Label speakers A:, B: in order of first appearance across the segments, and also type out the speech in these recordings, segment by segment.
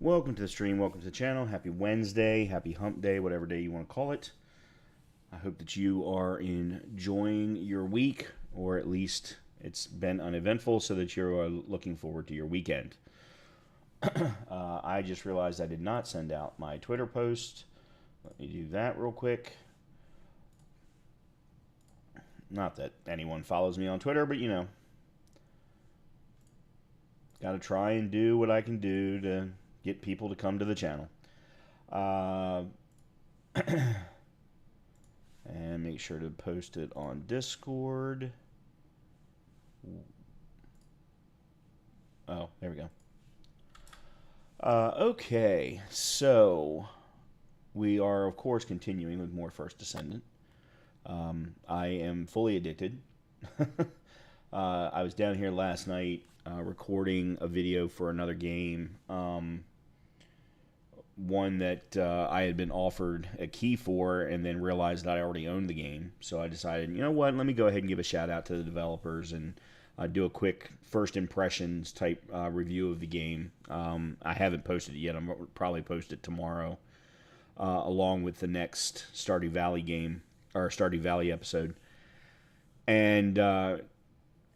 A: Welcome to the stream, welcome to the channel. Happy Wednesday, happy hump day, whatever day you want to call it. I hope that you are enjoying your week, or at least it's been uneventful so that you're looking forward to your weekend. I just realized I did not send out my Twitter post. Let me do that real quick. Not that anyone follows me on Twitter, but you know, got to try and do what I can do to get people to come to the channel. And make sure to post it on Discord. Oh, there we go. Okay, so we are, of course, continuing with more First Descendant. I am fully addicted. I was down here last night recording a video for another game. One that I had been offered a key for and then realized that I already owned the game. So I decided, you know what, let me go ahead and give a shout out to the developers and do a quick first impressions type review of the game. I haven't posted it yet. I'm probably post it tomorrow along with the next Stardew Valley game, or Stardew Valley episode. And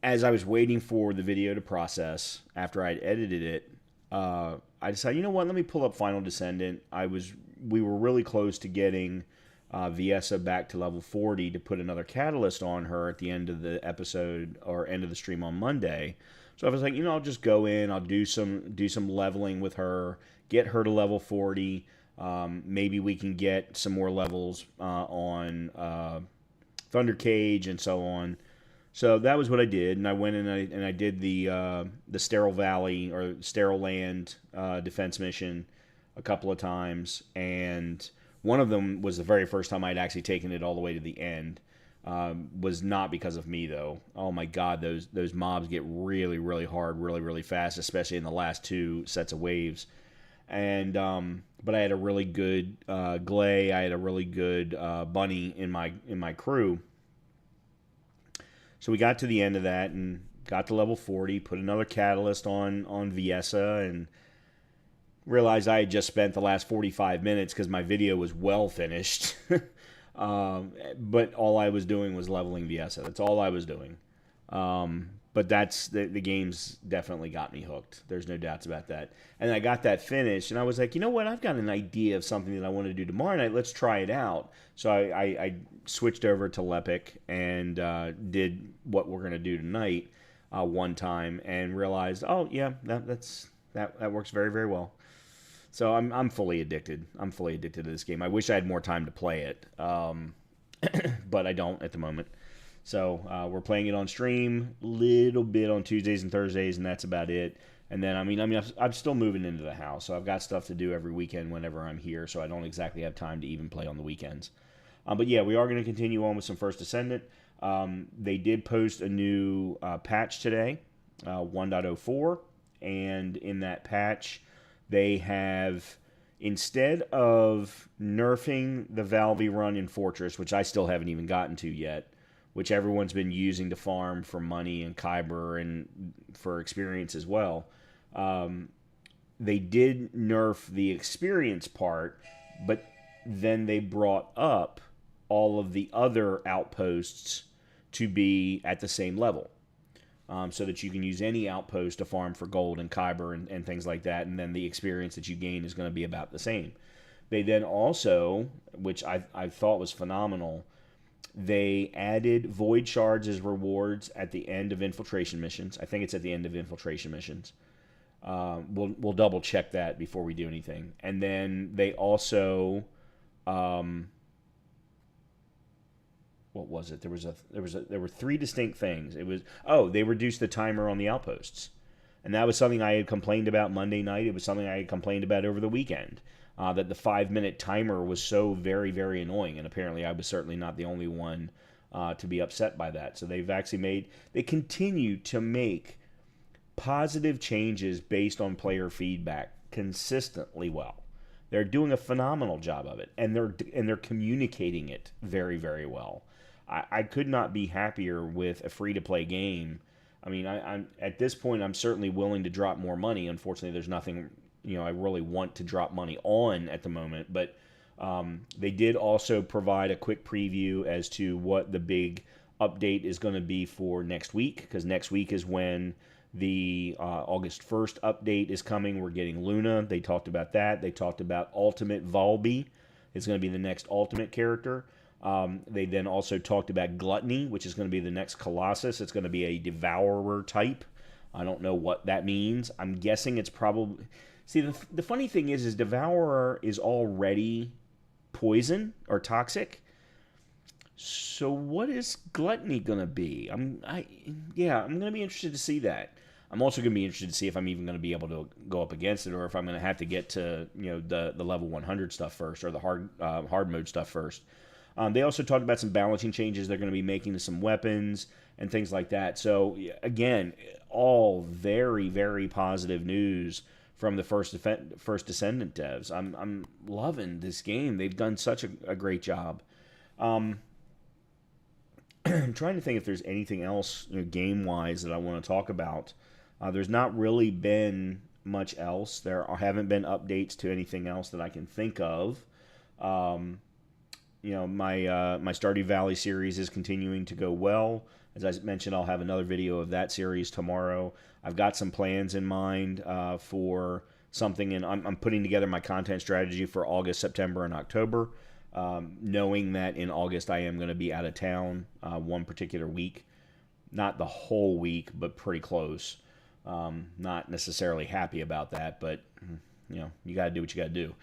A: as I was waiting for the video to process after I'd edited it, I decided, you know what, let me pull up Final Descendant. We were really close to getting Viessa back to level 40 to put another catalyst on her at the end of the episode, or end of the stream on Monday. So I was like, you know, I'll just go in, I'll do some leveling with her, get her to level 40. Maybe we can get some more levels on Thunder Cage and so on. So that was what I did, and I went in and I did the Sterile Valley, or Sterile Land defense mission a couple of times, and one of them was the very first time I'd actually taken it all the way to the end. Was not because of me, though. Oh my God, those mobs get really, really hard, really, really fast, especially in the last two sets of waves. And but I had a really good Glay, I had a really good Bunny in my crew. So we got to the end of that and got to level 40, put another catalyst on Viessa, and realized I had just spent the last 45 minutes because my video was well finished. But all I was doing was leveling Viessa. That's all I was doing. But that's the game's definitely got me hooked. There's no doubts about that. And I got that finished, and I was like, you know what? I've got an idea of something that I want to do tomorrow night. Let's try it out. So I switched over to Lepic and did what we're going to do tonight one time, and realized, oh yeah, that works very, very well. So I'm fully addicted. I'm fully addicted to this game. I wish I had more time to play it, but I don't at the moment. So we're playing it on stream, little bit on Tuesdays and Thursdays, and that's about it. And then I'm still moving into the house, so I've got stuff to do every weekend whenever I'm here. So I don't exactly have time to even play on the weekends. But yeah, we are going to continue on with some First Descendant. They did post a new patch today, 1.04, and in that patch, they have, instead of nerfing the Valvey run in Fortress, which I still haven't even gotten to yet, which everyone's been using to farm for money and Kyber and for experience as well, they did nerf the experience part, but then they brought up all of the other outposts to be at the same level. So that you can use any outpost to farm for gold and Kyber and things like that, and then the experience that you gain is going to be about the same. They then also, which I thought was phenomenal, they added void shards as rewards at the end of infiltration missions. I think it's at the end of infiltration missions. We'll double check that before we do anything. And then they also, what was it? There were three distinct things. It was, they reduced the timer on the outposts, and that was something I had complained about Monday night. It was something I had complained about over the weekend. That the 5-minute timer was so very, very annoying, and apparently I was certainly not the only one to be upset by that. So they continue to make positive changes based on player feedback consistently well. They're doing a phenomenal job of it, and they're communicating it very, very well. I could not be happier with a free-to-play game. I mean, I'm at this point, I'm certainly willing to drop more money. Unfortunately, there's nothing I really want to drop money on at the moment. But they did also provide a quick preview as to what the big update is going to be for next week, because next week is when the August 1st update is coming. We're getting Luna. They talked about that. They talked about Ultimate Volby. It's going to be the next Ultimate character. They then also talked about Gluttony, which is going to be the next Colossus. It's going to be a Devourer type. I don't know what that means. I'm guessing it's probably... See, the funny thing is Devourer is already poison or toxic. So what is Gluttony going to be? I'm going to be interested to see that. I'm also going to be interested to see if I'm even going to be able to go up against it, or if I'm going to have to get to the level 100 stuff first, or the hard mode stuff first. They also talked about some balancing changes they're going to be making to some weapons and things like that. So again, all very, very positive news from the first Descendant devs. I'm loving this game. They've done such a great job. I'm trying to think if there's anything else game-wise that I want to talk about. There's not really been much else. There haven't been updates to anything else that I can think of. My Stardew Valley series is continuing to go well. As I mentioned, I'll have another video of that series tomorrow. I've got some plans in mind for something, and I'm putting together my content strategy for August, September, and October, knowing that in August I am going to be out of town one particular week. Not the whole week, but pretty close. Not necessarily happy about that, but you got to do what you got to do.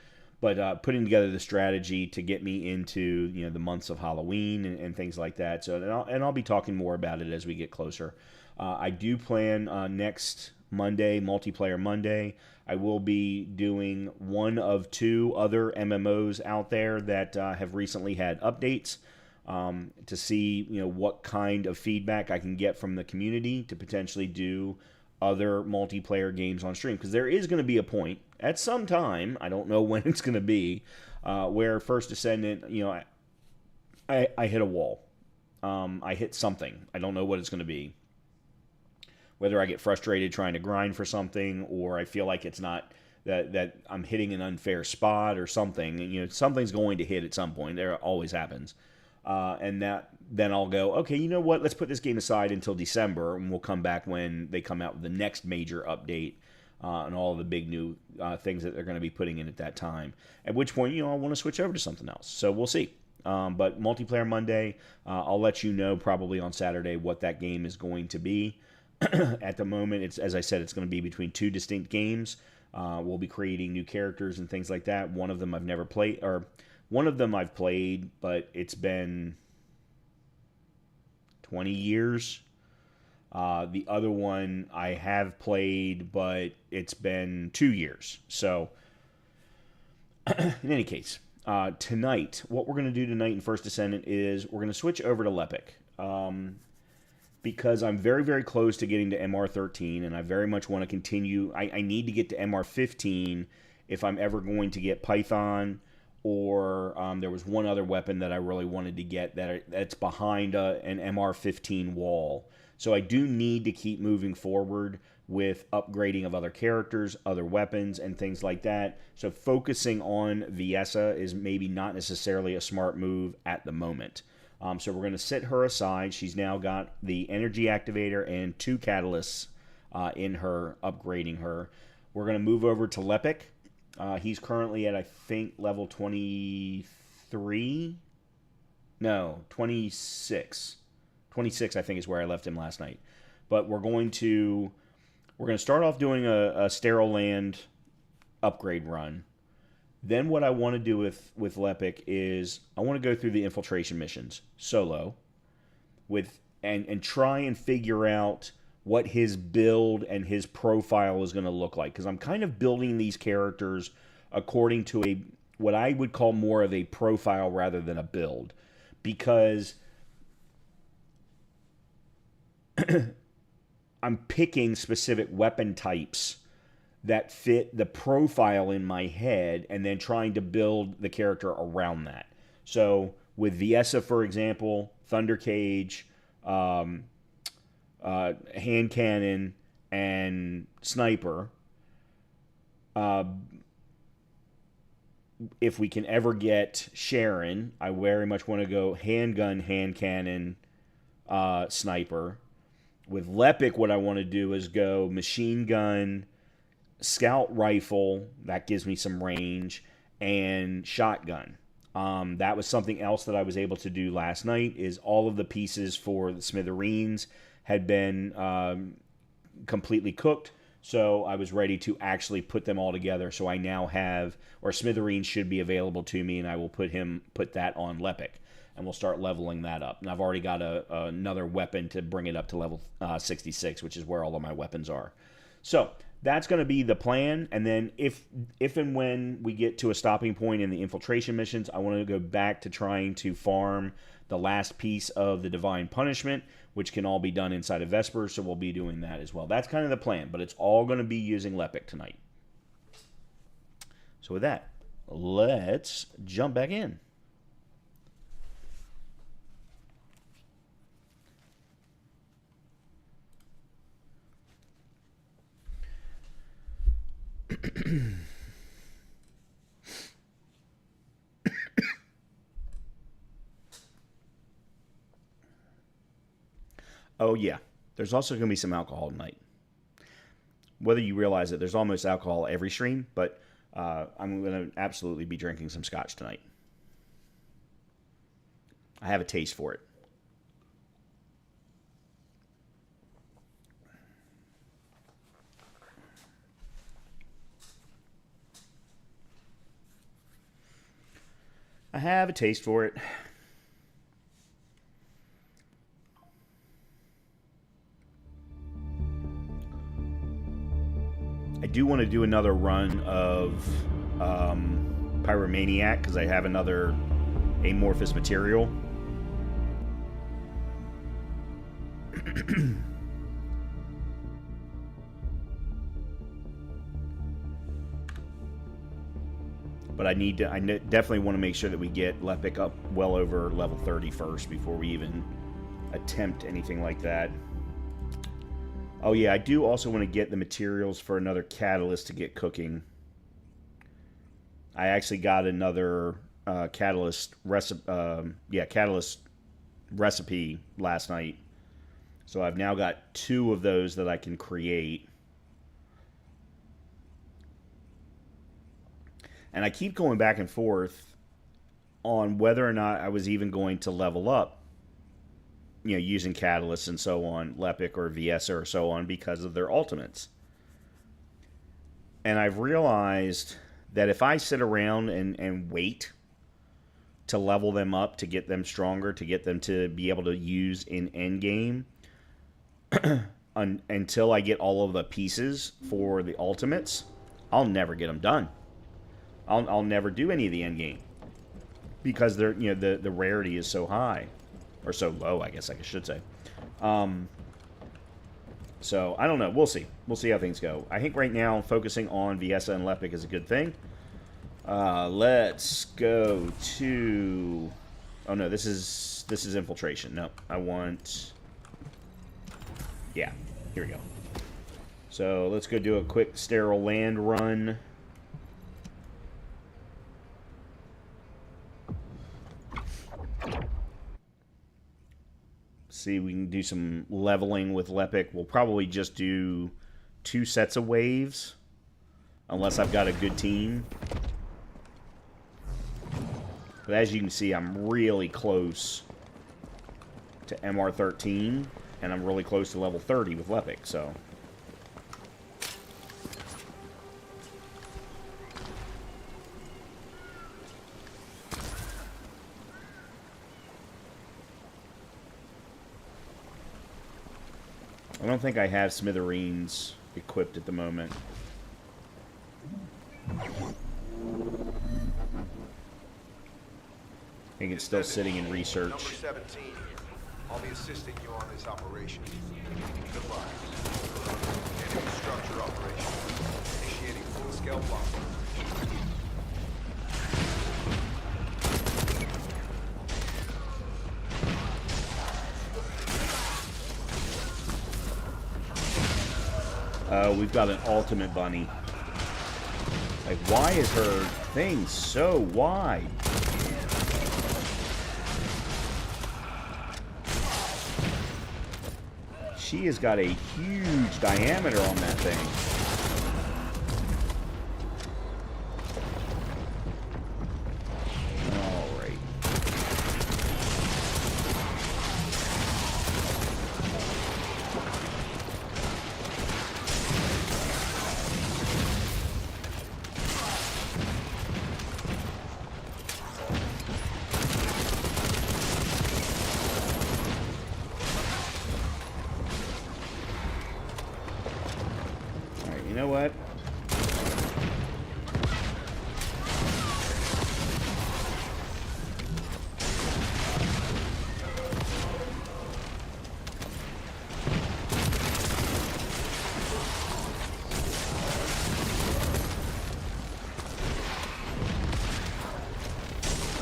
A: But putting together the strategy to get me into the months of Halloween and things like that. So I'll be talking more about it as we get closer. I do plan next Monday, Multiplayer Monday. I will be doing one of two other MMOs out there that have recently had updates to see what kind of feedback I can get from the community to potentially do other multiplayer games on stream, because there is going to be a point at some time, I don't know when it's going to be, where First Descendant, I hit a wall. I hit something. I don't know what it's going to be. Whether I get frustrated trying to grind for something, or I feel like it's not that I'm hitting an unfair spot or something. Something's going to hit at some point. There always happens. And then I'll go, okay, you know what? Let's put this game aside until December, and we'll come back when they come out with the next major update and all the big new things that they're going to be putting in at that time. At which point, I'll want to switch over to something else. So we'll see. But Multiplayer Monday, I'll let you know probably on Saturday what that game is going to be. At the moment, as I said, it's going to be between two distinct games. We'll be creating new characters and things like that. One of them I've never played, or one of them I've played, but it's been 20 years. The other one I have played, but it's been 2 years. So, in any case, tonight, what we're going to do tonight in First Descendant is we're going to switch over to Lepic. Because I'm very, very close to getting to MR13, and I very much want to continue. I need to get to MR15 if I'm ever going to get Python, or there was one other weapon that I really wanted to get that's behind an MR15 wall. So I do need to keep moving forward with upgrading of other characters, other weapons, and things like that. So focusing on Viessa is maybe not necessarily a smart move at the moment. So we're going to set her aside. She's now got the energy activator and 2 catalysts in her, upgrading her. We're going to move over to Lepic. He's currently at, I think, level 23? No, 26. 26, I think, is where I left him last night. But we're going to start off doing a Sterile Land upgrade run. Then what I want to do with Lepic is I want to go through the infiltration missions solo and try and figure out what his build and his profile is going to look like, because I'm kind of building these characters according to what I would call more of a profile rather than a build, because I'm picking specific weapon types that fit the profile in my head and then trying to build the character around that. So with Viessa, for example, Thunder Cage, hand cannon, and sniper, If we can ever get Sharon, I very much want to go handgun, hand cannon, sniper. With Lepic, what I want to do is go machine gun, scout rifle, that gives me some range, and shotgun. That was something else that I was able to do last night, is all of the pieces for the smithereens had been completely cooked. So I was ready to actually put them all together. So I now have, or smithereens should be available to me, and I will put that on Lepic, and we'll start leveling that up. And I've already got another weapon to bring it up to level 66, which is where all of my weapons are. So that's going to be the plan. And then if and when we get to a stopping point in the infiltration missions, I want to go back to trying to farm the last piece of the Divine Punishment, which can all be done inside of Vesper, so we'll be doing that as well. That's kind of the plan, but it's all going to be using Lepic tonight. So with that, let's jump back in. Oh, yeah. There's also going to be some alcohol tonight. Whether you realize it, there's almost alcohol every stream, but I'm going to absolutely be drinking some scotch tonight. I have a taste for it. I have a taste for it. I do want to do another run of Pyromaniac because I have another amorphous material. But I definitely want to make sure that we get Lepic up well over level 30 first before we even attempt anything like that. Oh yeah, I do also want to get the materials for another catalyst to get cooking. I actually got another catalyst recipe last night. So I've now got 2 of those that I can create. And I keep going back and forth on whether or not I was even going to level up, you know, using catalysts and so on, Lepic or Viessa or so on, because of their ultimates. And I've realized that if I sit around and wait to level them up, to get them stronger, to get them to be able to use in endgame, until I get all of the pieces for the ultimates, I'll never get them done. I'll never do any of the endgame because they're, you know, the rarity is so high. Or so low, I guess I should say. So, I don't know. We'll see. We'll see how things go. I think right now, focusing on Viessa and Lepic is a good thing. Let's go to... Oh, no. This is infiltration. No, I want... Yeah. Here we go. So, let's go do a quick sterile land run. See, we can do some leveling with Lepic. We'll probably just do 2 sets of waves, unless I've got a good team. But as you can see, I'm really close to MR13, and I'm really close to level 30 with Lepic, so... I don't think I have smithereens equipped at the moment. I think it's still sitting in research.
B: Number 17. I'll be assisting you on this operation. Good luck. Enemy structure operation. Initiating full-scale block.
A: We've got an ultimate bunny. Like, why is her thing so wide? She has got a huge diameter on that thing. You know what?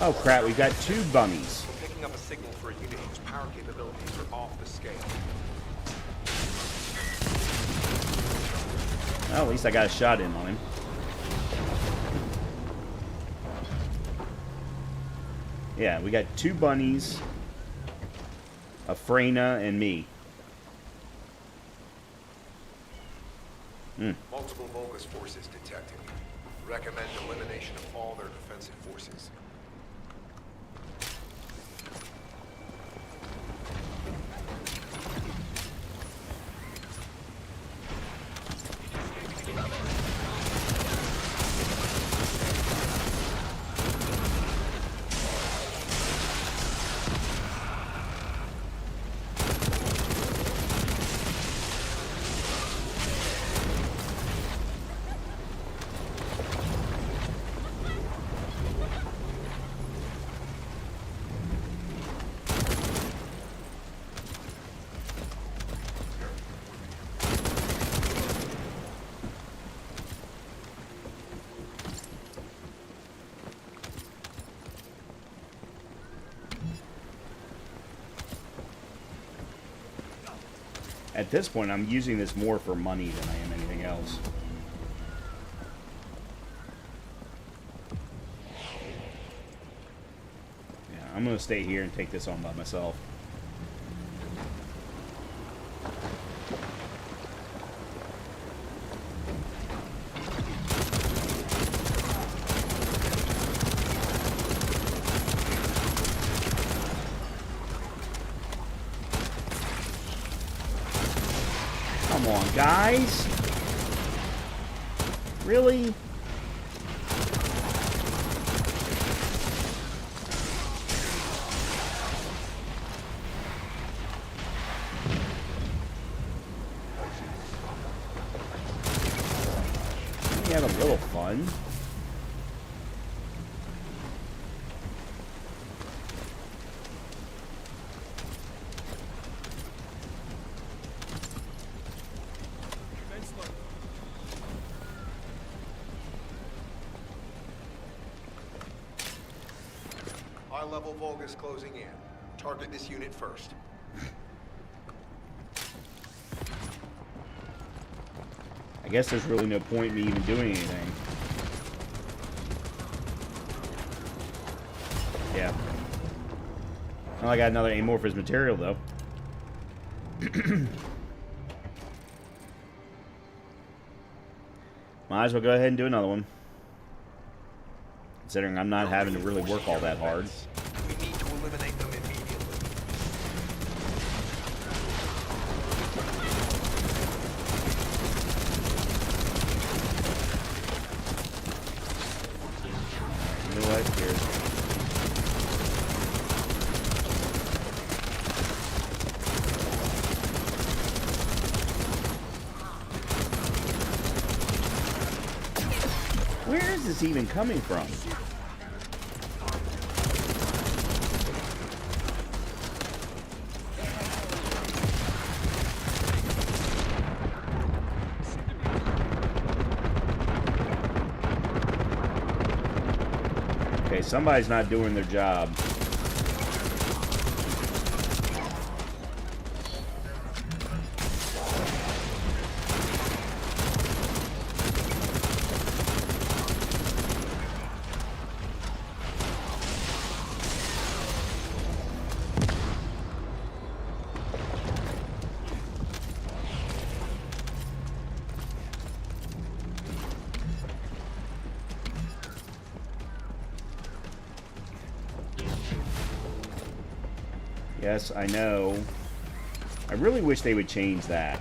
A: Oh crap, we've got two bunnies.
B: We're picking up a signal for a unit whose power capabilities are off the scale.
A: Well, at least I got a shot in on him. Yeah, we got two bunnies, a Freyna, and me.
B: Multiple Vulgus forces detected. Recommend elimination of all their defensive forces.
A: At this point, I'm using this more for money than I am anything else. Yeah, I'm going to stay here and take this on by myself. Come on, guys. Really? We have a little fun.
B: High-level Vulgus closing in. Target this unit first.
A: I guess there's really no point in me even doing anything. Yeah. Well, I got another amorphous material, though. Might as well go ahead and do another one. Considering I'm not having to really work all that hard.
B: We need to eliminate them immediately.
A: You know what? Here. Where is this even coming from? Okay, somebody's not doing their job. Yes, I know. I really wish they would change that.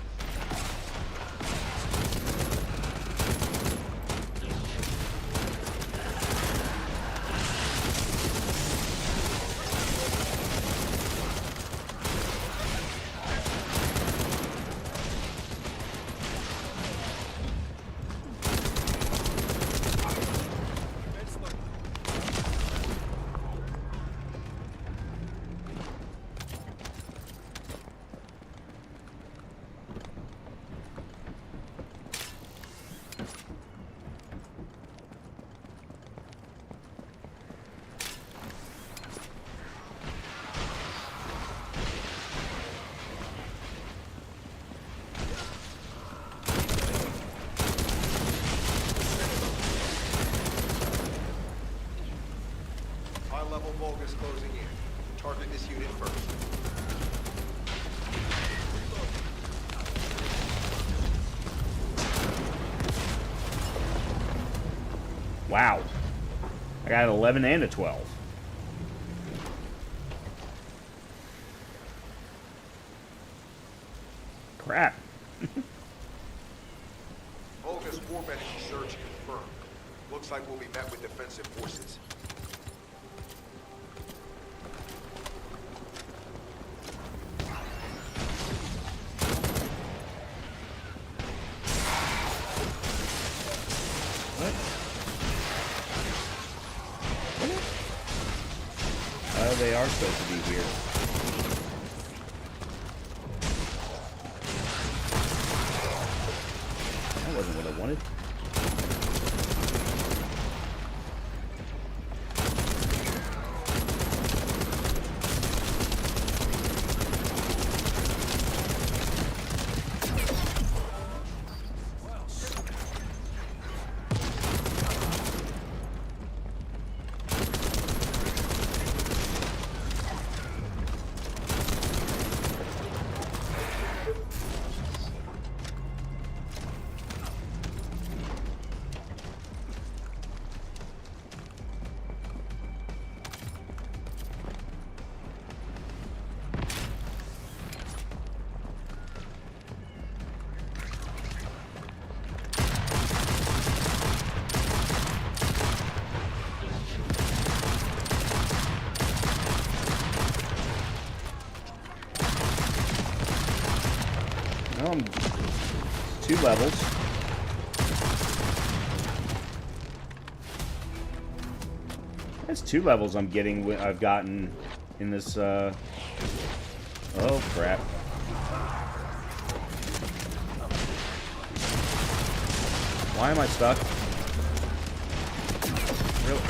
B: High-level Vulgus closing in. Target this unit first.
A: Wow. I got an 11 and a 12. Crap.
B: Vulgus War Medic search confirmed. Looks like we'll be met with defensive forces.
A: Oh, they are supposed to be here. That wasn't what I wanted. Well, 2 levels. That's 2 levels I'm getting. I've gotten in this. Oh crap! Why am I stuck? Really?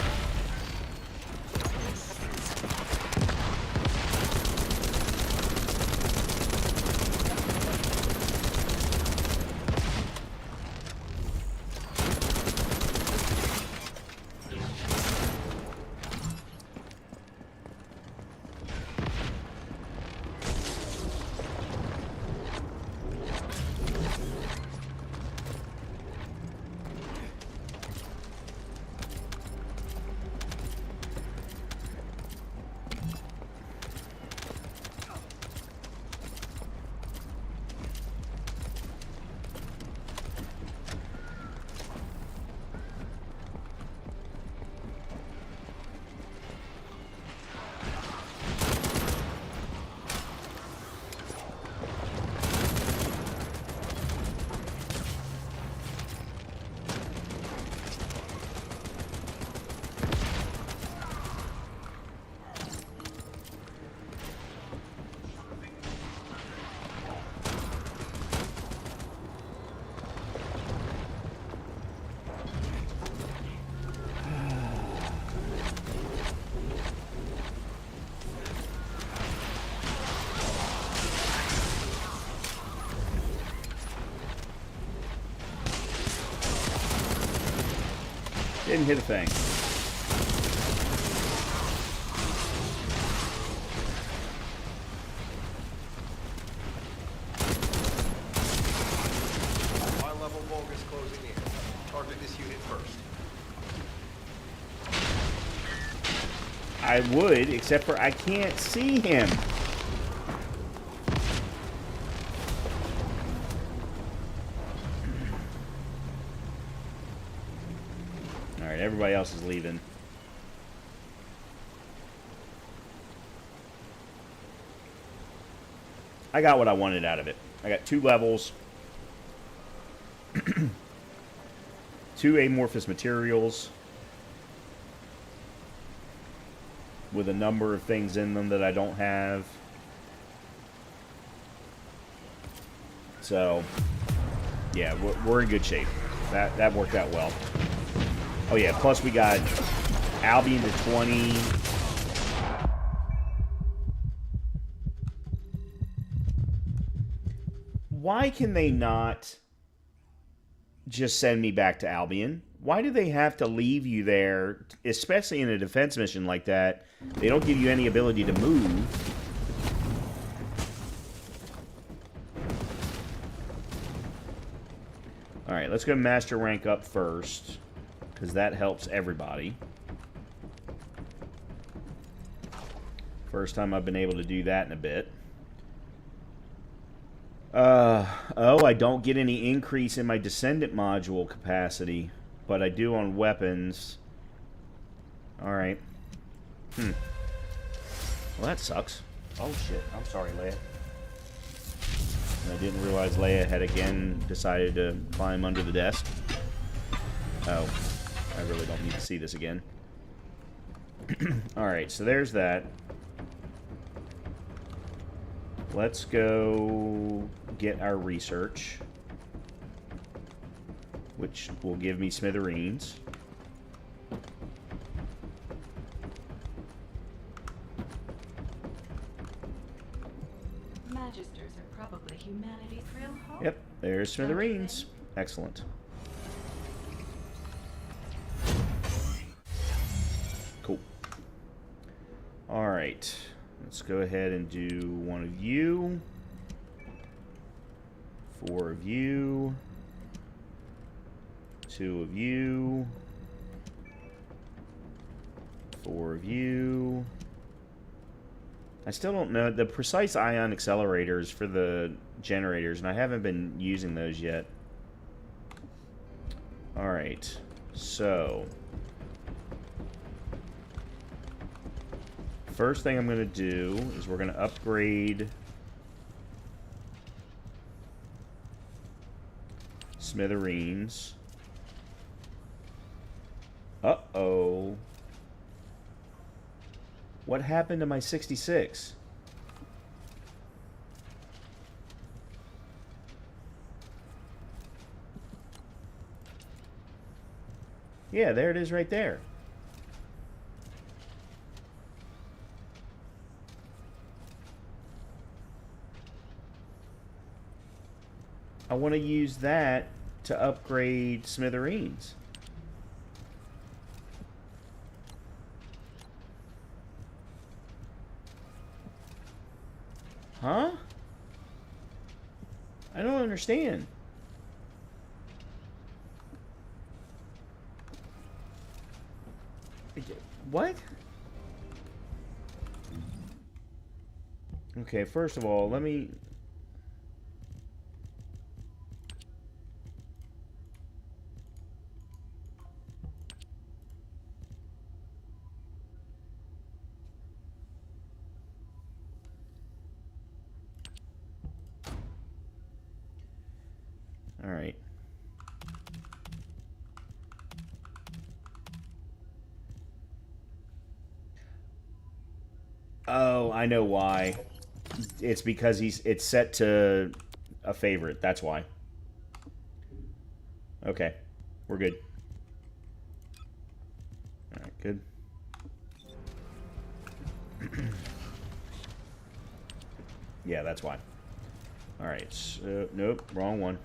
A: Didn't hit a thing.
B: High-level Vulgus closing in. Target this unit first.
A: I would, except for I can't see him. everybody else is leaving. I got what I wanted out of it. I got 2 levels, 2 amorphous materials with a number of things in them that I don't have. So, yeah, we're in good shape. That worked out well. Oh yeah, plus we got Albion to 20. Why can they not just send me back to Albion? Why do they have to leave you there, especially in a defense mission like that? They don't give you any ability to move. Alright, let's go master rank up first, because that helps everybody. First time I've been able to do that in a bit. Oh, I don't get any increase in my Descendant module capacity, but I do on weapons. Alright. Well, that sucks. Oh, shit. I'm sorry, Leia. I didn't realize Leia had again decided to climb under the desk. Oh, I really don't need to see this again. Alright, so there's that. Let's go get our research, which will give me smithereens.
C: Magisters are probably humanity's real hope.
A: Yep, there's smithereens. Excellent. Cool. All right. Let's go ahead and do 1 of you, 4 of you, 2 of you, 4 of you. I still don't know the precise ion accelerators for the generators, and I haven't been using those yet. All right, so first thing I'm going to do is we're going to upgrade smithereens. Uh-oh. What happened to my 66? Yeah, there it is right there. I want to use that to upgrade smithereens. Huh? I don't understand. What? Okay, first of all, let me... All right. Oh, I know why. It's because it's set to a favorite. That's why. Okay. We're good. All right, good. Yeah, that's why. All right. So, nope, wrong one.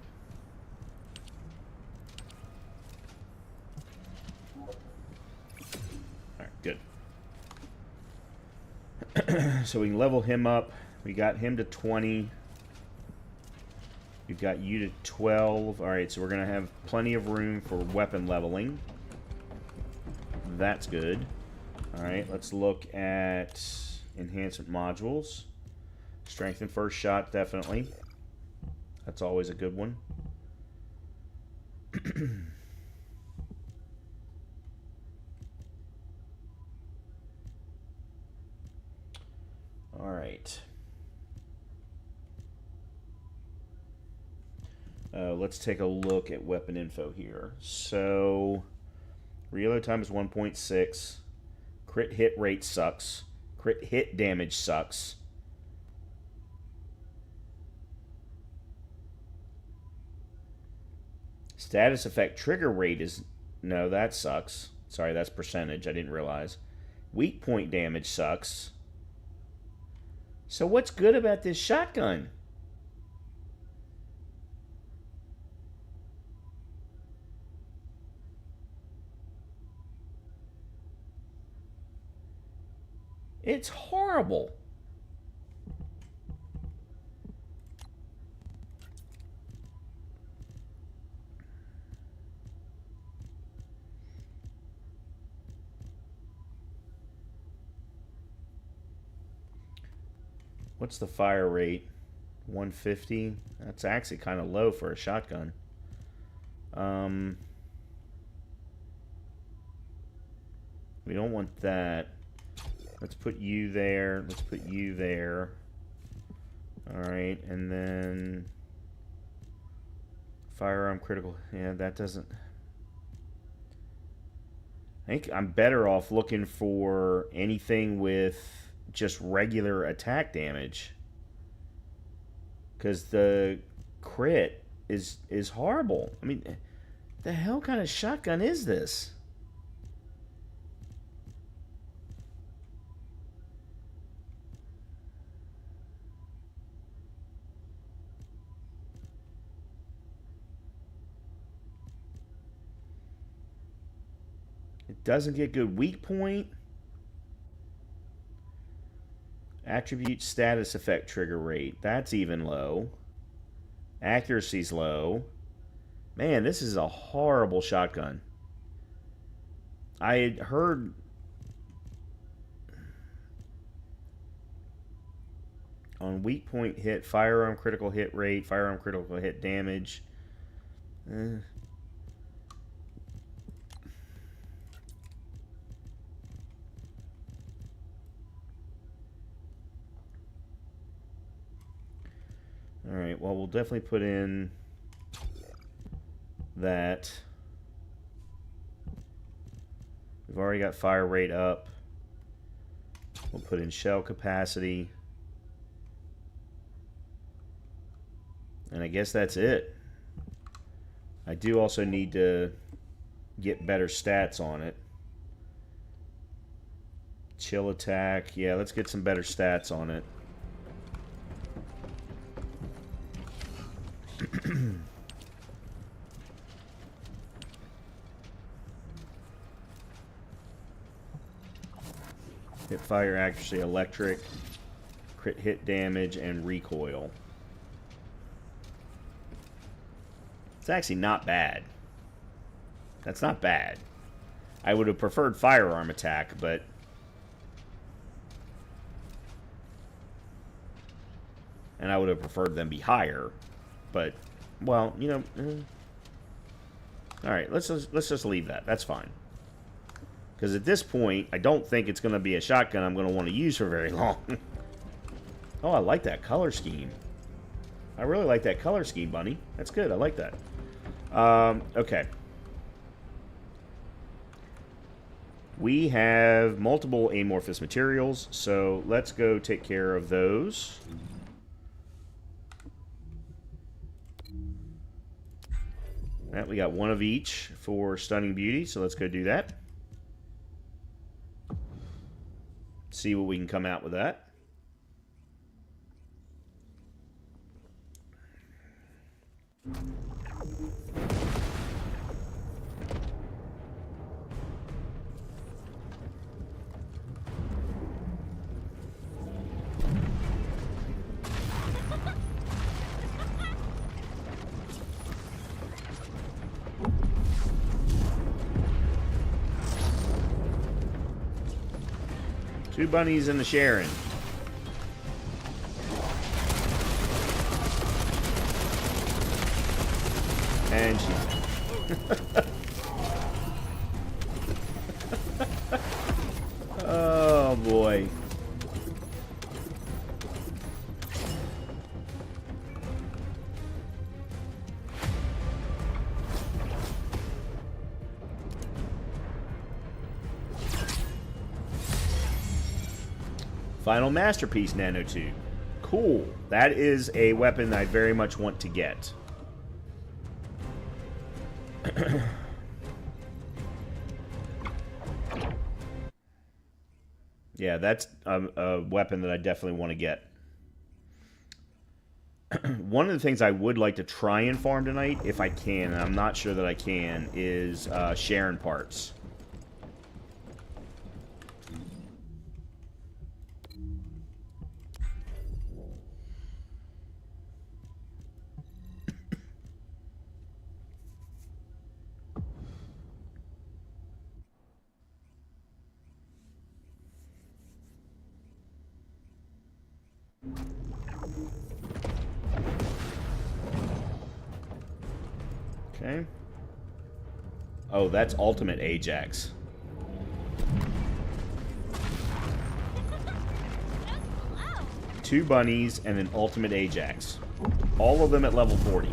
A: Good. So we can level him up. We got him to 20. We've got you to 12. Alright, so we're going to have plenty of room for weapon leveling. That's good. Alright, let's look at enhancement modules. Strength and first shot, definitely. That's always a good one. right. Let's take a look at weapon info here. So, reload time is 1.6. Crit hit rate sucks. Crit hit damage sucks. Status effect trigger rate is... No, that sucks. Sorry, that's percentage. I didn't realize. Weak point damage sucks. So what's good about this shotgun? It's horrible. What's the fire rate? 150? That's actually kind of low for a shotgun. We don't want that. Let's put you there. Let's put you there. Alright, and then... Firearm critical. Yeah, that doesn't... I think I'm better off looking for anything with just regular attack damage. Because the crit is horrible. I mean, the hell kind of shotgun is this? It doesn't get good weak point. Attribute status effect trigger rate. That's even low. Accuracy's low. Man, this is a horrible shotgun. I had heard... On weak point hit, firearm critical hit rate, firearm critical hit damage. Alright, well, we'll definitely put in that. We've already got fire rate up. We'll put in shell capacity. And I guess that's it. I do also need to get better stats on it. Chill attack. Yeah, let's get some better stats on it. Hit fire accuracy, electric, crit hit damage, and recoil. It's actually not bad. That's not bad. I would have preferred firearm attack, but... And I would have preferred them be higher. But, well, you know... Alright, let's just leave that. That's fine. Because at this point, I don't think it's going to be a shotgun I'm going to want to use for very long. Oh, I like that color scheme. I really like that color scheme, Bunny. That's good. I like that. Okay. We have multiple amorphous materials, so let's go take care of those. Right, we got one of each for Stunning Beauty, so let's go do that. See what we can come out with that. Two bunnies in the Sharon. And she... Oh, boy. Final Masterpiece nanotube. Cool. That is a weapon I very much want to get. Yeah, that's a weapon that I definitely want to get. One of the things I would like to try and farm tonight, if I can, and I'm not sure that I can, is Sharon parts. Okay. Oh, that's Ultimate Ajax. Two bunnies and an Ultimate Ajax. All of them at level 40.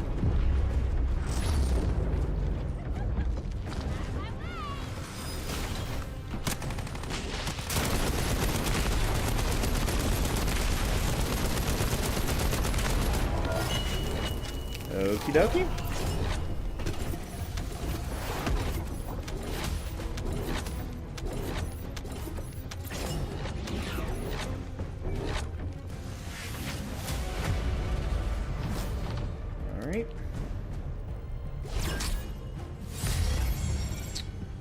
A: Okie dokie.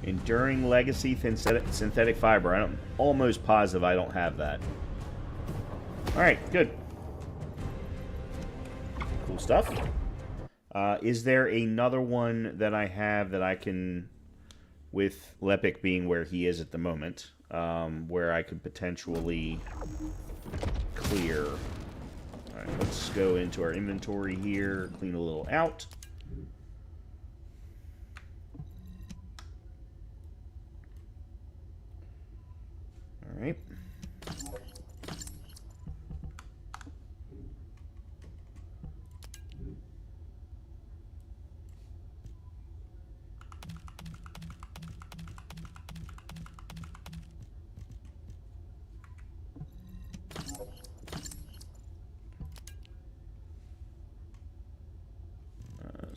A: Enduring Legacy synthetic fiber. I'm almost positive I don't have that. Alright, good. Cool stuff. Is there another one that I have that I can, with Lepic being where he is at the moment, where I could potentially clear? Alright, let's go into our inventory here, clean a little out. Alright.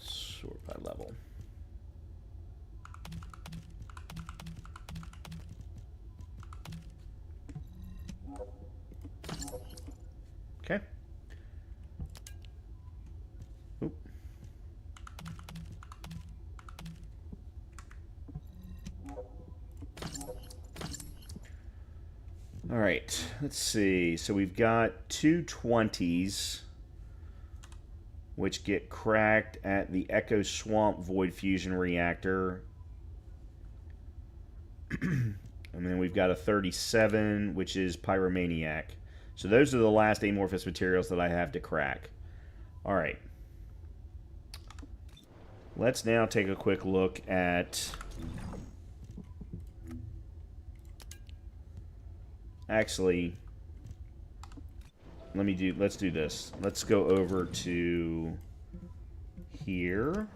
A: Sort by level. Okay. Oop. All right, let's see. So we've got two 20s, which get cracked at the Echo Swamp Void Fusion Reactor. And then we've got a 37, which is Pyromaniac. So those are the last amorphous materials that I have to crack. All right. Let's now take a quick look at... Actually, let's do this. Let's go over to here.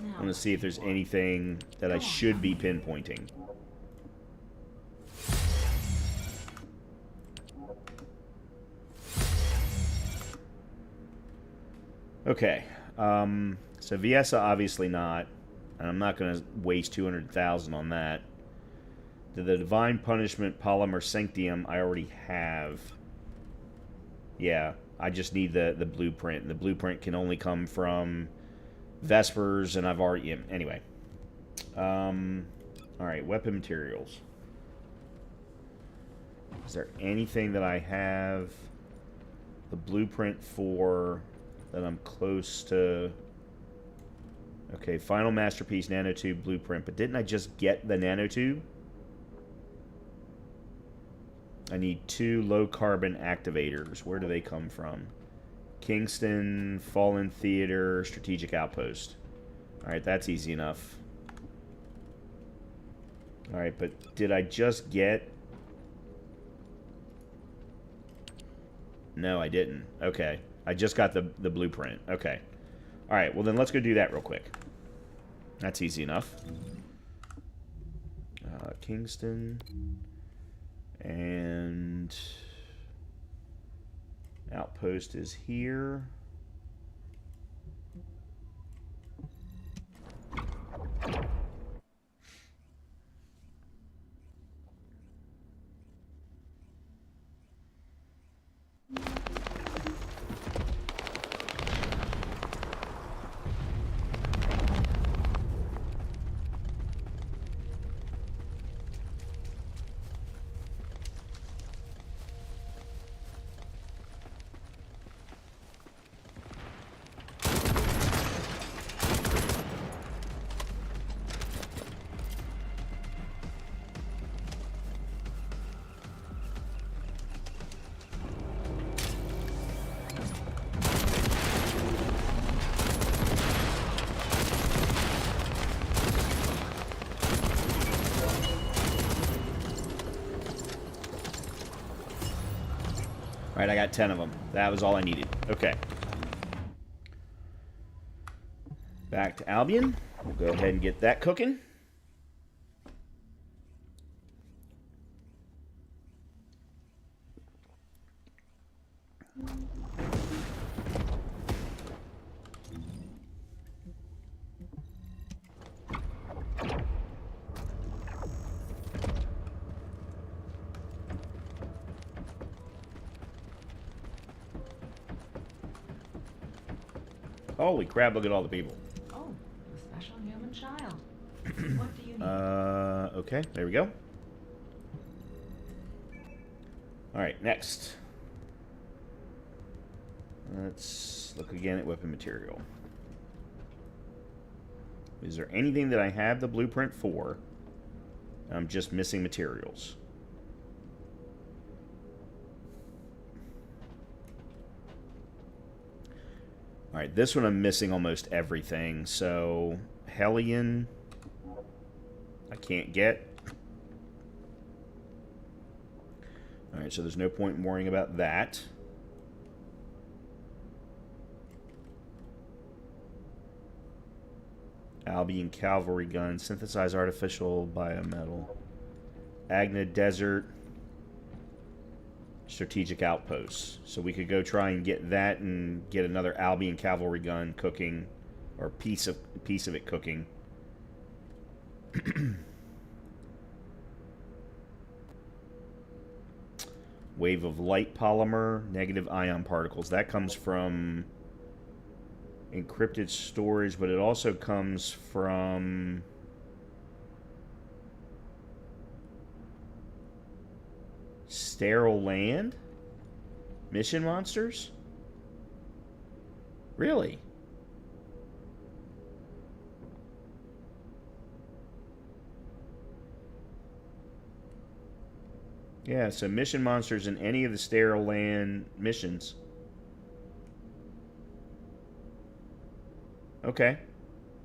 A: I want to see if there's anything that I should be pinpointing. Okay, so Viessa obviously not, and I'm not going to waste 200,000 on that. The Divine Punishment Polymer Sanctium I already have. Yeah, I just need the blueprint. The blueprint can only come from Vespers, and I've already... Yeah, anyway. Alright, weapon materials. Is there anything that I have the blueprint for... that I'm close to... Okay, Final Masterpiece Nanotube Blueprint. But didn't I just get the Nanotube? I need 2 low-carbon activators. Where do they come from? Kingston, Fallen Theater, Strategic Outpost. Alright, that's easy enough. Alright, but did I just get... No, I didn't. Okay. I just got the blueprint. Okay. All right, well then let's go do that real quick. That's easy enough. Kingston. And outpost is here. Alright, I got 10 of them. That was all I needed. Okay. Back to Albion. We'll go ahead and get that cooking. Holy crap, look at all the people.
C: Oh, a special human child. What do you need?
A: Okay, there we go. Alright, next. Let's look again at weapon material. Is there anything that I have the blueprint for? I'm just missing materials. Alright, this one I'm missing almost everything. So, Hellion, I can't get. Alright, so there's no point in worrying about that. Albion Cavalry Gun, Synthesized Artificial Biometal, Agna Desert, Strategic Outposts. So we could go try and get that and get another Albion Cavalry Gun cooking, or piece of it cooking. Wave of Light Polymer, Negative Ion Particles. That comes from encrypted storage, but it also comes from Sterile Land? Mission monsters? Really? Yeah, so mission monsters in any of the Sterile Land missions. Okay.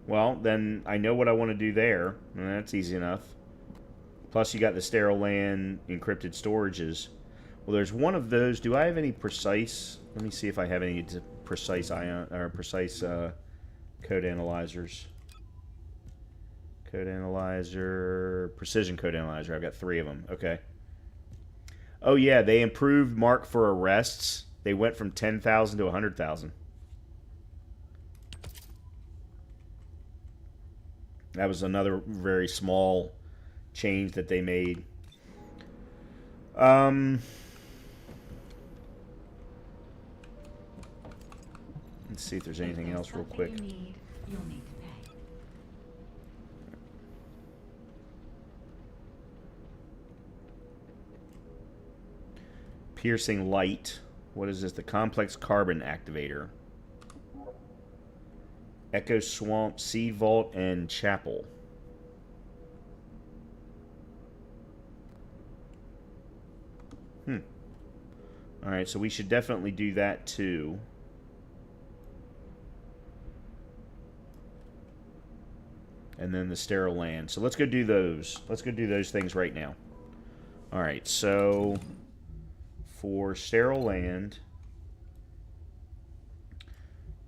A: Well, then I know what I want to do there. And that's easy enough. Plus, you got the Sterile Land encrypted storages. Well, there's one of those. Do I have any precise? Let me see if I have any precise code analyzers. Code analyzer, precision code analyzer. I've got 3 of them. Okay. Oh yeah, they improved mark for arrests. They went from 10,000 to 100,000. That was another very small change that they made. Let's see if there's anything else real quick.
C: You'll need to pay.
A: Piercing light. What is this? The complex carbon activator. Echo Swamp, Seed Vault, and Chapel. Alright, so we should definitely do that too. And then the Sterile Land. So let's go do those. Let's go do those things right now. Alright, so for Sterile Land,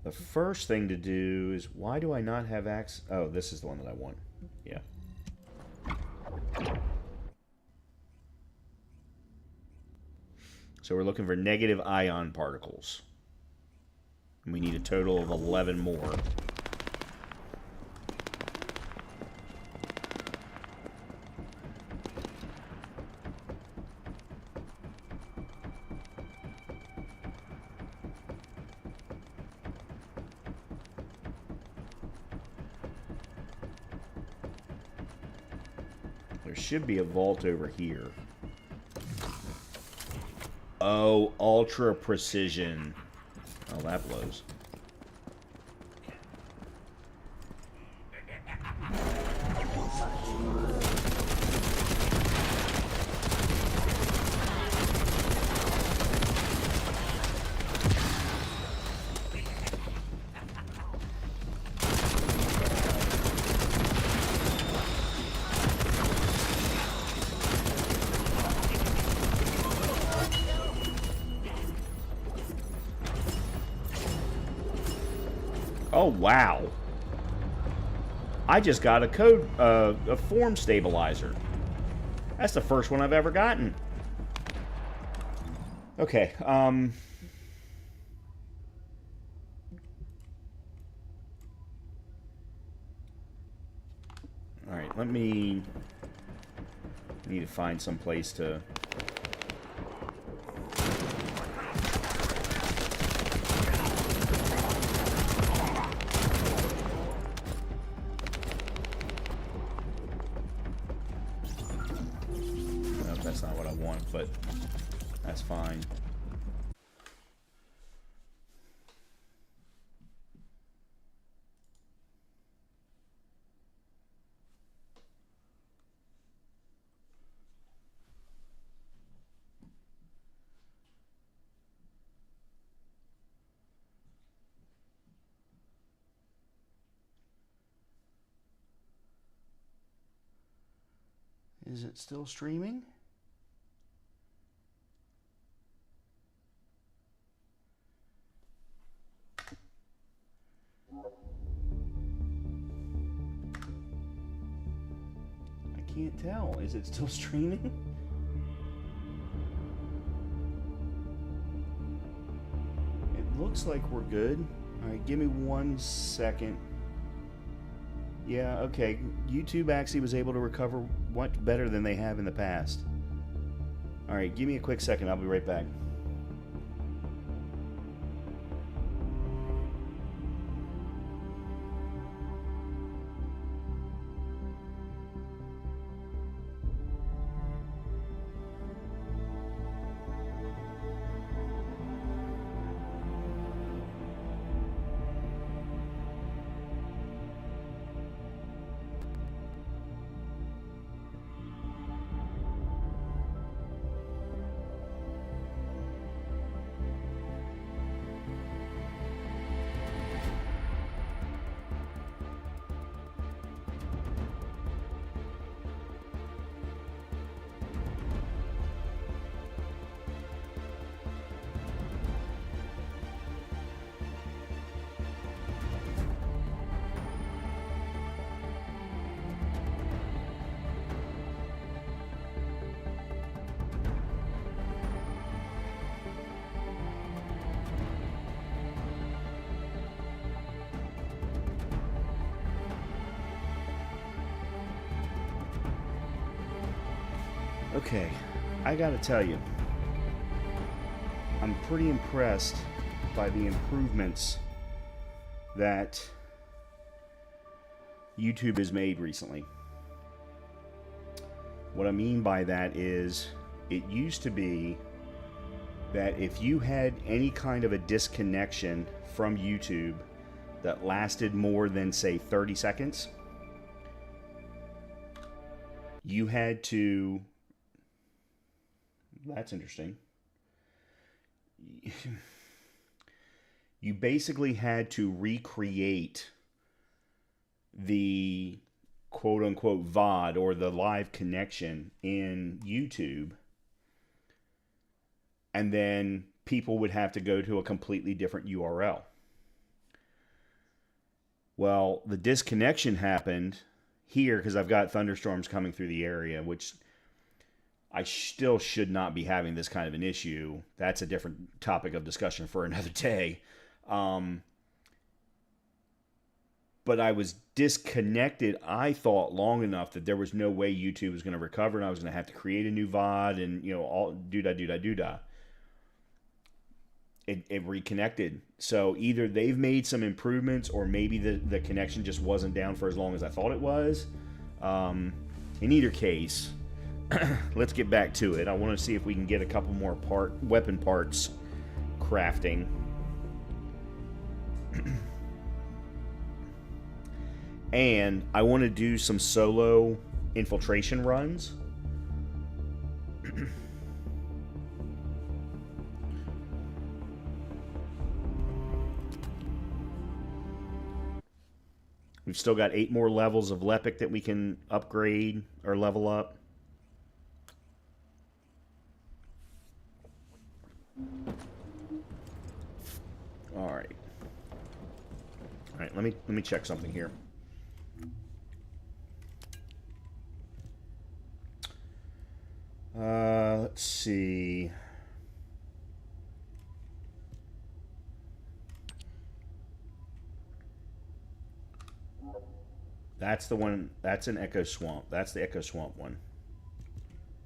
A: The first thing to do is, why do I not have access? Oh, this is the one that I want. Yeah. So we're looking for negative ion particles. And we need a total of 11 more. There should be a vault over here. Oh, ultra precision. Oh, that blows. Oh, wow. I just got a form stabilizer. That's the first one I've ever gotten. Okay, Alright, I need to find some place to... That's not what I want, but that's fine. Is it still streaming? I can't tell. Is it still streaming? It looks like we're good. Alright, give me 1 second. Yeah, okay. YouTube actually was able to recover much better than they have in the past. Alright, give me a quick second. I'll be right back. Okay, I gotta tell you, I'm pretty impressed by the improvements that YouTube has made recently. What I mean by that is, it used to be that if you had any kind of a disconnection from YouTube that lasted more than, say, 30 seconds, you had to... That's interesting. You basically had to recreate the quote-unquote VOD, or the live connection in YouTube, and then people would have to go to a completely different URL. Well, the disconnection happened here because I've got thunderstorms coming through the area, which I still should not be having this kind of an issue. That's a different topic of discussion for another day. But I was disconnected, I thought, long enough that there was no way YouTube was going to recover, and I was going to have to create a new VOD and, you know, all doo-da. It reconnected. So either they've made some improvements, or maybe the connection just wasn't down for as long as I thought it was. In either case, let's get back to it. I want to see if we can get a couple more weapon parts crafting. And I want to do some solo infiltration runs. We've still got 8 more levels of Lepic that we can upgrade or level up. All right. All right, let me check something here. Let's see. That's the one. That's an Echo Swamp. That's the Echo Swamp one.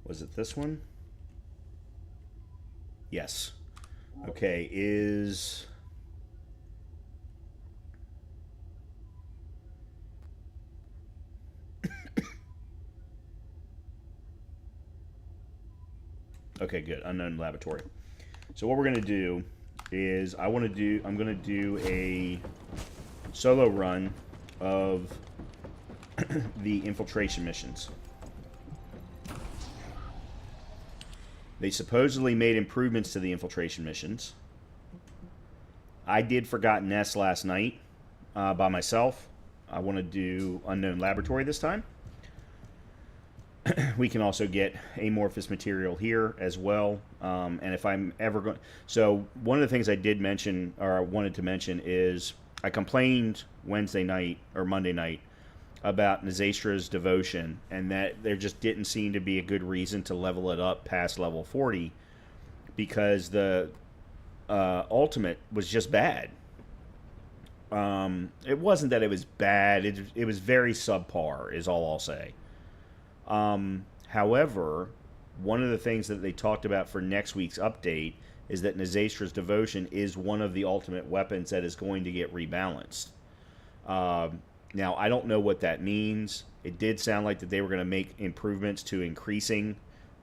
A: Was it this one? Yes. Okay, is... Okay, good. Unknown laboratory. So what we're going to do is I'm going to do a solo run of the infiltration missions. They supposedly made improvements to the infiltration missions. I did Forgotten Nest last night by myself. I want to do Unknown Laboratory this time. We can also get amorphous material here as well. And if I'm ever going... So one of the things I did mention, or I wanted to mention, is I complained Wednesday night or Monday night about Nazastra's devotion, and that there just didn't seem to be a good reason to level it up past level 40, because the ultimate was just bad. It wasn't that it was bad, it was very subpar, is all I'll say. However, one of the things that they talked about for next week's update is that Nazastra's devotion is one of the ultimate weapons that is going to get rebalanced. Now, I don't know what that means. It did sound like that they were going to make improvements to increasing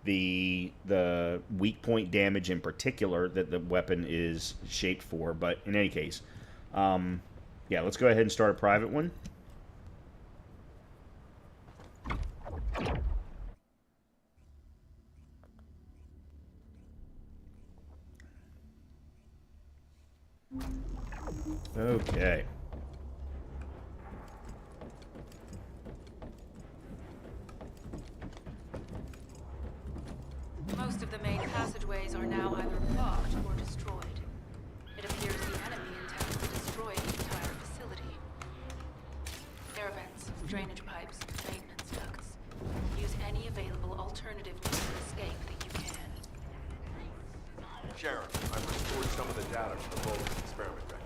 A: the weak point damage in particular that the weapon is shaped for. But in any case, yeah, let's go ahead and start a private one. Okay.
D: Most of the main passageways are now either blocked or destroyed. It appears the enemy intends to destroy the entire facility. Air vents, drainage pipes, maintenance ducts. Use any available alternative means of escape that you can.
B: Sharon, I've restored some of the data from the Vulcan experiment records.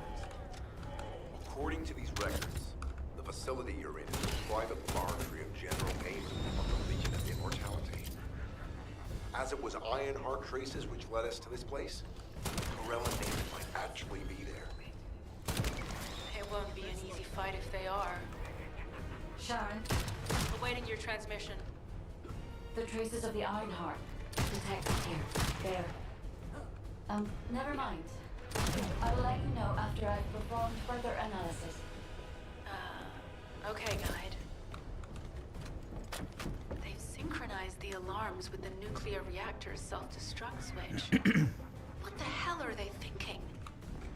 B: According to these records, the facility you're in is a private laboratory of general payment of the Legion of Immortality. As it was Ironheart traces which led us to this place, Corella Native might actually be there.
D: It won't be an easy fight if they are.
C: Sharon,
D: Awaiting your transmission.
C: the traces of the Ironheart detected here. There. Never mind. I will let you know after I've performed further analysis.
D: Okay, Guide. They've synchronized the alarms with the nuclear reactor's self-destruct switch. What the hell are they thinking?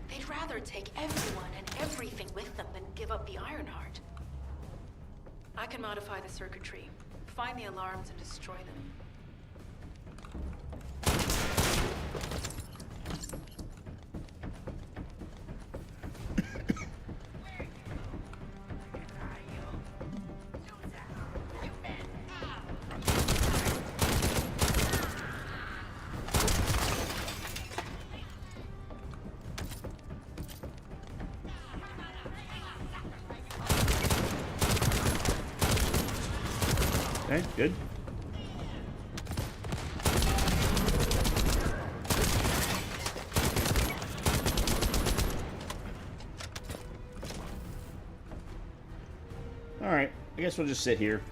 D: They'd rather take everyone and everything with them than give up the Ironheart. I can modify the circuitry, find the alarms and destroy them.
A: Okay, good. Alright, I guess we'll just sit here.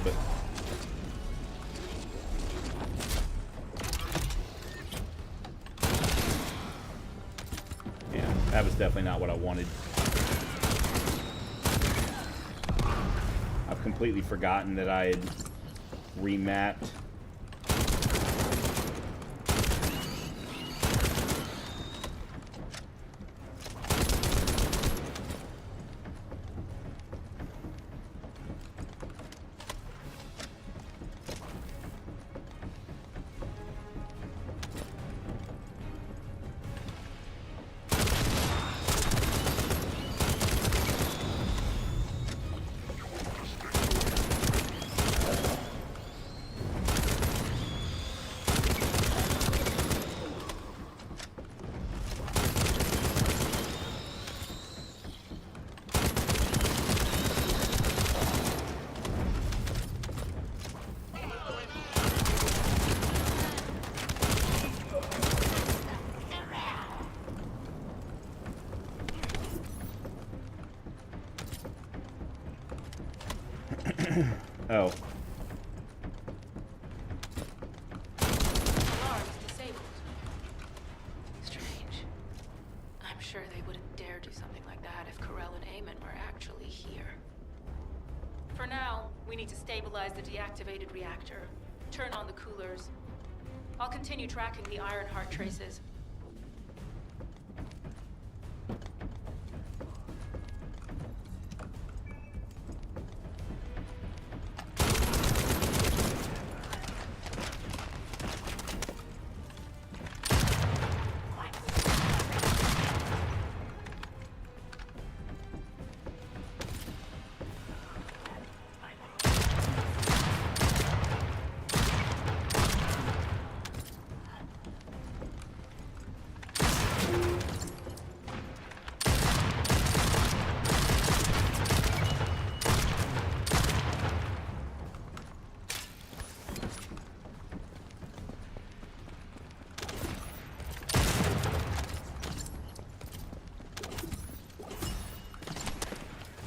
A: But yeah, that was definitely not what I wanted. I've completely forgotten that I had remapped. Oh.
D: Alarms disabled. Strange. I'm sure they wouldn't dare do something like that if Corell and Eamon were actually here. For now, we need to stabilize the deactivated reactor, turn on the coolers. I'll continue tracking the Ironheart traces.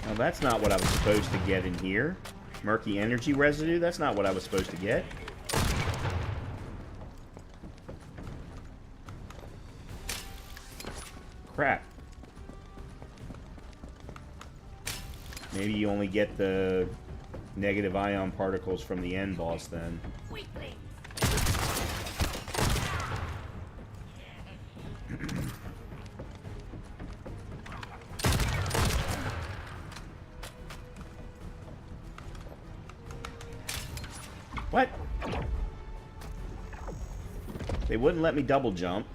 A: Now that's not what I was supposed to get in here. Murky energy residue, that's not what I was supposed to get. Crap. Maybe you only get the negative ion particles from the end boss then. What? They wouldn't let me double jump.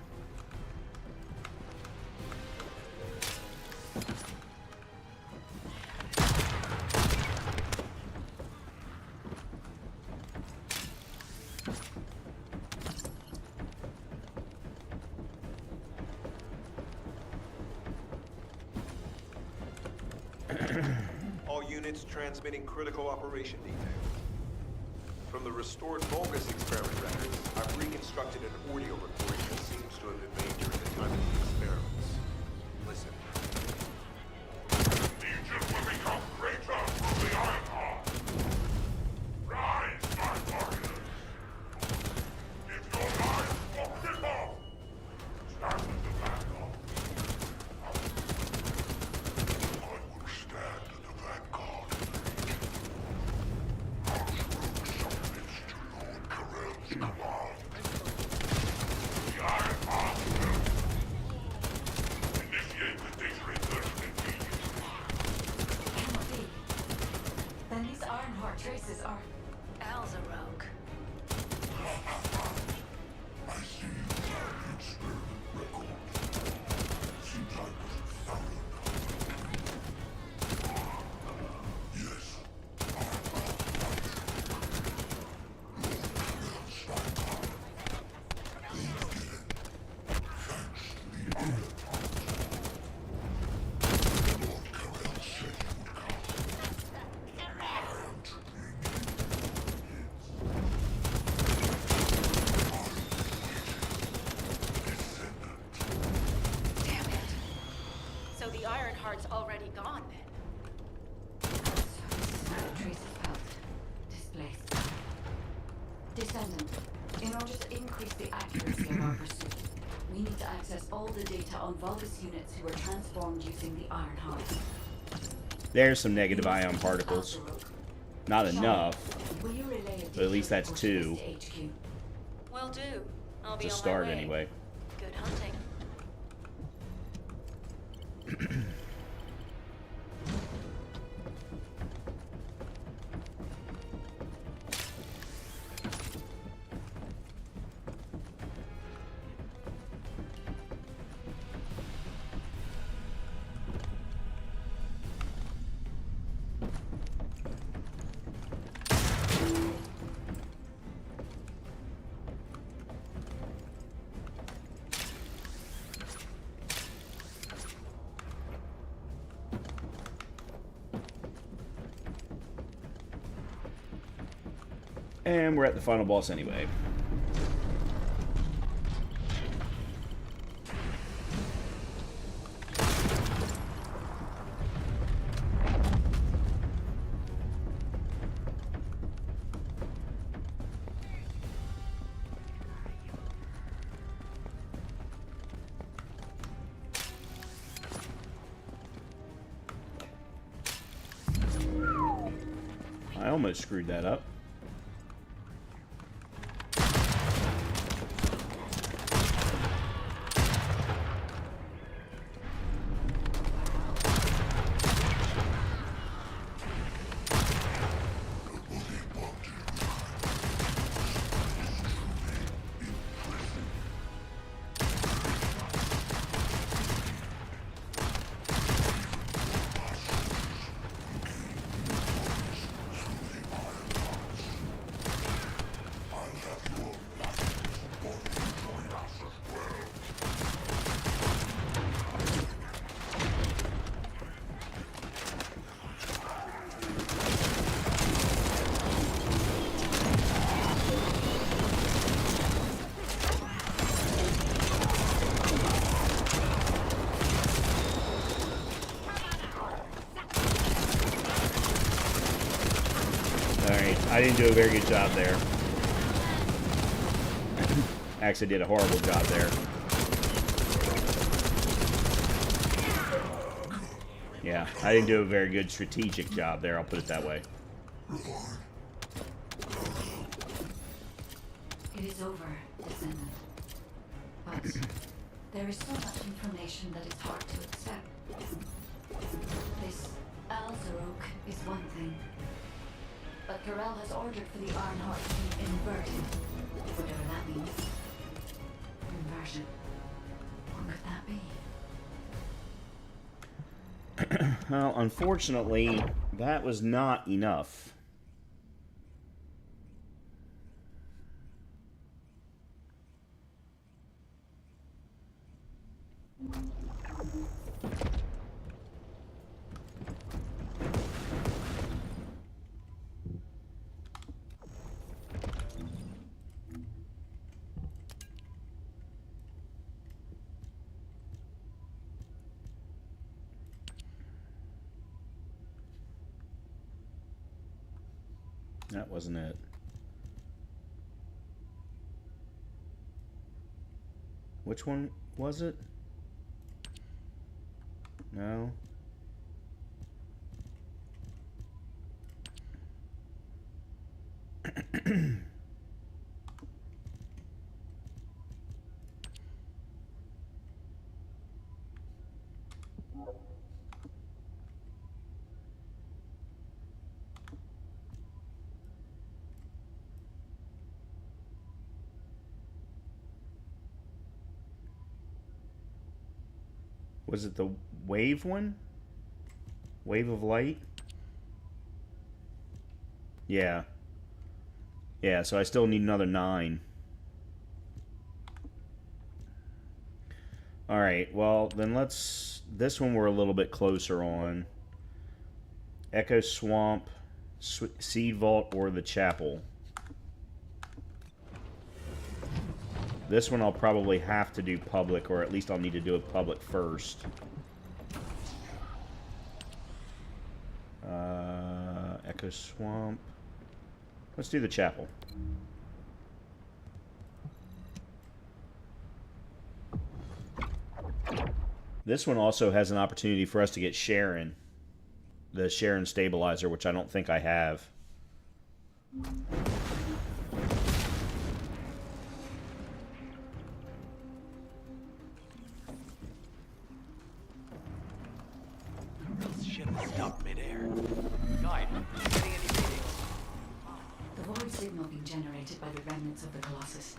B: All units transmitting critical operation details. From the restored Vulgus experiment records, I've reconstructed an audio recording that seems to have been made during the time of the experiments. Listen.
E: Egypt will become greater through the Ironheart. Rise, my warriors. If your lives for people, stand at the vanguard. I will stand at the vanguard. Our troops submits to Lord Corell's command. The Ironheart will
C: Ironheart traces are...
D: Al's a rogue.
E: I see you have the experiment record. Seems I wasn't thorough enough. Yes,
D: Damn it. So the Ironheart's already gone then.
C: Traces felt. Displaced. Descendant, in order to increase the accuracy of our pursuit, we need to access all the data on Vulgus units who were transformed using the Ironheart.
A: There's some negative ion particles. Not enough,
C: Will you relay
A: but at least that's two.
C: HQ?
D: Will do. I'll be
A: To
D: on
A: start,
D: my way.
A: anyway.
D: Good hunting.
A: And we're at the final boss anyway. I almost screwed that up. I didn't do a very good job there. Actually did a horrible job there. Yeah, I didn't do a very good strategic job there, I'll put it that way.
C: It is over, Descendant. But there is so much information that is hard to accept. This Alzarok is one thing. But Corel has ordered for the Ironheart to be inverted. Whatever that means. Inversion. What could that be?
A: Well, unfortunately, that was not enough. That wasn't it. Which one was it? No. Was it the wave one? Wave of light? Yeah. Yeah, so I still need another 9. Alright, well, then let's... This one we're a little bit closer on. Echo Swamp, Seed Vault, or the Chapel. This one I'll probably have to do public, or at least I'll need to do it public first. Echo Swamp. Let's do the Chapel. This one also has an opportunity for us to get Sharon. The Sharon Stabilizer, which I don't think I have.
F: Ship stopped midair. Guide, getting any readings?
C: The void signal being generated by the remnants of the Colossus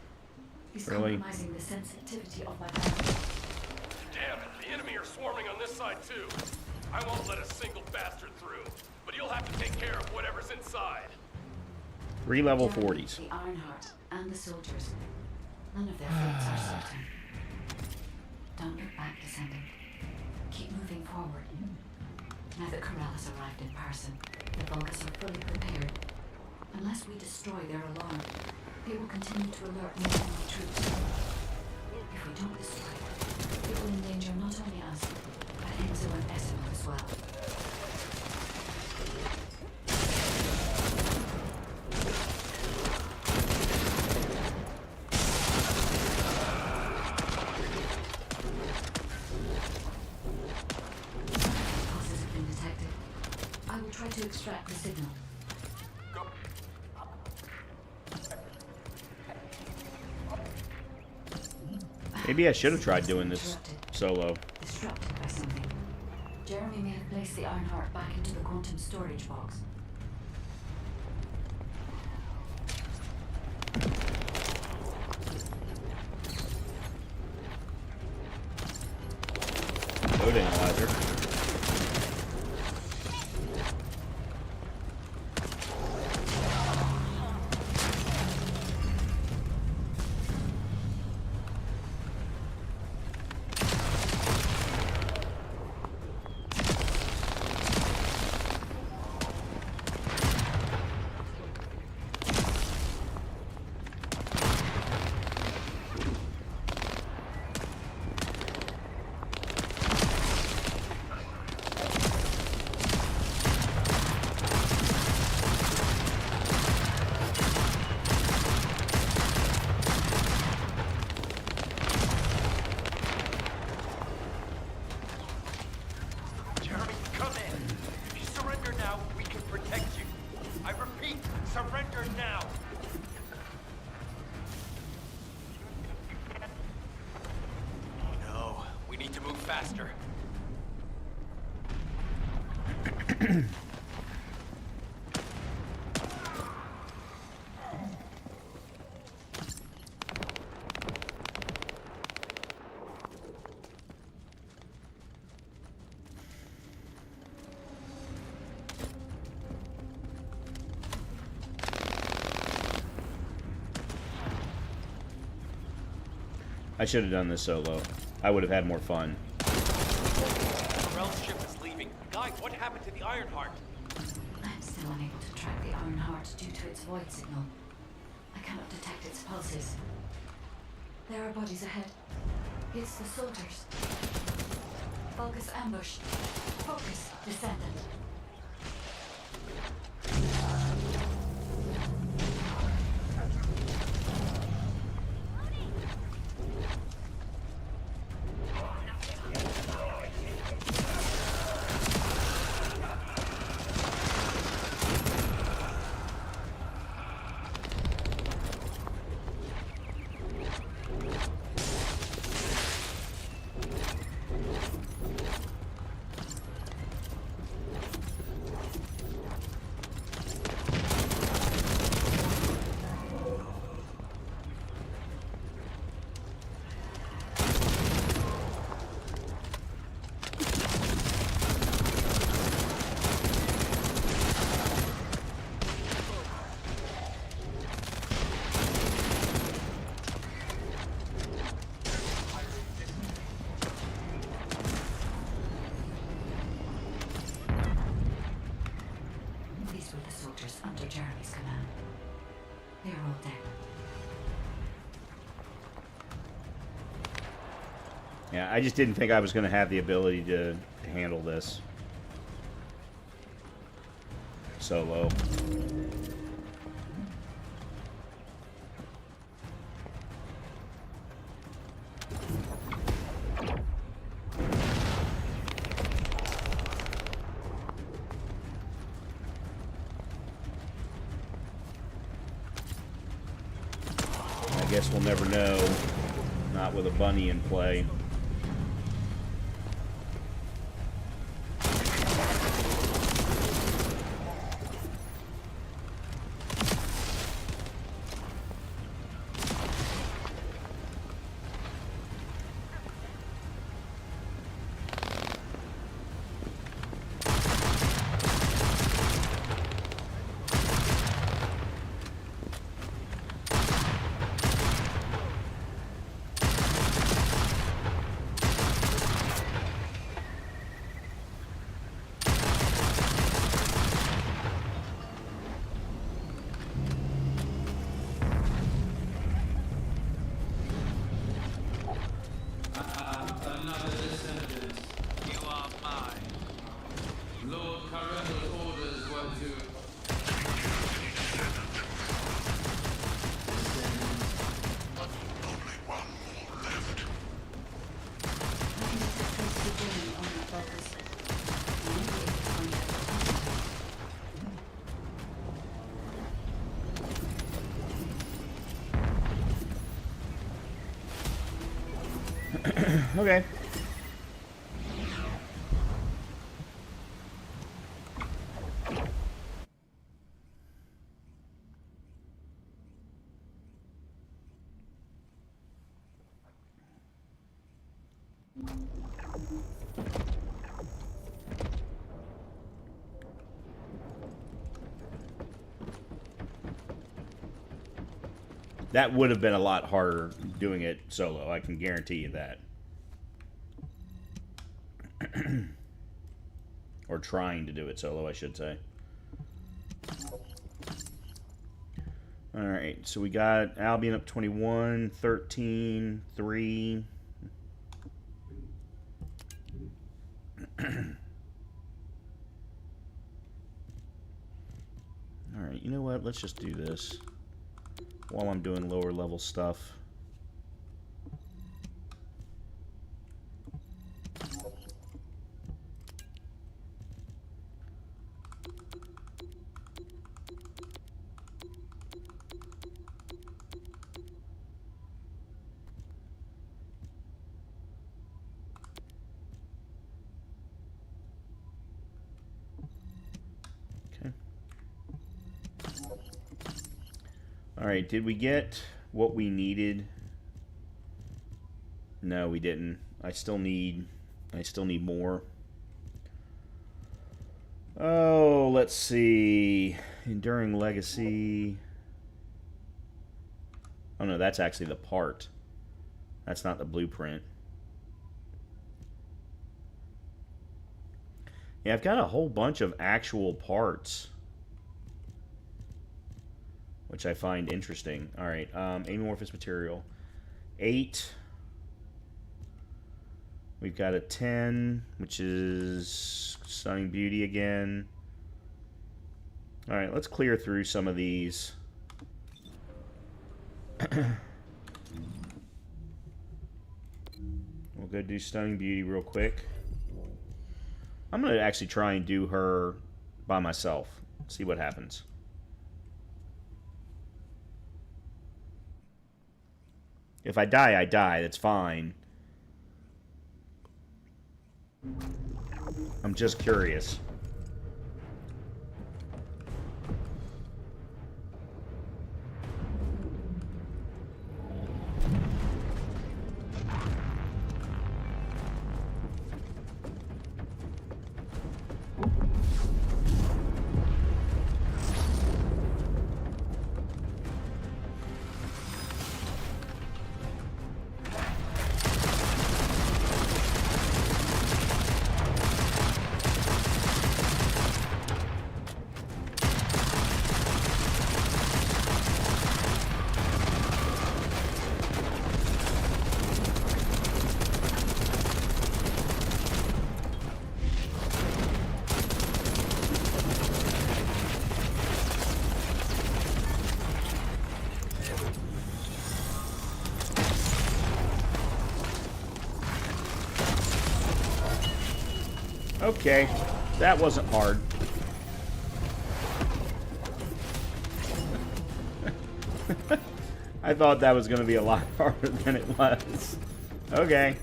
C: is
A: Really?
C: compromising the sensitivity of my battery.
G: Damn it, the enemy are swarming on this side too. I won't let a single bastard through, but you'll have to take care of whatever's inside.
A: 3 level
C: Jeremy,
A: 40s.
C: the Ironheart, and the soldiers. None of their fates are certain. Don't look back, Descendant. Keep moving forward. Now that Corral has arrived in person, the Vulgus are fully prepared. Unless we destroy their alarm, they will continue to alert more enemy troops. If we don't destroy it, it will endanger not only us, but Enzo and Essimo as well. Pulses have been detected. I will try to extract the signal.
A: Maybe I should have tried doing this solo.
C: Disrupted by something. Jeremy may have placed the Ironheart back into the quantum storage box.
A: Load analyzer.
F: Jeremy, come in. If you surrender now, we can protect you. I repeat, surrender now. No, we need to move faster.
A: I should have done this solo. I would have had more fun.
F: Corell's ship is leaving. Guide, what happened to the Ironheart?
C: I'm still unable to track the Ironheart due to its void signal. I cannot detect its pulses. There are bodies ahead. It's the soldiers. Vulgus ambush. Focus, Descendant. were the soldiers under Jeremy's command. They are all dead.
A: Yeah, I just didn't think I was going to have the ability to handle this solo. I guess we'll never know. Not with a bunny in play. Okay. That would have been a lot harder doing it solo, I can guarantee you that. Or trying to do it solo, I should say. Alright, so we got Albion up 21, 13, 3. Alright, you know what? Let's just do this while I'm doing lower level stuff. Alright, did we get what we needed? No, we didn't. I still need more. Oh, let's see. Enduring Legacy. Oh no, that's actually the part. That's not the blueprint. Yeah, I've got a whole bunch of actual parts, which I find interesting. All right, amorphous material, 8. We've got a 10, which is Stunning Beauty again. All right, let's clear through some of these. We'll go do Stunning Beauty real quick. I'm going to actually try and do her by myself. See what happens. If I die, I die. That's fine. I'm just curious. Okay, that wasn't hard. I thought that was going to be a lot harder than it was. Okay.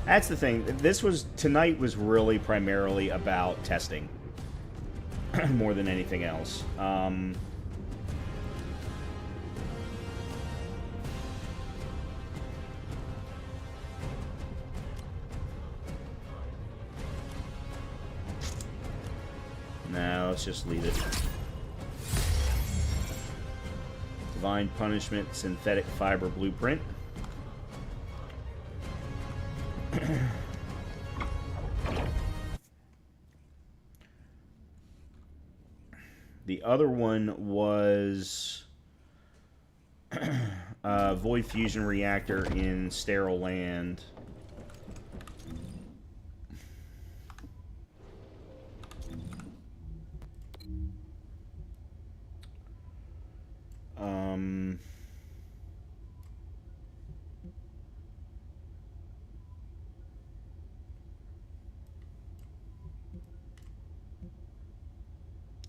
A: That's the thing. Tonight was really primarily about testing. More than anything else. Nah, let's just leave it. Divine Punishment, Synthetic Fiber Blueprint. The other one was Void Fusion Reactor in Sterile Land.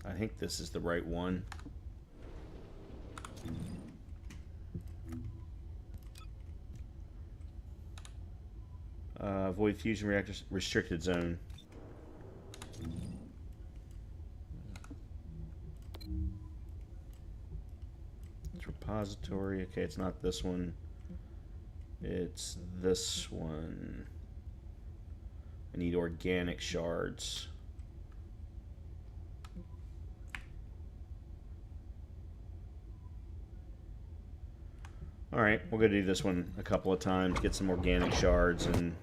A: I think this is the right one. Void Fusion Reactor Restricted Zone. It's repository. Okay, it's not this one. It's this one. I need organic shards. Alright, we're going to do this one a couple of times, get some organic shards, and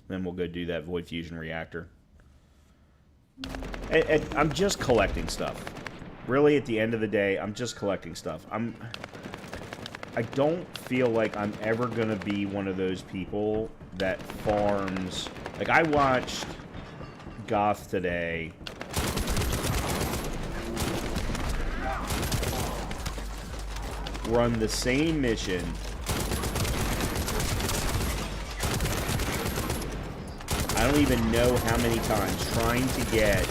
A: then we'll go do that Void Fusion Reactor. I'm just collecting stuff. Really, at the end of the day, I'm just collecting stuff. I don't feel like I'm ever going to be one of those people that farms... Like, I watched Goth today... run the same mission I don't even know how many times trying to get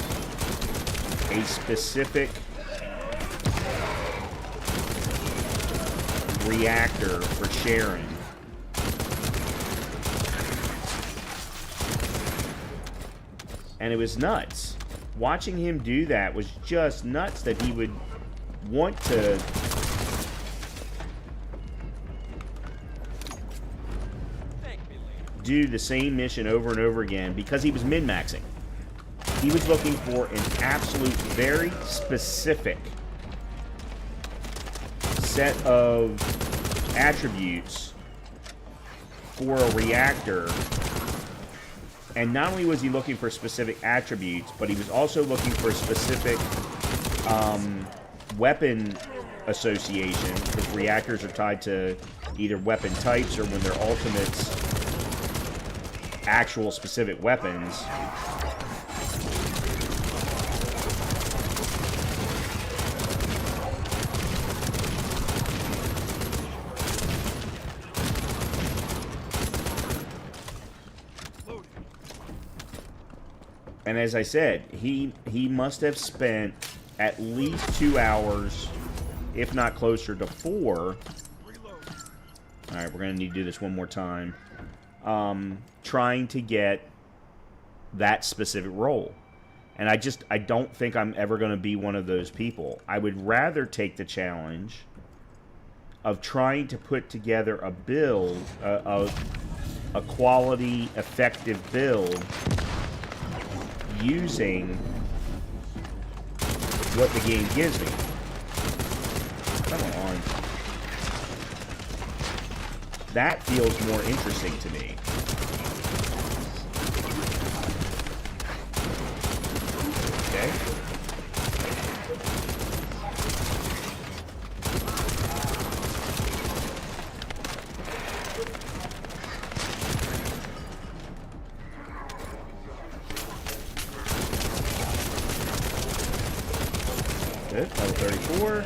A: a specific reactor for sharing. And it was nuts. Watching him do that was just nuts that he would want to do the same mission over and over again because he was min-maxing. He was looking for an absolute, very specific set of attributes for a reactor. And not only was he looking for specific attributes, but he was also looking for specific weapon association, because reactors are tied to either weapon types or when they're ultimates, actual specific weapons. And as I said, he must have spent at least 2 hours, if not closer to 4. Alright, we're going to need to do this one more time. Trying to get that specific role. And I don't think I'm ever going to be one of those people. I would rather take the challenge of trying to put together a build, a quality, effective build, using what the game gives me. Come on. That feels more interesting to me. Okay. Good. Level 34.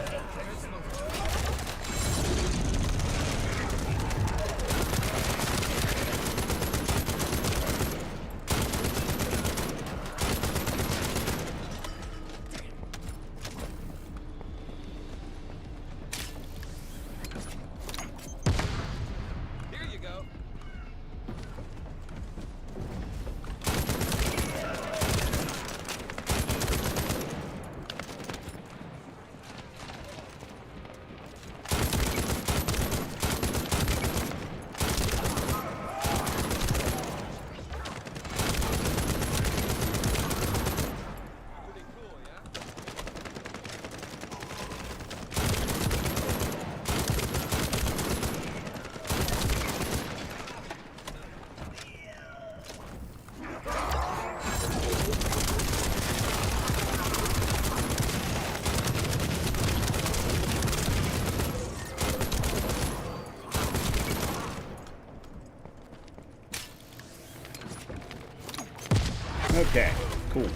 A: Okay, cool.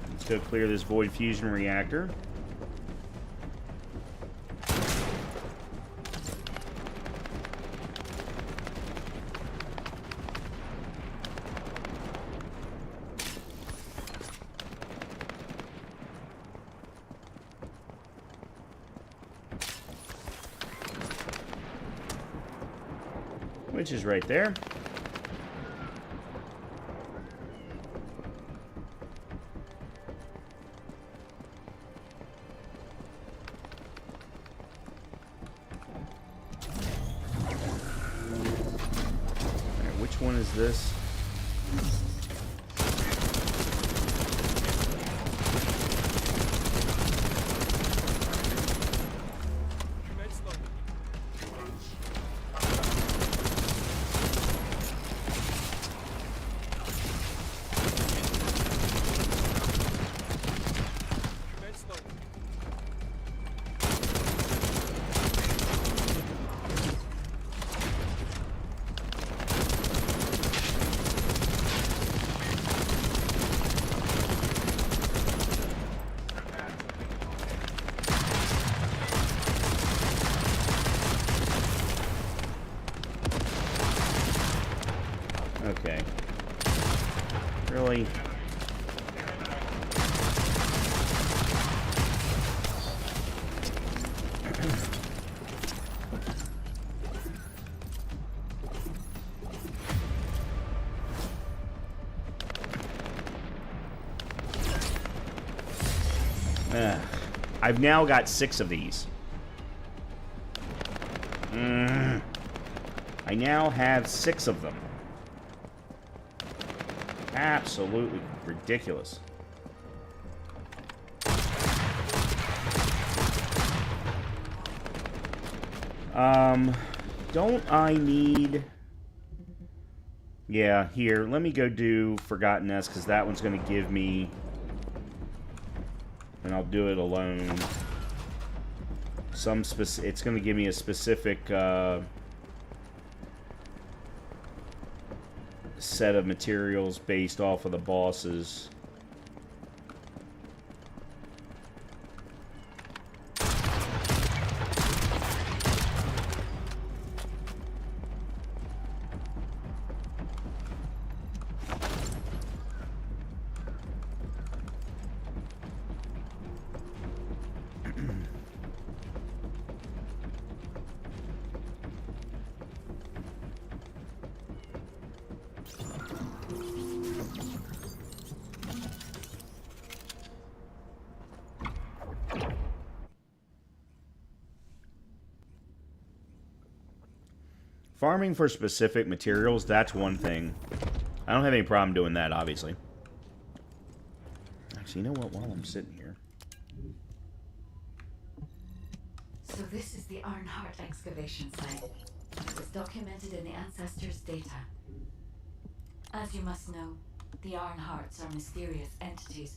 A: Let's go clear this void fusion reactor. Which is right there. Alright, which one is this? Okay. Really? I've now got 6 of these. I now have 6 of them. Absolutely ridiculous. Don't I need... Yeah, here, let me go do Forgotten Nest, because that one's going to give me... And I'll do it alone. It's going to give me a specific set of materials based off of the bosses. Farming for specific materials, that's one thing. I don't have any problem doing that, obviously. Actually, you know what? While I'm sitting here...
C: So this is the Arnhart excavation site. It was documented in the Ancestors' data. As you must know, the Arnharts are mysterious entities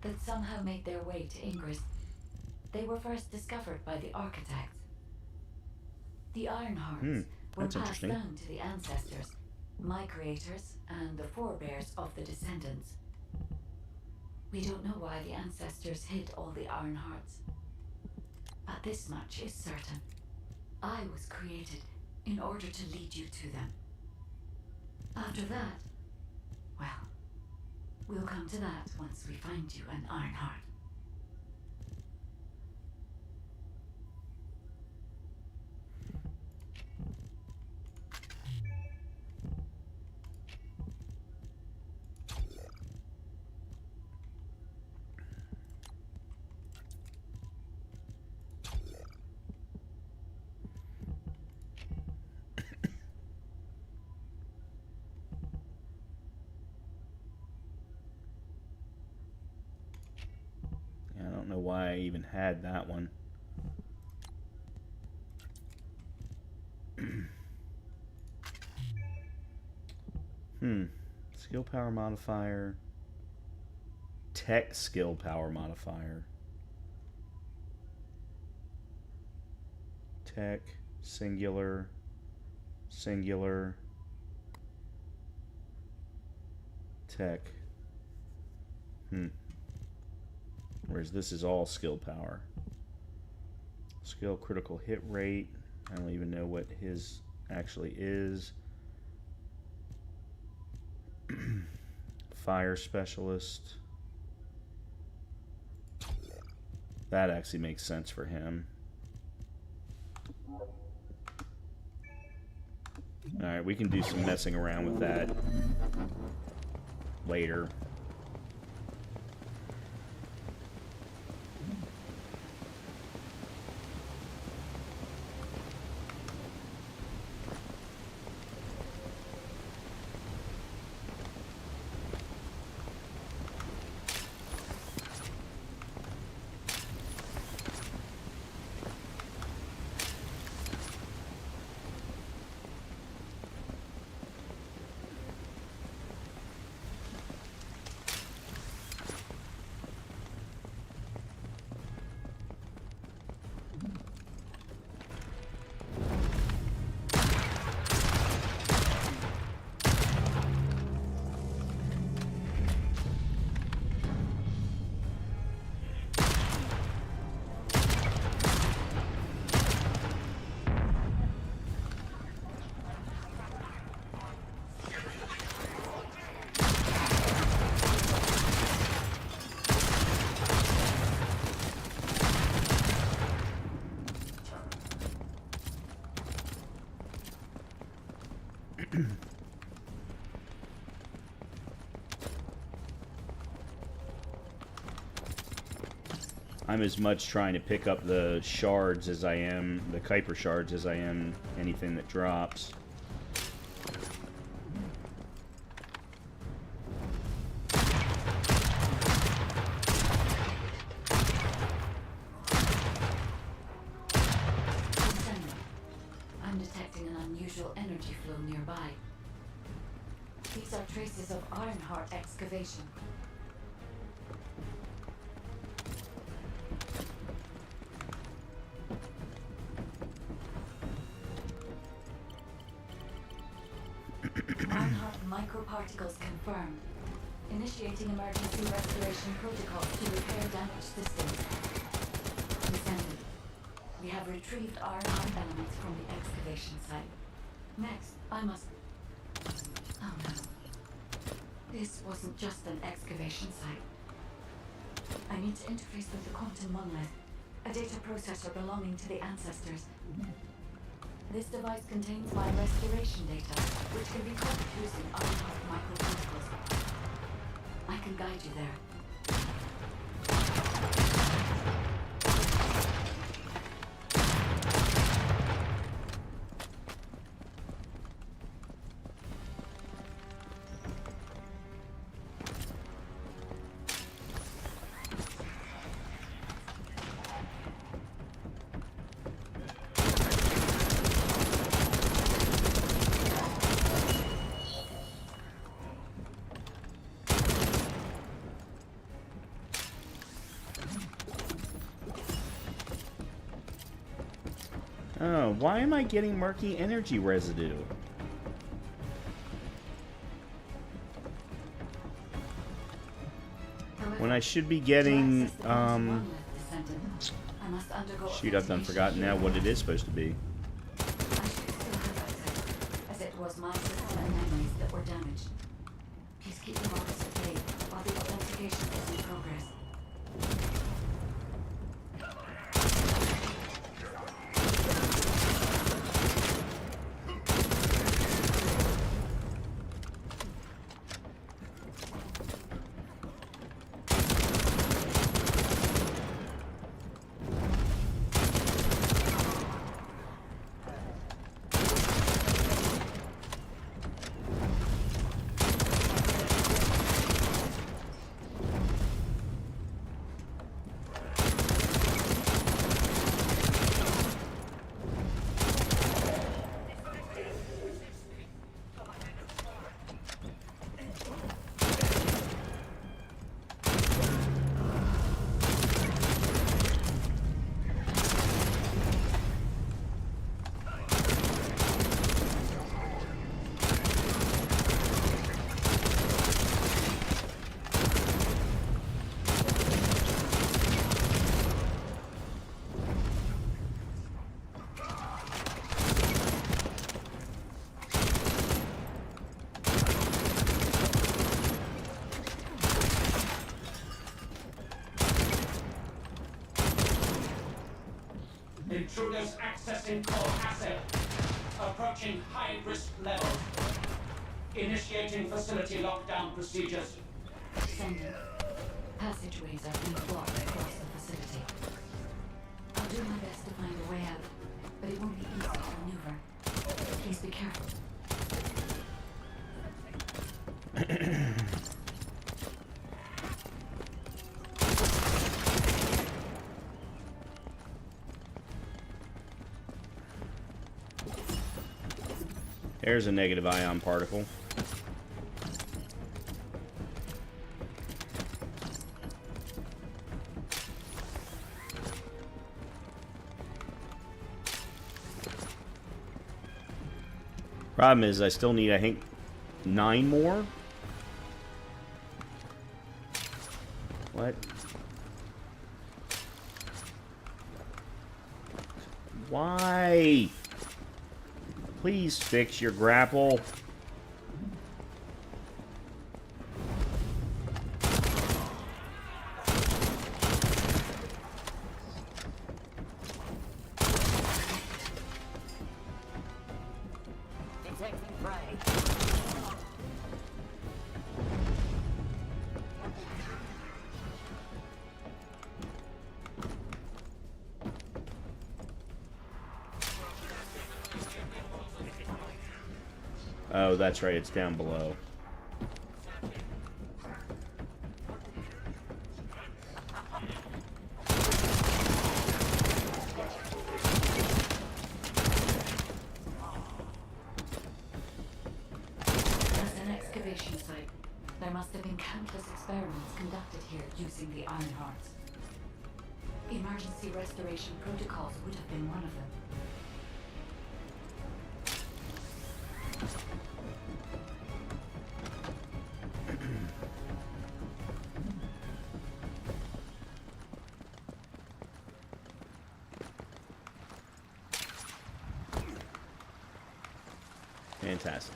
C: that somehow made their way to Ingress. They were first discovered by the architects. The Arnharts were passed down to the ancestors, my creators, and the forebears of the descendants. We don't know why the ancestors hid all the Arnharts, but this much is certain. I was created in order to lead you to them. After that, well, we'll come to that once we find you an Arnhart.
A: I don't know why I even had that one. Skill power modifier. Tech skill power modifier. tech, singular, singular, tech. Whereas this is all skill power. Skill critical hit rate. I don't even know what his actually is. Fire specialist. That actually makes sense for him. Alright, we can do some messing around with that later. I'm as much trying to pick up the shards as I am, the Kuiper shards, as I am anything that drops.
C: I'm detecting an unusual energy flow nearby. These are traces of Ironheart excavation. Ironheart microparticles confirmed. Initiating emergency restoration protocols to repair damaged systems. Descendant. We have retrieved Ironheart elements from the excavation site. Next, I must... Oh no. This wasn't just an excavation site. I need to interface with the quantum monolith, a data processor belonging to the ancestors. This device contains my restoration data, which can be copied using Ironheart microparticles. I can guide you there.
A: Oh, why am I getting murky energy residue? When I should be getting, shoot, I've done forgotten now what it is supposed to be.
C: I should still have access, as it was my system and memories that were damaged. Please keep the markers at bay while the authentication is in progress.
H: Intruders accessing core asset. Approaching high-risk levels. Initiating facility lockdown procedures.
C: Sending. Passageways are being blocked across the facility. I'll do my best to find a way out, but it won't be easy to maneuver. Please be careful.
A: There's a negative ion particle. Problem is, I still need, I think, 9 more. What? Why? Please fix your grapple. Oh, that's right, it's down below.
C: As an excavation site, there must have been countless experiments conducted here using the iron hearts. Emergency restoration protocols would have been one of them.
A: Fantastic.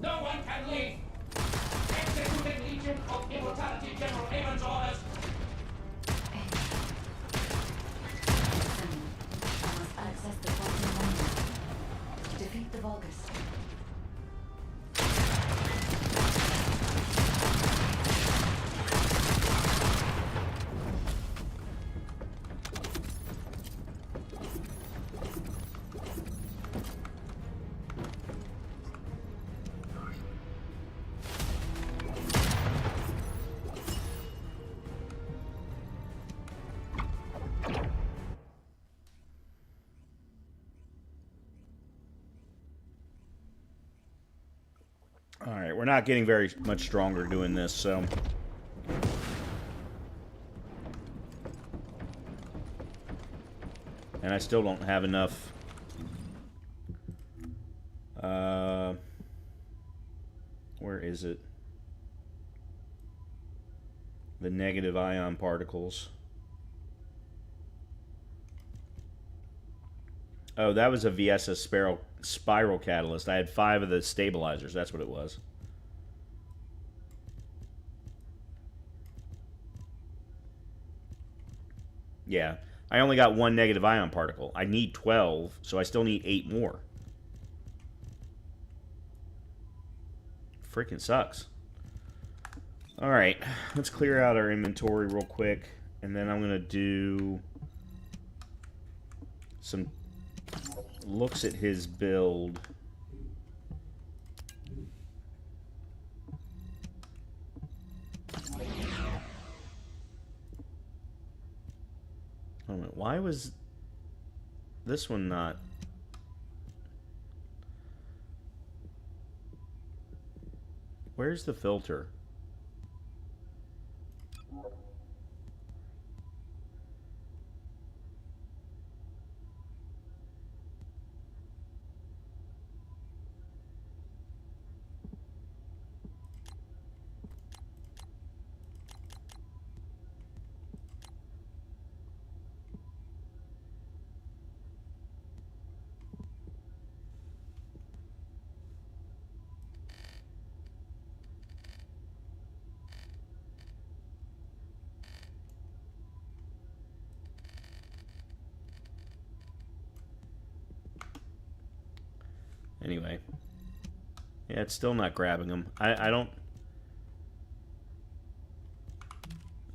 H: No one can leave! Executing Legion of Immortality General Haven's orders!
C: Sending. I must access the quantum memory. Defeat the Vulgus.
A: Alright, we're not getting very much stronger doing this, so... And I still don't have enough... where is it? The negative ion particles. Oh, that was a Viessa spiral catalyst. I had 5 of the stabilizers. That's what it was. Yeah. I only got 1 negative ion particle. I need 12, so I still need 8 more. Freaking sucks. Alright, let's clear out our inventory real quick, and then I'm going to do some looks at his build. Oh, why was this one not? Where's the filter? Anyway. Yeah, it's still not grabbing them. I don't...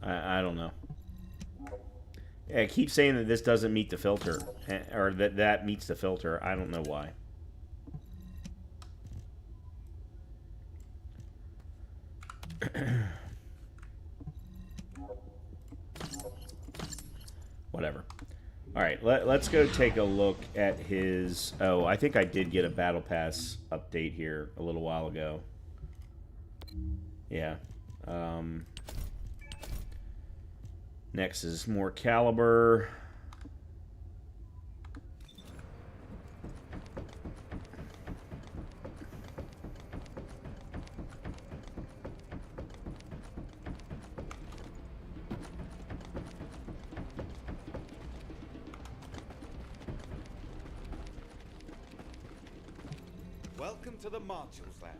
A: I don't know. Yeah, I keep saying that this doesn't meet the filter. Or that meets the filter. I don't know why. Whatever. Alright, let's go take a look at his... Oh, I think I did get a Battle Pass update here a little while ago. Yeah. Next is more caliber.
I: Welcome to the Marshals Lab.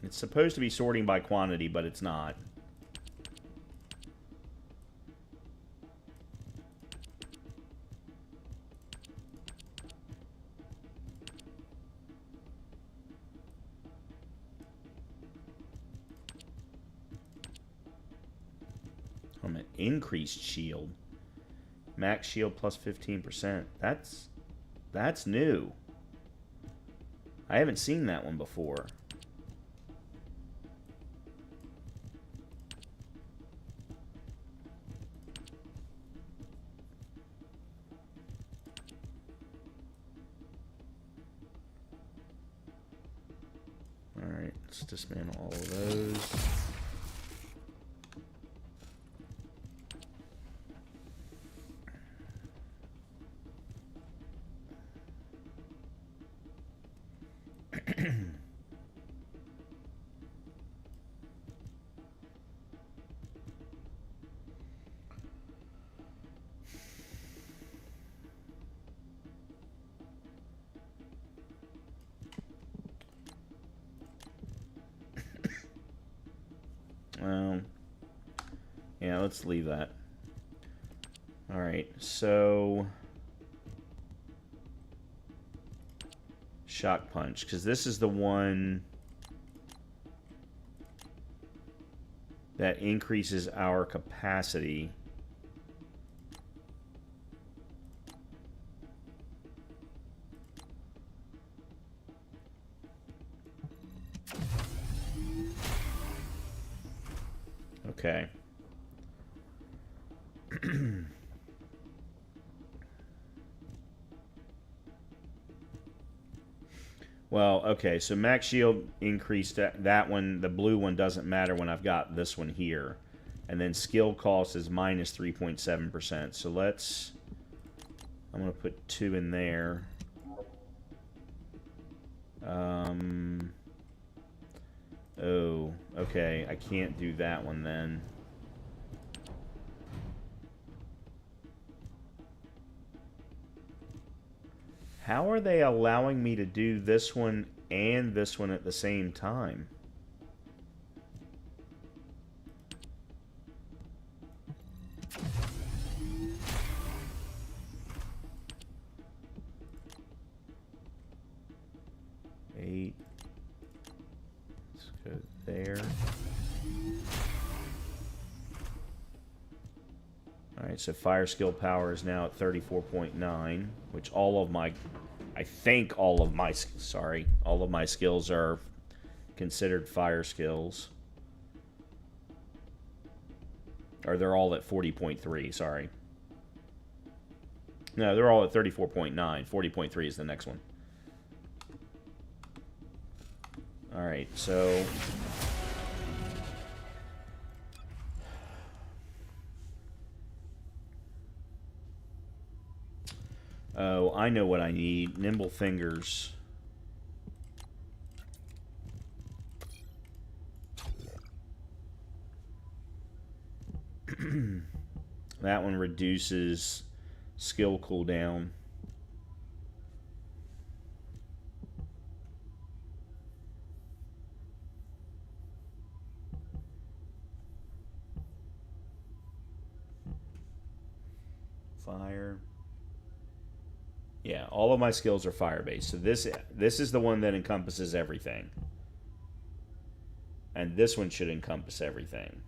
A: It's supposed to be sorting by quantity, but it's not. An increased shield. Max shield plus 15%. That's new. I haven't seen that one before. Alright, let's dismantle all of those. Yeah, let's leave that. Alright, so... Shock Punch, because this is the one that increases our capacity. Okay. Well, okay, so max shield increased. That one, the blue one, doesn't matter when I've got this one here. And then skill cost is minus 3.7%. So let's... I'm going to put 2 in there. Oh, okay. I can't do that one then. How are they allowing me to do this one and this one at the same time? Eight. Let's go there. Alright, so fire skill power is now at 34.9, which all of my... I think all of my skills are considered fire skills. Or they're all at 40.3, sorry. No, they're all at 34.9. 40.3 is the next one. Alright, so... Oh, I know what I need. Nimble fingers. That one reduces skill cooldown. Fire. Yeah, all of my skills are fire-based. So this is the one that encompasses everything. And this one should encompass everything.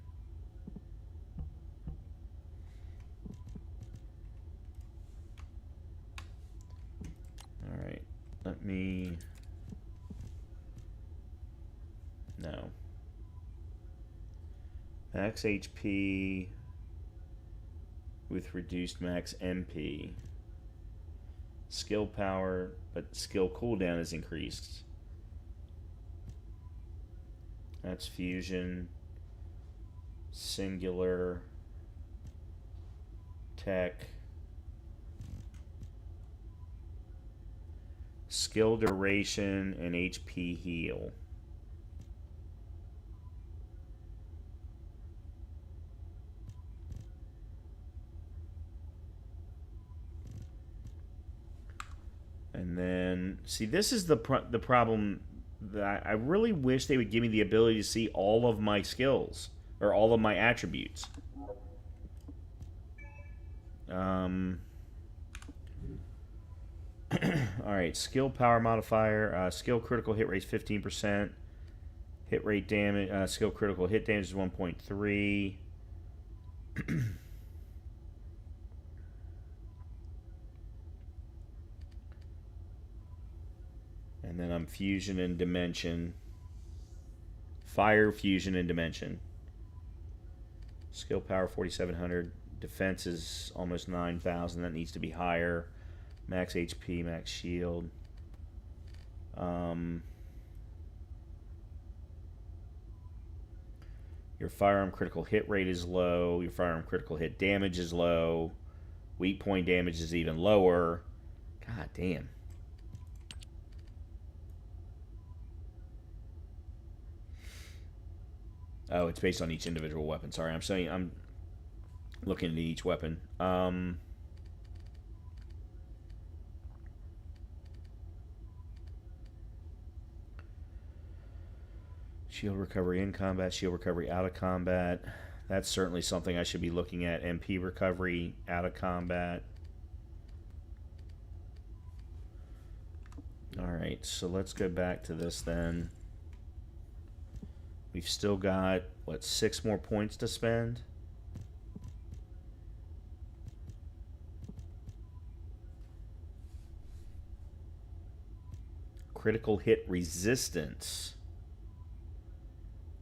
A: Alright, let me... No. Max HP with reduced max MP. Skill power, but skill cooldown is increased. That's fusion, singular, tech, skill duration, and HP heal. And then, see, this is the problem that I really wish they would give me the ability to see all of my skills, or all of my attributes. Alright, skill power modifier, skill critical hit rate is 15%, hit rate damage, skill critical hit damage is 1.3. And then I'm fusion and dimension. Fire, fusion, and dimension. Skill power 4,700. Defense is almost 9,000. That needs to be higher. Max HP, max shield. Your firearm critical hit rate is low. Your firearm critical hit damage is low. Weak point damage is even lower. God damn. Oh, it's based on each individual weapon. Sorry, I'm looking at each weapon. Shield recovery in combat, shield recovery out of combat. That's certainly something I should be looking at. MP recovery out of combat. Alright, so let's go back to this then. We've still got, what, 6 more points to spend? Critical hit resistance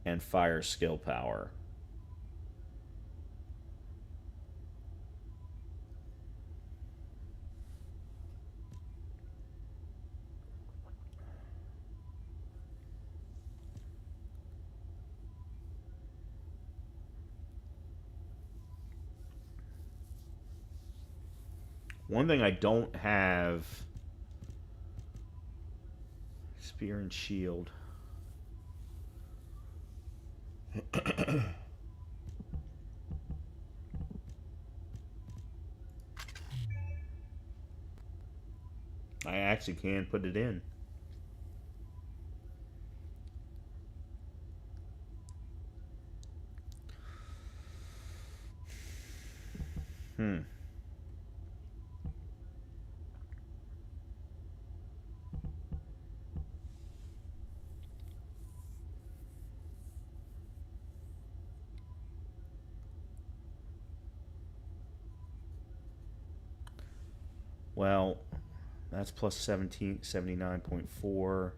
A: and fire skill power. One thing I don't have... Spear and shield. I actually can put it in. Well, that's plus 79.4.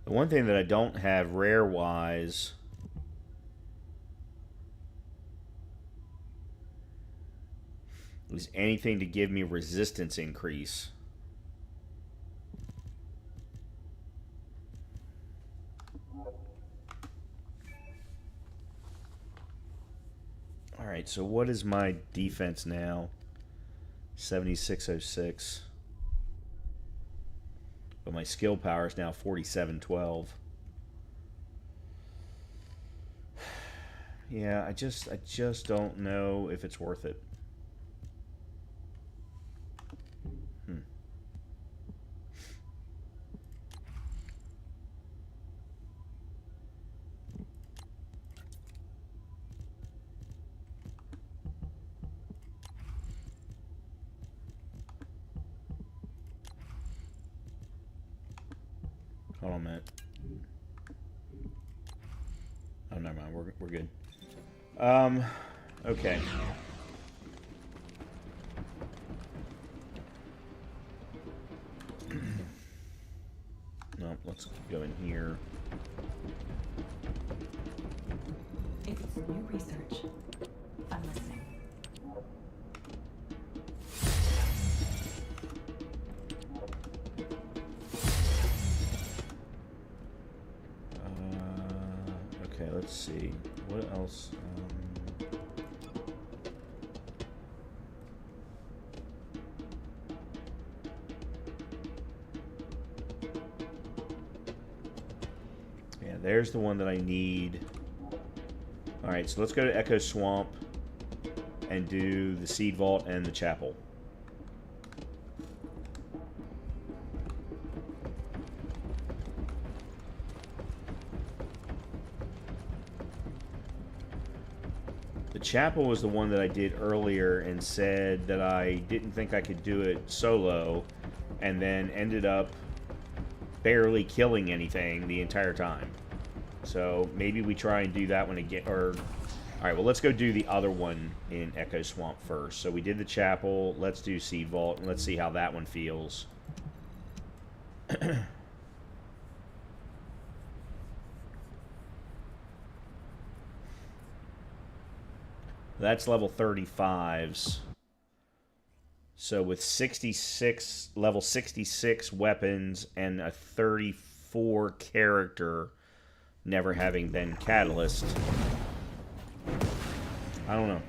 A: The one thing that I don't have rare-wise is anything to give me resistance increase. Alright, so what is my defense now? 7606. But my skill power is now 4712. Yeah, I just don't know if it's worth it. Hold on a minute. Oh, never mind. We're good. Okay. No, let's go in here.
J: It's new research. I'm listening.
A: Okay, let's see. What else? Yeah, there's the one that I need. Alright, so let's go to Echo Swamp and do the Seed Vault and the Chapel. The Chapel was the one that I did earlier and said that I didn't think I could do it solo, and then ended up barely killing anything the entire time. So maybe we try and do that one again. Or, alright, well, let's go do the other one in Echo Swamp first. So we did the Chapel. Let's do Seed Vault, and let's see how that one feels. That's level 35s. So with 66, level 66 weapons and a 34 character, never having been Catalyst. I don't know.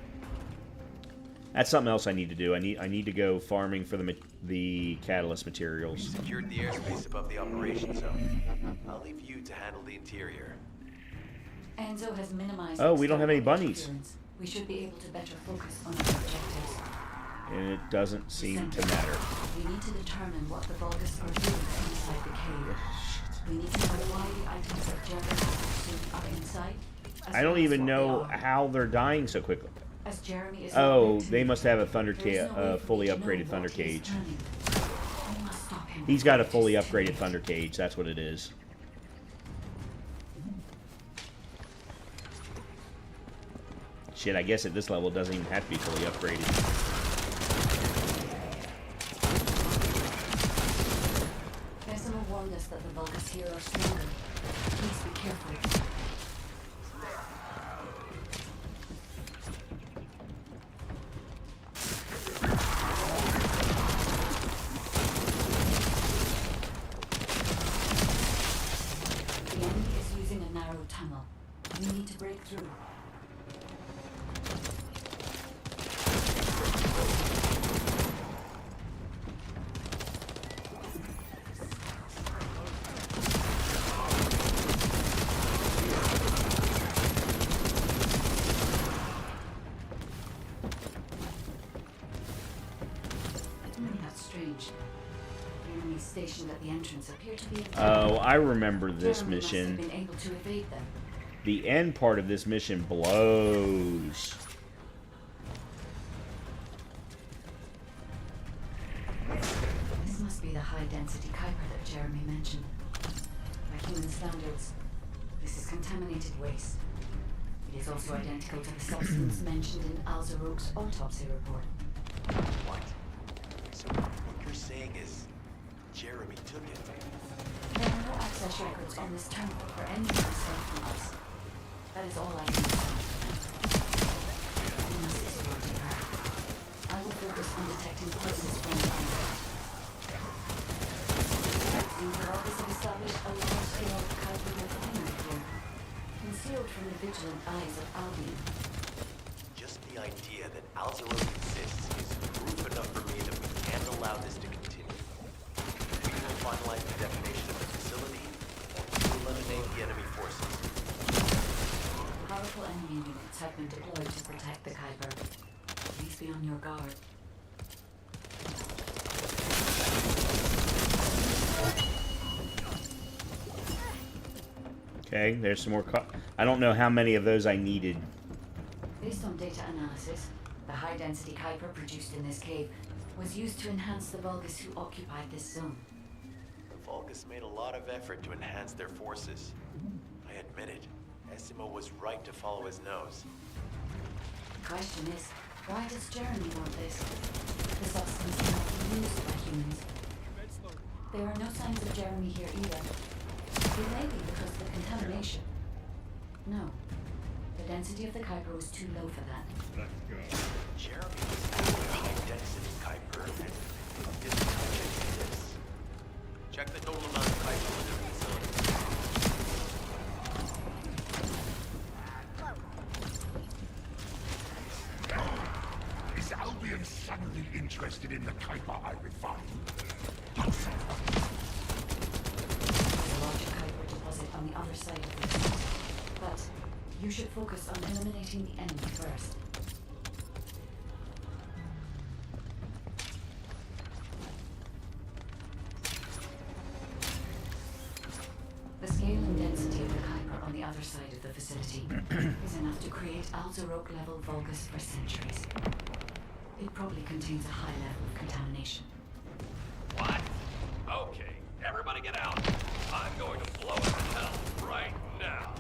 A: That's something else I need to do. I need to go farming for the Catalyst materials.
B: We've secured the airspace above the operation zone. I'll leave you to handle the interior.
C: Enzo has minimized.
A: Oh, we don't have any bunnies.
C: We should be able to better focus on our objectives.
A: And it doesn't seem to matter.
C: We need to determine what the Vulgus are doing inside the cave. We need to know why the items that Jeremy are inside.
A: I don't even know how they're dying so quickly.
C: As Jeremy is
A: they must have a thunder fully upgraded thunder cage. He's got a fully upgraded thunder cage. That's what it is. Shit, I guess at this level it doesn't even have to be fully upgraded.
C: Bessemer warned us that the Vulgus here are stronger. Please be careful. changed. The enemies stationed at the entrance appear to be.
A: Oh, I remember this
C: Jeremy
A: mission.
C: must have been able to evade them.
A: The end part of this mission blows.
C: This must be the high-density Kuiper that Jeremy mentioned. By human standards, this is contaminated waste. It is also identical to the substance mentioned in Alzarok's autopsy report.
F: What? So what you're saying is Jeremy took it?
C: There are no access records on this terminal for any of the stuff from us. That is all I can say. We must explore deeper. I will focus on detecting pulses from the environment. The office have established a large-scale Kuiper refinery here, concealed from the vigilant eyes of Albion.
F: Just the idea that Alzarok exists is proof enough for me that we can't allow this to continue. We will finalize the definition of the facility, or we will eliminate the enemy forces.
C: Powerful enemy units have been deployed to protect the Kuiper. Please be on your guard.
A: Okay, there's some more. I don't know how many of those I needed.
C: Based on data analysis, the high-density Kuiper produced in this cave was used to enhance the Vulgus who occupied this zone.
F: The Vulgus made a lot of effort to enhance their forces. I admit it. Essimo was right to follow his nose.
C: The question is, why does Jeremy want this? The substance cannot be used by humans. There are no signs of Jeremy here either. It may be because of the contamination. No. The density of the Kuiper was too low for that.
F: Jeremy was after high-density Kuiper and didn't touch any of this. Check the total amount of Kuiper within the facility.
E: Is Albion suddenly interested in the Kuiper I refined?
C: There's a larger Kuiper deposit on the other side of this. But you should focus on eliminating the enemy first. The scale and density of the Kuiper on the other side of the facility is enough to create Alzarok-level Vulgus for centuries. It probably contains a high level of contamination.
G: What? Okay, everybody get out. I'm going to blow it to hell right now.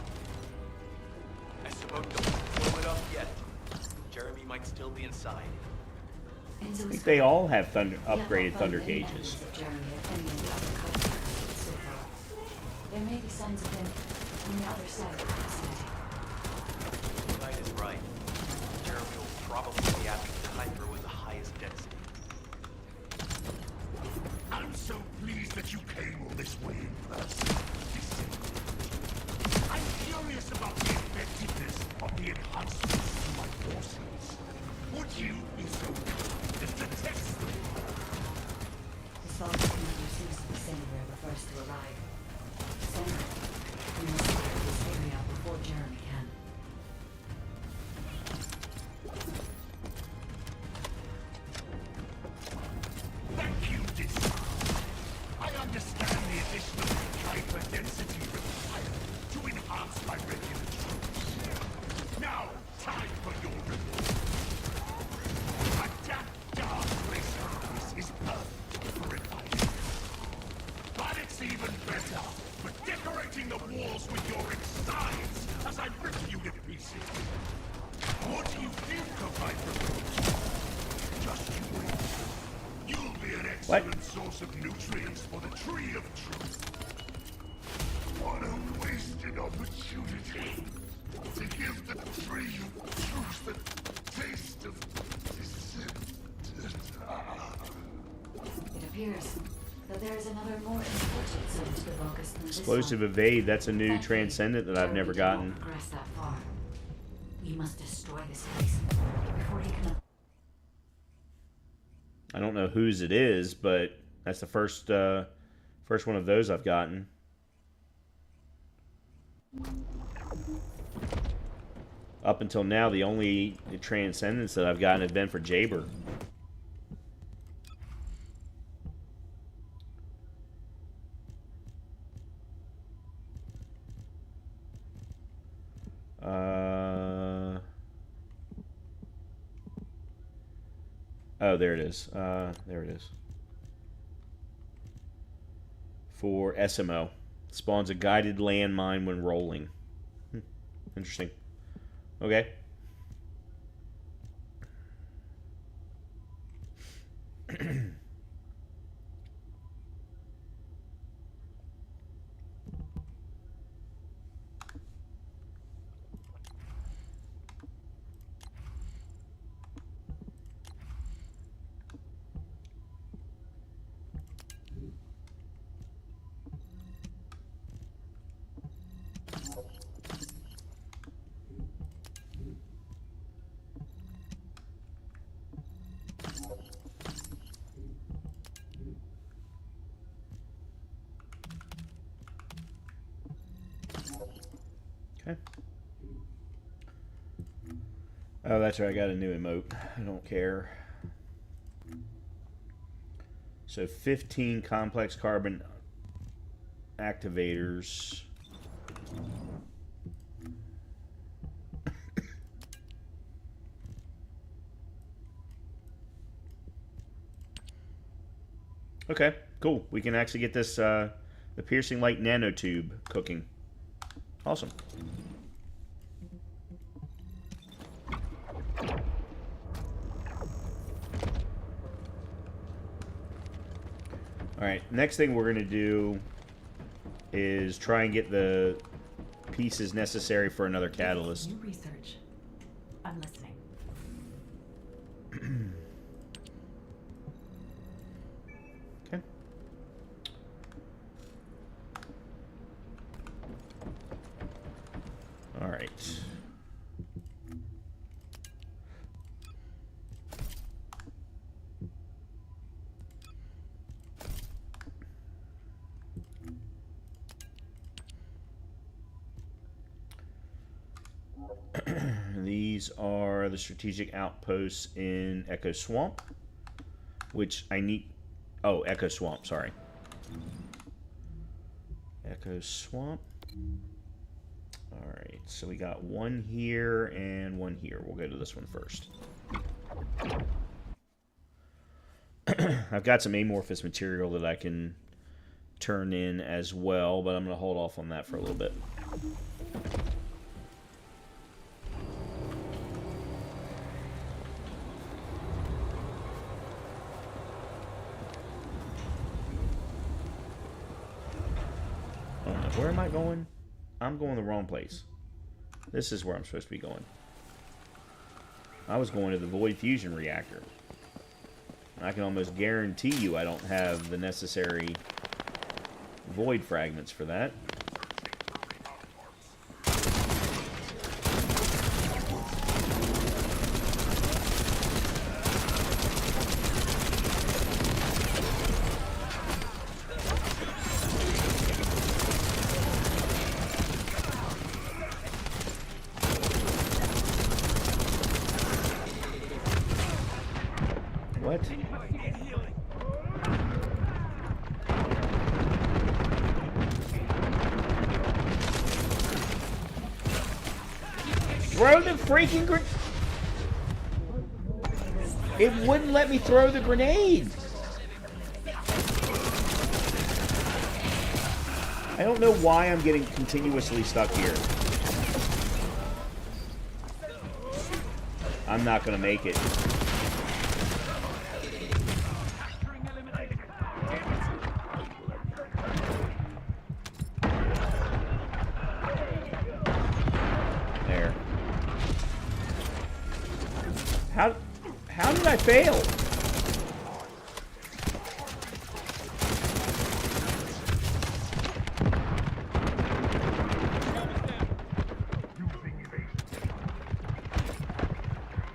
F: Essimo, don't blow it up yet. Jeremy might still be inside.
A: I think they all have upgraded thunder cages.
C: There may be signs of him on the other side of the facility.
F: Knight is right. Jeremy will probably be after the Kuiper with the highest density.
E: I'm so pleased that you came all this way in person. I'm curious about the effectiveness of the enhancements to my forces. Would you be so kind as to test them?
C: The Vulgus commander seems to be saying we're the first to arrive. So, we must clear this area before Jeremy can.
E: Thank you, Viessa. I understand the additional Kuiper density required to enhance my regular troops. Now, time for your reward. A damp, dark place like this is perfect for refining. But it's even better for decorating the walls with your insides as I rip you to pieces. What do you think of my proposal? Just you wait. You'll be an excellent source of nutrients for the Tree of Truth. What a wasted opportunity to give the Tree of Truth the taste of
C: It appears that there is another more important zone to the Vulgus than this
A: Explosive
C: one.
A: evade, that's a new
C: Thankfully,
A: transcendent that I've never
C: Jeremy
A: gotten.
C: cannot progress that far. We must destroy this place before he can.
A: I don't know whose it is, but that's the first one of those I've gotten. Up until now, the only transcendence that I've gotten have been for Jaber. Oh, there it is. There it is. For SMO. Spawns a guided landmine when rolling. Interesting. Okay. Okay. Oh, that's right. I got a new emote. I don't care. So 15 complex carbon activators. Okay, cool. We can actually get this, the piercing light nanotube cooking. Awesome. Alright, next thing we're going to do is try and get the pieces necessary for another catalyst.
J: New research. I'm listening.
A: Okay. Alright. These are the strategic outposts in Echo Swamp, which I need... Oh, Echo Swamp, sorry. Echo Swamp. Alright, so we got one here and one here. We'll go to this one first. I've got some amorphous material that I can turn in as well, but I'm going to hold off on that for a little bit. Where am I going? I'm going the wrong place. This is where I'm supposed to be going. I was going to the Void Fusion Reactor. I can almost guarantee you I don't have the necessary Void fragments for that. What? Throw the freaking grenade! It wouldn't let me throw the grenade! I don't know why I'm getting continuously stuck here. I'm not gonna make it. There. How did I fail?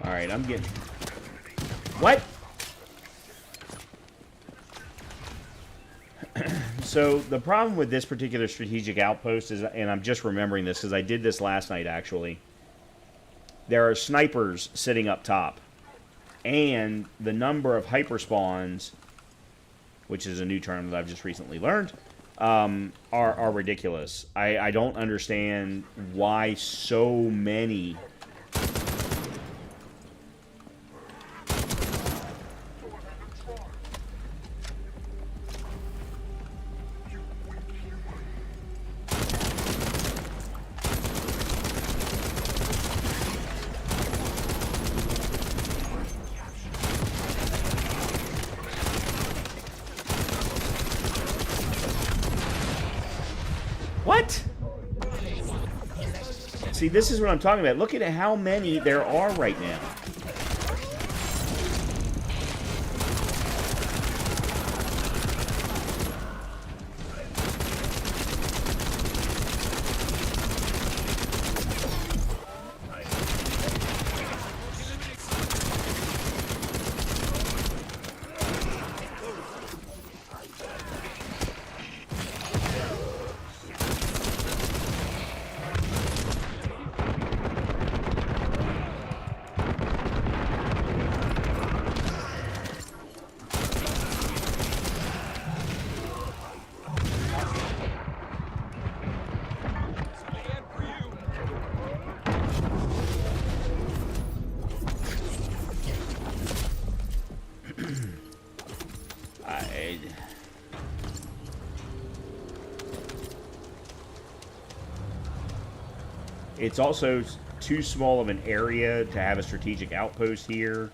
A: Alright, I'm getting... What? So, the problem with this particular strategic outpost is, and I'm just remembering this because I did this last night actually, there are snipers sitting up top. And the number of hyperspawns, which is a new term that I've just recently learned, are ridiculous. I don't understand why so many See, this is what I'm talking about. Look at how many there are right now. It's also too small of an area to have a strategic outpost here.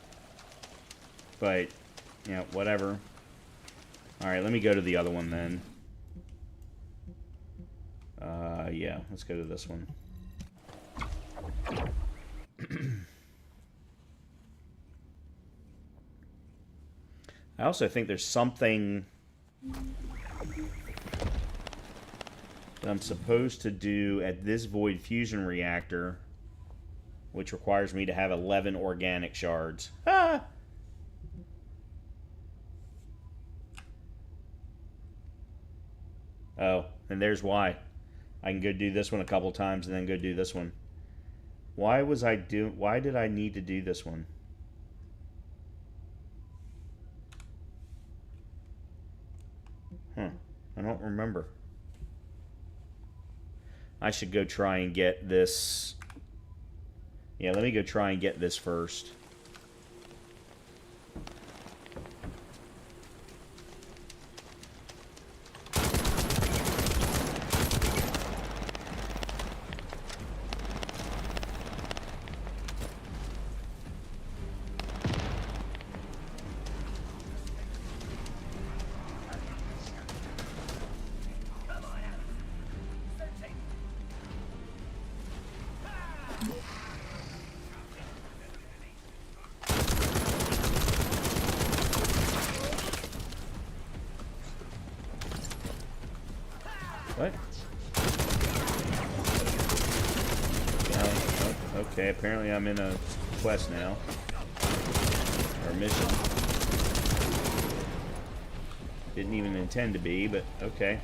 A: But, you know, whatever. Alright, let me go to the other one then. Yeah, let's go to this one. I also think there's something that I'm supposed to do at this void fusion reactor, which requires me to have 11 organic shards. Ah! Oh, and there's why. I can go do this one a couple times and then go do this one. Why did I need to do this one? Huh. I don't remember. I should go try and get this. Yeah, let me go try and get this first. What? Oh, okay, apparently I'm in a quest now. Or mission. Didn't even intend to be, but okay.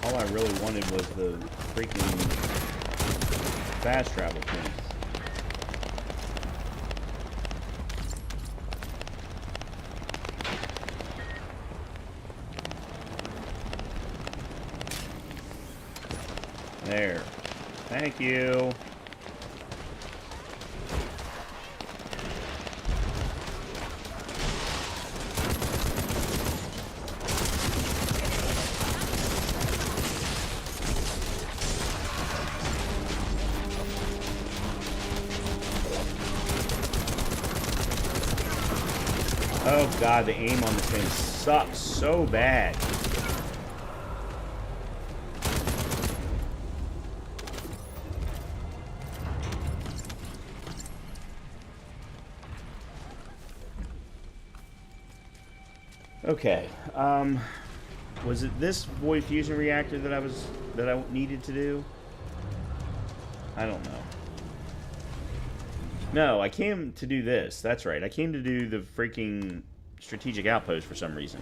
A: All I really wanted was the freaking fast travel thing. There. Thank you. Oh god, the aim on this thing sucks so bad. Okay, was it this void fusion reactor that I needed to do? I don't know. No, I came to do this. That's right. I came to do the freaking strategic outpost for some reason.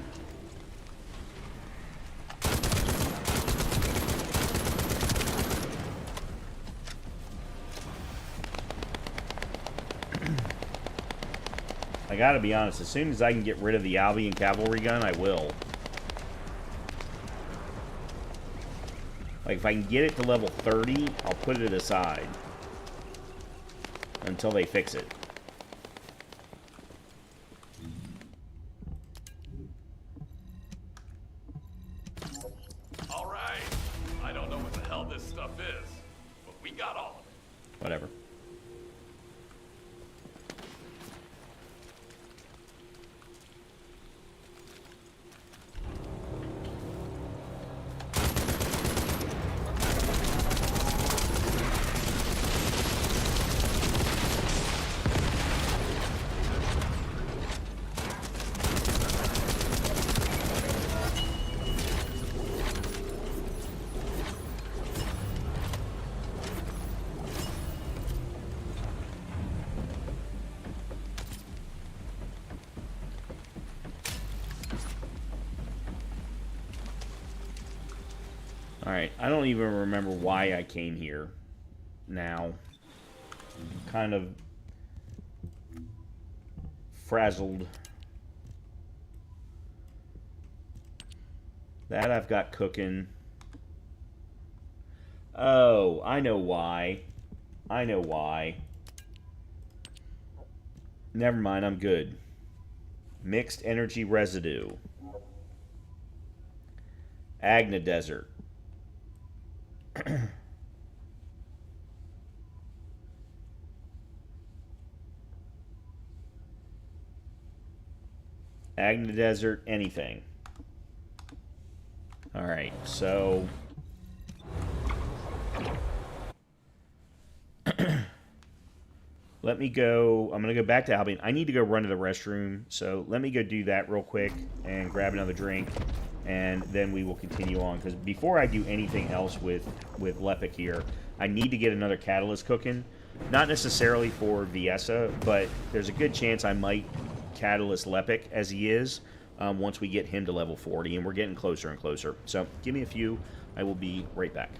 A: I gotta be honest, as soon as I can get rid of the Albion cavalry gun, I will. Like, if I can get it to level 30, I'll put it aside. Until they fix it.
G: Alright. I don't know what the hell this stuff is, but we got all of it.
A: Whatever. Alright, I don't even remember why I came here now. I'm kind of frazzled. That I've got cooking. Oh, I know why. I know why. Never mind, I'm good. Mixed energy residue. Agna Desert. Agna Desert, anything. Alright, so... let me go... I'm going to go back to Albion. I need to go run to the restroom, so let me go do that real quick and grab another drink, and then we will continue on. Because before I do anything else with Lepic here, I need to get another catalyst cooking. Not necessarily for Viessa, but there's a good chance I might catalyst Lepic as he is once we get him to level 40, and we're getting closer and closer. So give me a few. I will be right back.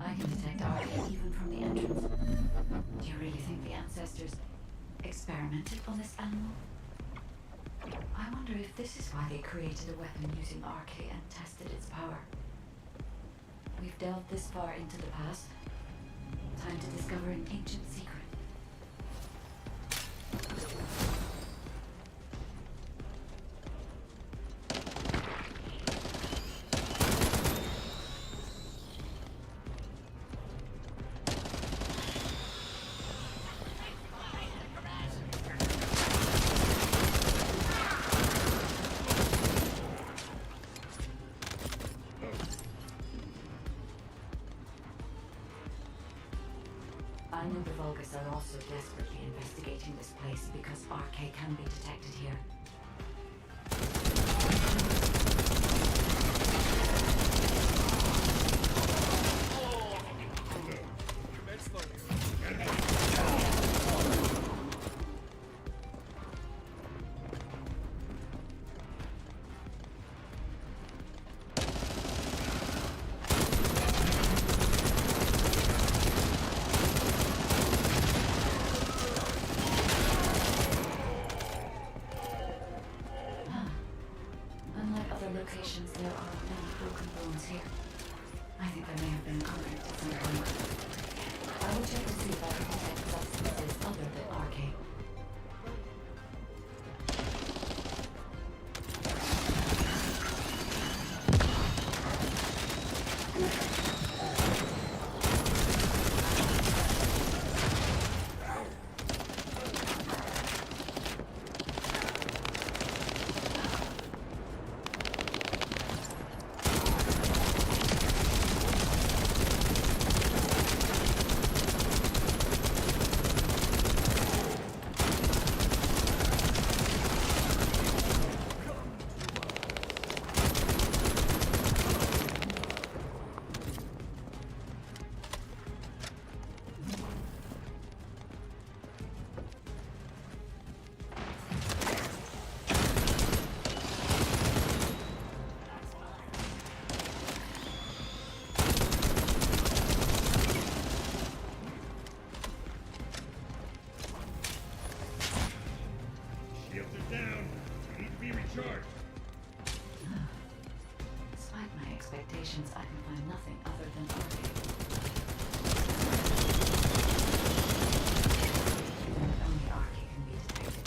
C: I can detect RK even from the entrance. Do you really think the ancestors experimented on this animal? I wonder if this is why they created a weapon using RK and tested its power. We've delved this far into the past. Time to discover an ancient secret. I know the Vulgus are also desperately investigating this place because RK can be detected here. Locations, there are many broken bones here. I think there may have been contact at some point. I will check to see if I can detect substances other than RK. Despite my expectations, I can find nothing other than RK. Only RK can be detected.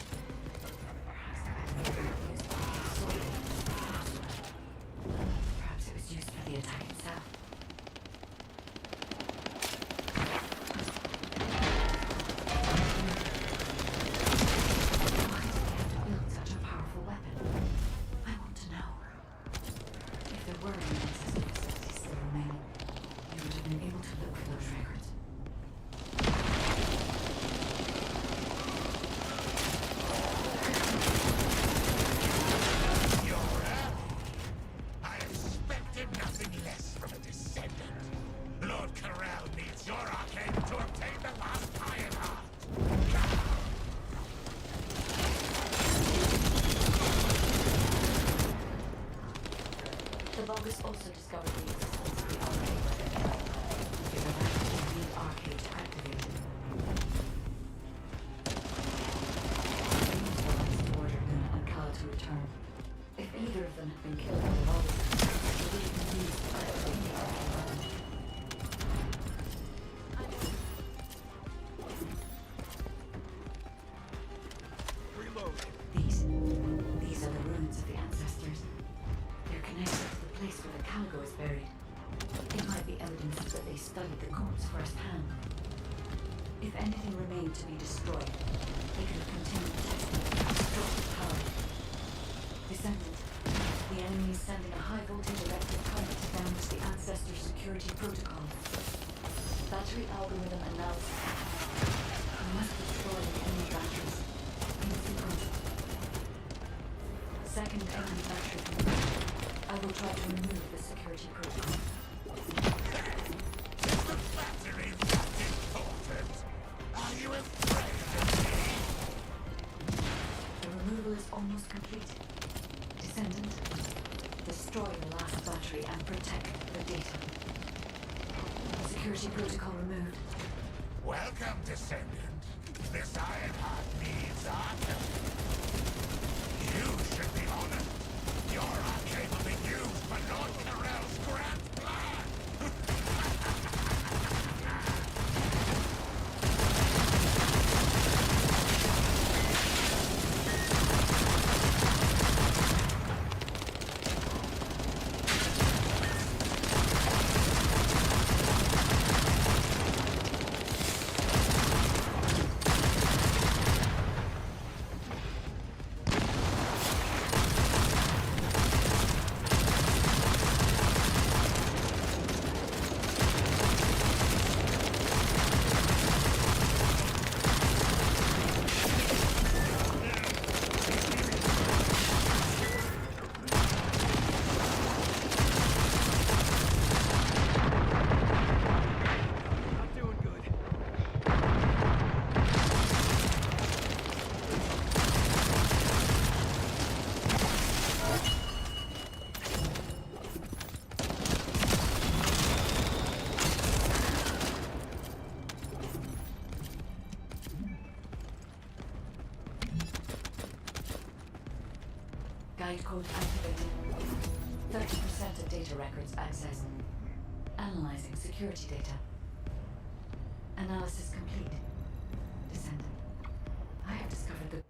C: Perhaps the weapon used by the soldiers. Perhaps it was used for the attack itself. Why did they have to build such a powerful weapon? I want to know. If there were any ancestor facilities still remaining, we would have been able to look for those records.
E: I expected nothing less from a descendant. Lord Corral needs your arcane to obtain the last iron heart.
C: The Vulgus also discovered the existence of the RK weapon. If the weapon need RK to activate it. These were lights to order Luna and Kala to return. If either of them had been killed by the Vulgus, they would have been used to activate the RK weapon. These are the ruins of the ancestors. They're connected to the place where the Caligo is buried. It might be evidence that they studied the corpse firsthand. If anything remained to be destroyed, they could have continued testing the destructive power. Descendant, the enemy is sending a high-voltage electric current to damage the ancestor security protocol. Battery algorithm analysis. must destroy the enemy batteries in sequence. Second enemy battery removed. I will try to remove the security protocol.
E: The battery that important. Are you afraid of me?
C: The removal is almost complete. Descendant, destroy the last battery and protect the data. Security protocol removed.
E: Welcome, Descendant. This Ironheart needs our help. You should be honored. Your arcade will be used for Lord Carell's grand plan.
C: Guide code activated. 30% of data records accessed. Analyzing security data. Analysis complete. Descendant. I have discovered the...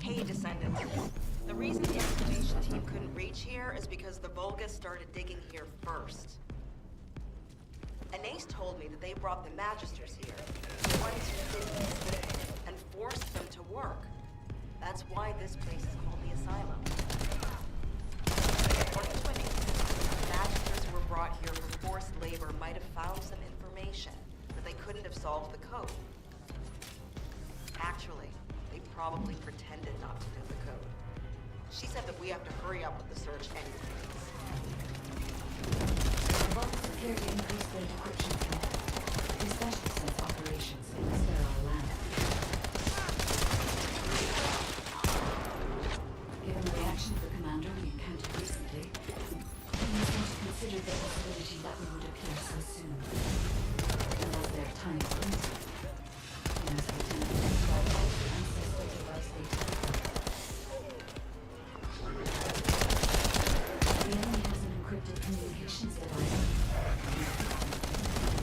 K: Hey, Descendant. The reason the excavation team couldn't reach here is because the Vulgus started digging here first. Anais told me that they brought the Magisters here, the ones who didn't, and forced them to work. That's why this place is called the Asylum. According to Anais, the Magisters who were brought here for forced labor might have found some information, but they couldn't have solved the code. Actually, they probably pretended not to know the code. She said that we have to hurry up with the search anyways.
C: Vault security increased their decryption speed, especially since operations in the sterile land. Given the reaction of the commander we encountered recently, we must not consider the possibility that we would appear so soon. And as their time is limited, we must pretend to describe all the ancestral device data. The enemy has an encrypted communications device.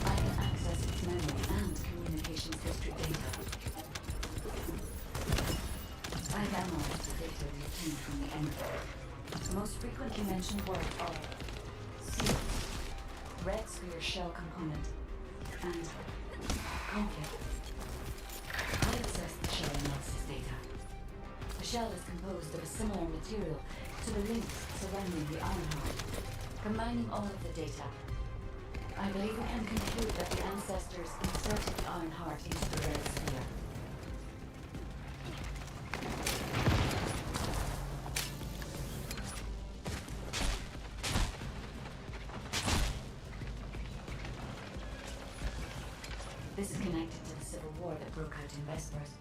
C: I can access its memory and communications history data. I've analyzed the data we obtained from the enemy. The most frequently mentioned words are seals, red sphere shell component, and conflict. I accessed the shell analysis data. The shell is composed of a similar material to the links surrounding the Ironheart. Combining all of the data, I believe we can conclude that the ancestors inserted the Ironheart into the red sphere. This is connected to the civil war that broke out in Vespers.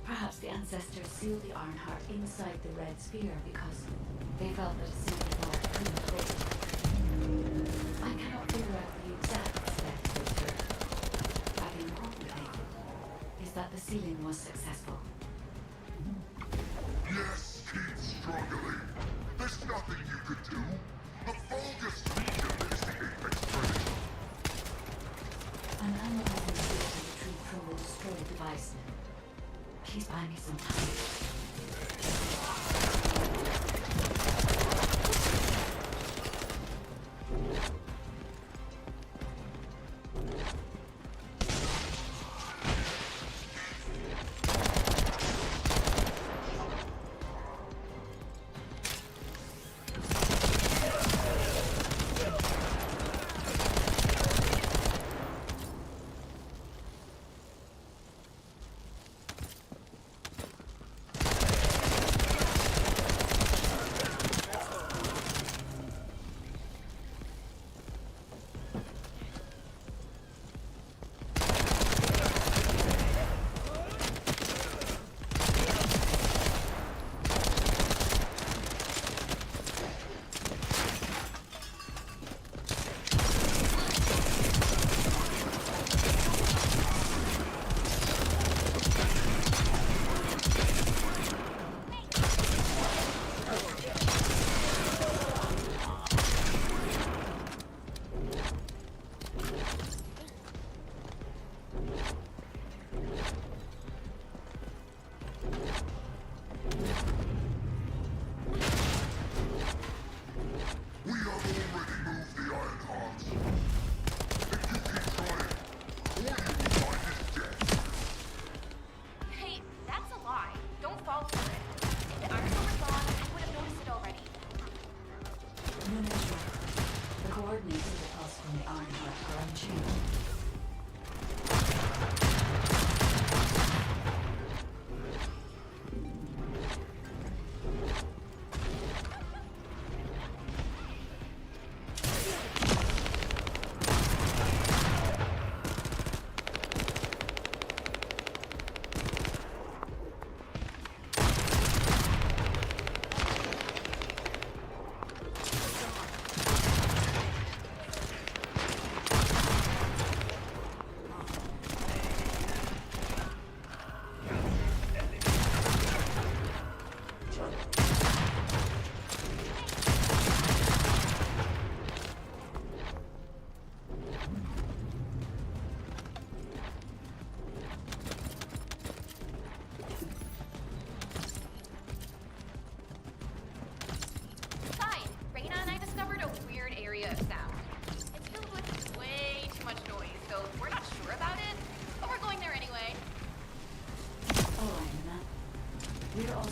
C: Perhaps the ancestors sealed the Ironheart inside the red sphere because they felt that a single part couldn't break. I cannot figure out the exact steps they took. But the important thing is that the sealing was successful.
E: Yes, keep struggling. There's nothing you could do. The Vulgus Legion is the apex predator.
C: I'm analyzing the data retrieved from the destroyed device. Please buy me some time.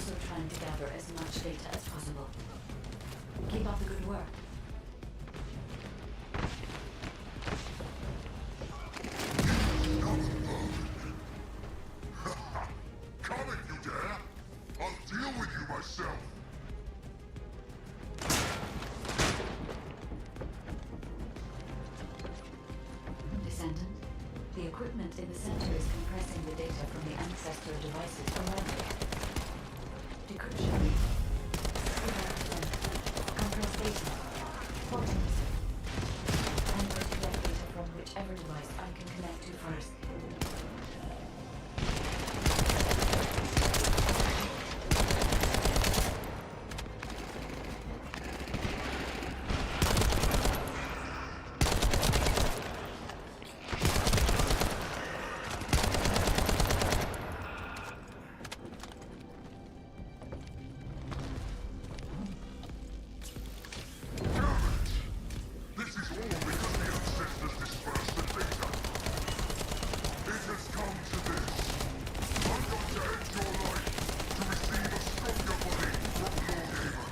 C: also trying to gather as much data as possible. Keep up the good work.
E: Come if you dare! I'll deal with you myself!
C: Descendant, the equipment in the center is compressing the data from the ancestor devices around it. Decryption. Compress data. Fortunes. And direct data from whichever device I can connect to first.
E: This is all because the ancestors dispersed the data. It has come to this. I'm going to end your life to receive a stronger body from Lord Haven.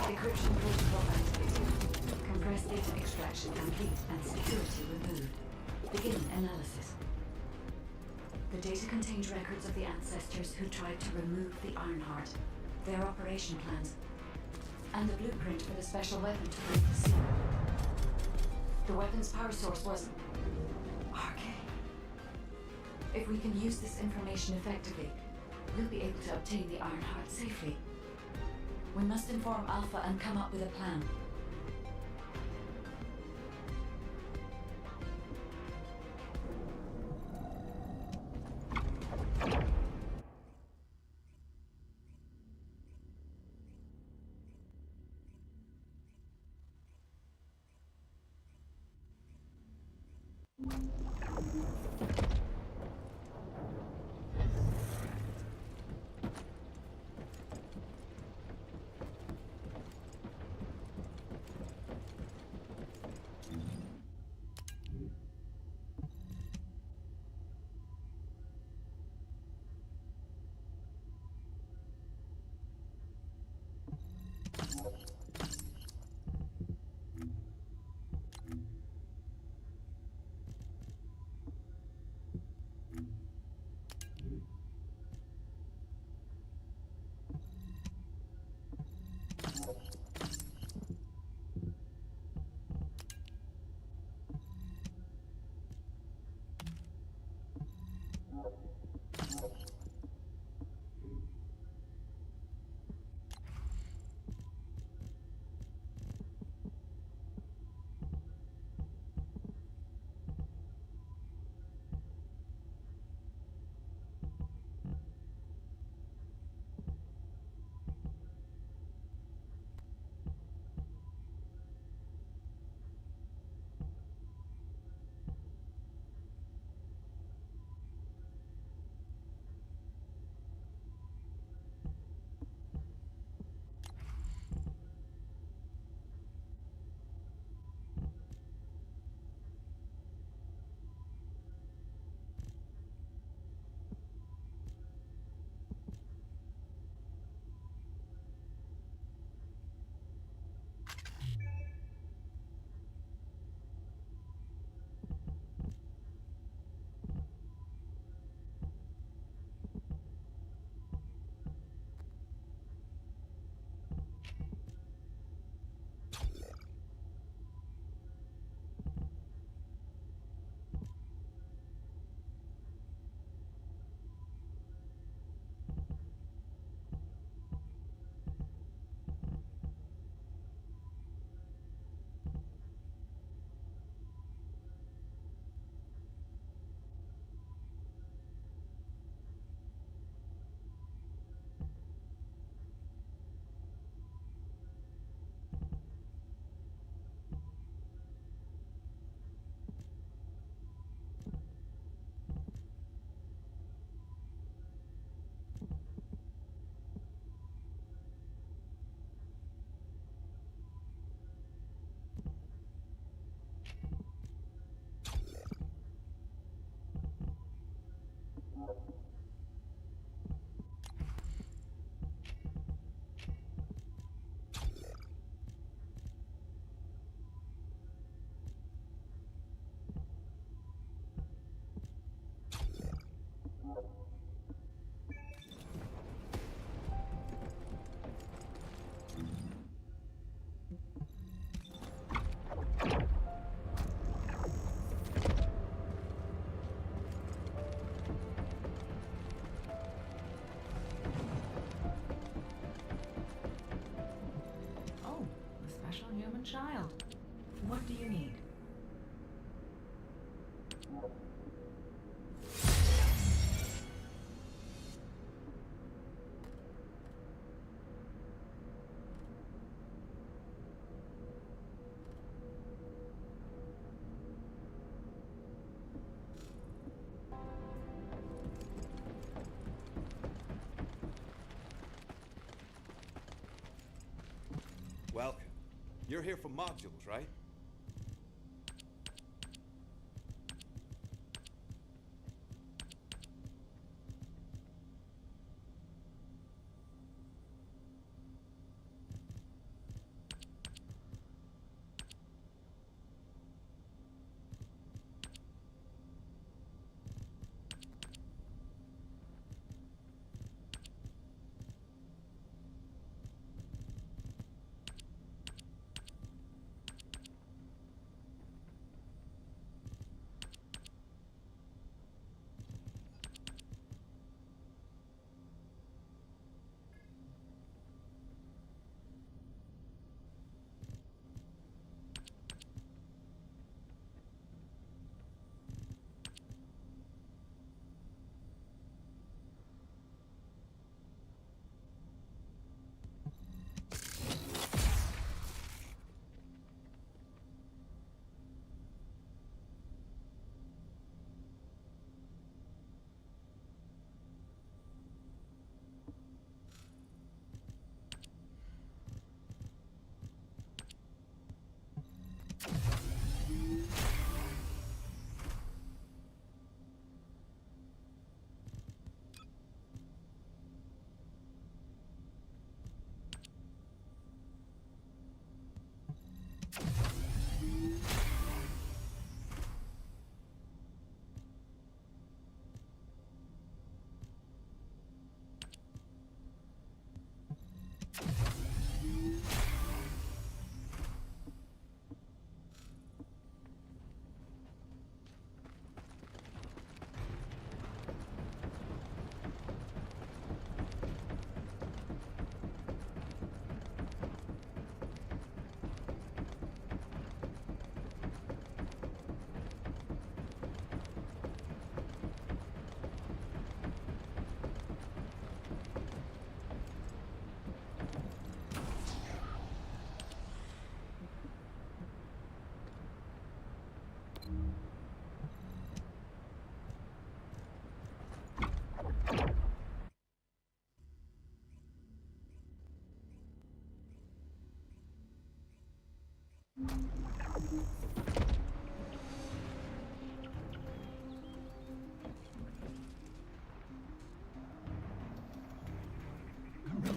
C: Decryption protocol activated. Compressed data extraction complete and security removed. Begin analysis. The data contains records of the ancestors who tried to remove the Ironheart, their operation plans, and the blueprint for the special weapon to break the seal. The weapon's power source was arcane. If we can use this information effectively, we'll be able to obtain the Ironheart safely. We must inform Alpha and come up with a plan.
J: you need.
I: Welcome. You're here for modules, right?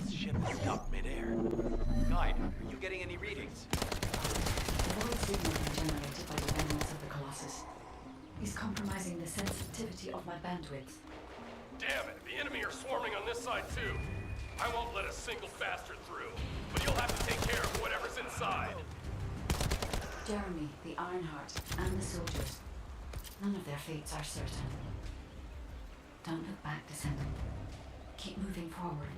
F: Karel's ship is stuck midair. Guide, are you getting any readings?
C: The low signal being generated by the remnants of the Colossus is compromising the sensitivity of my bandwidth.
G: Damn it, the enemy are swarming on this side too. I won't let a single bastard through, but you'll have to take care of whatever's inside.
C: Jeremy, the Ironheart, and the soldiers. None of their fates are certain. Don't look back, Descendant. Keep moving forward.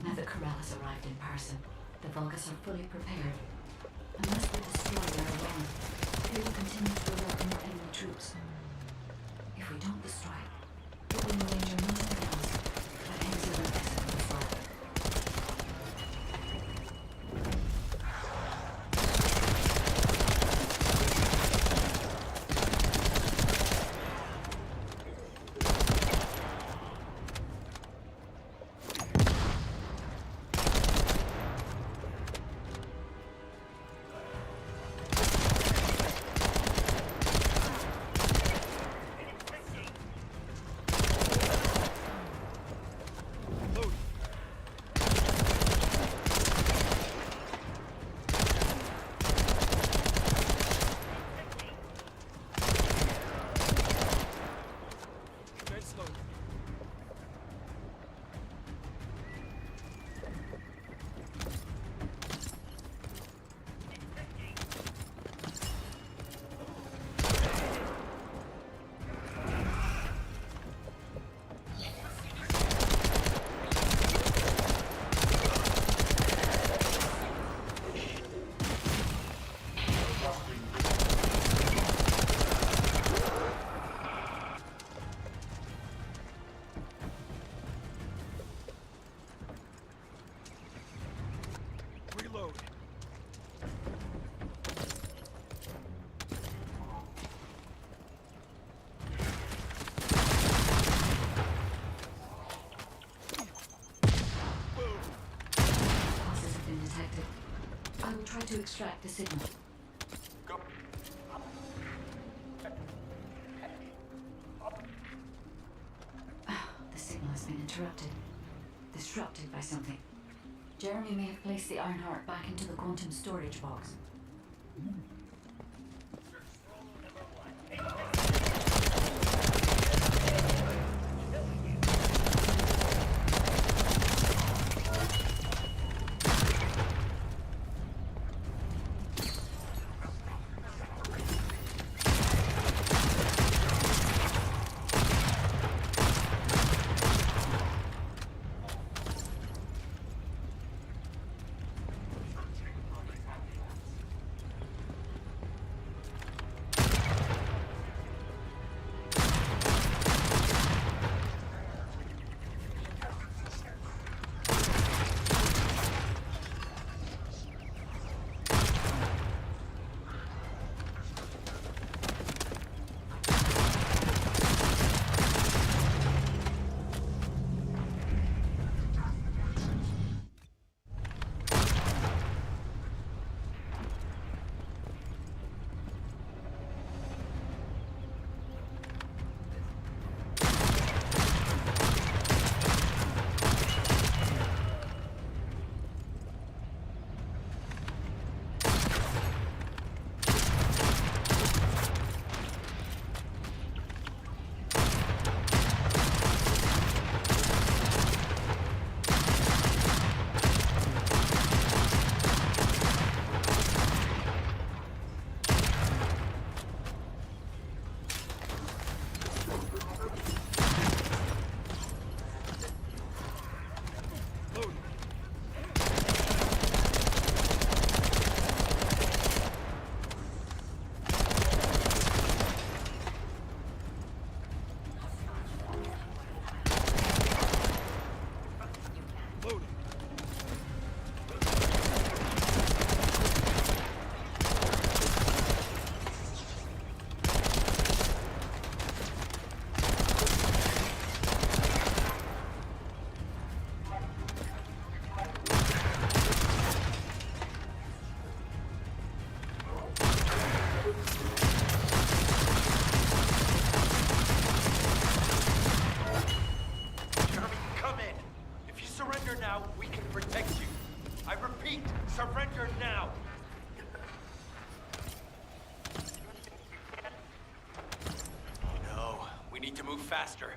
C: Now that Corral has arrived in person, the Vulgus are fully prepared. Unless we destroy their alone, they will continue to alert more enemy troops. If we don't destroy it, it will endanger nothing else but Exeter as well. detected. I will try to extract the signal.
B: Go.
C: The signal has been interrupted. Disrupted by something. Jeremy may have placed the Ironheart back into the quantum storage box.
F: Surrender now! Oh no, we need to move faster.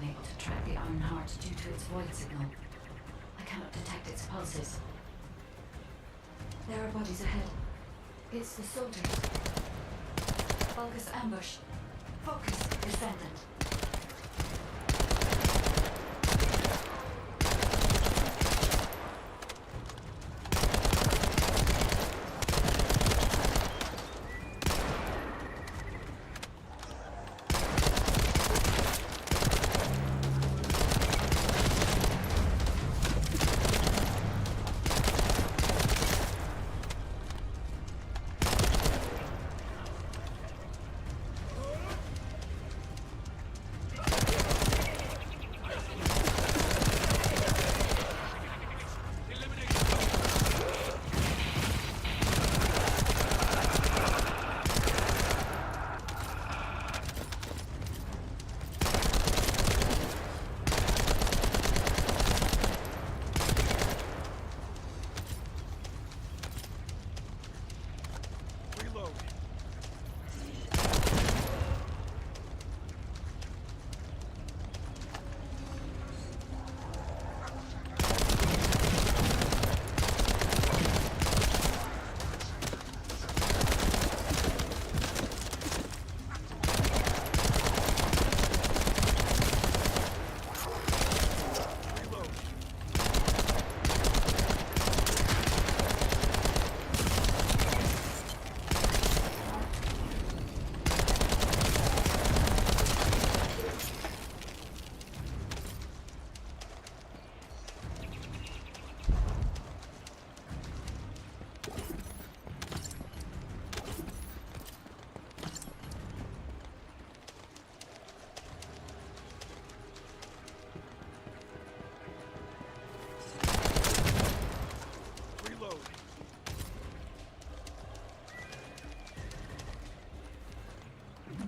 C: unable to track the Iron Heart due to its void signal. I cannot detect its pulses. There are bodies ahead. It's the soldiers. Vulgus ambush. Focus, descendant.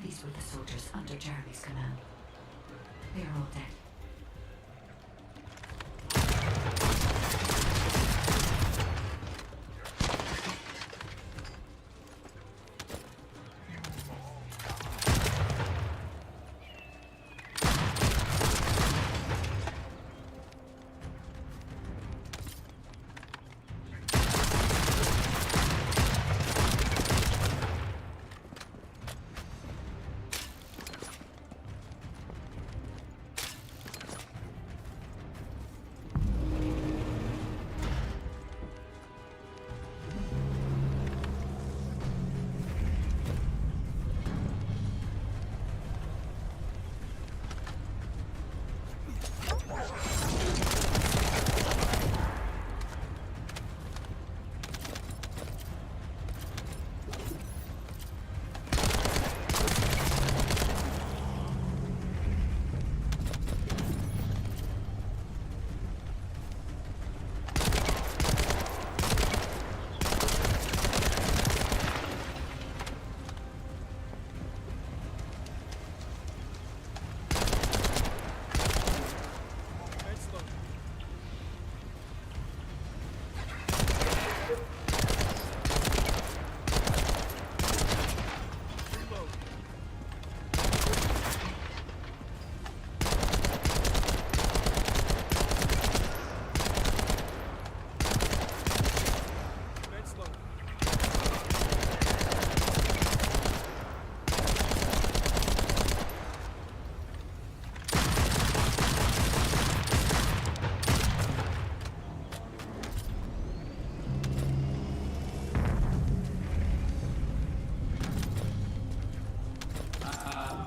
C: These were the soldiers under Jeremy's command. They are all dead.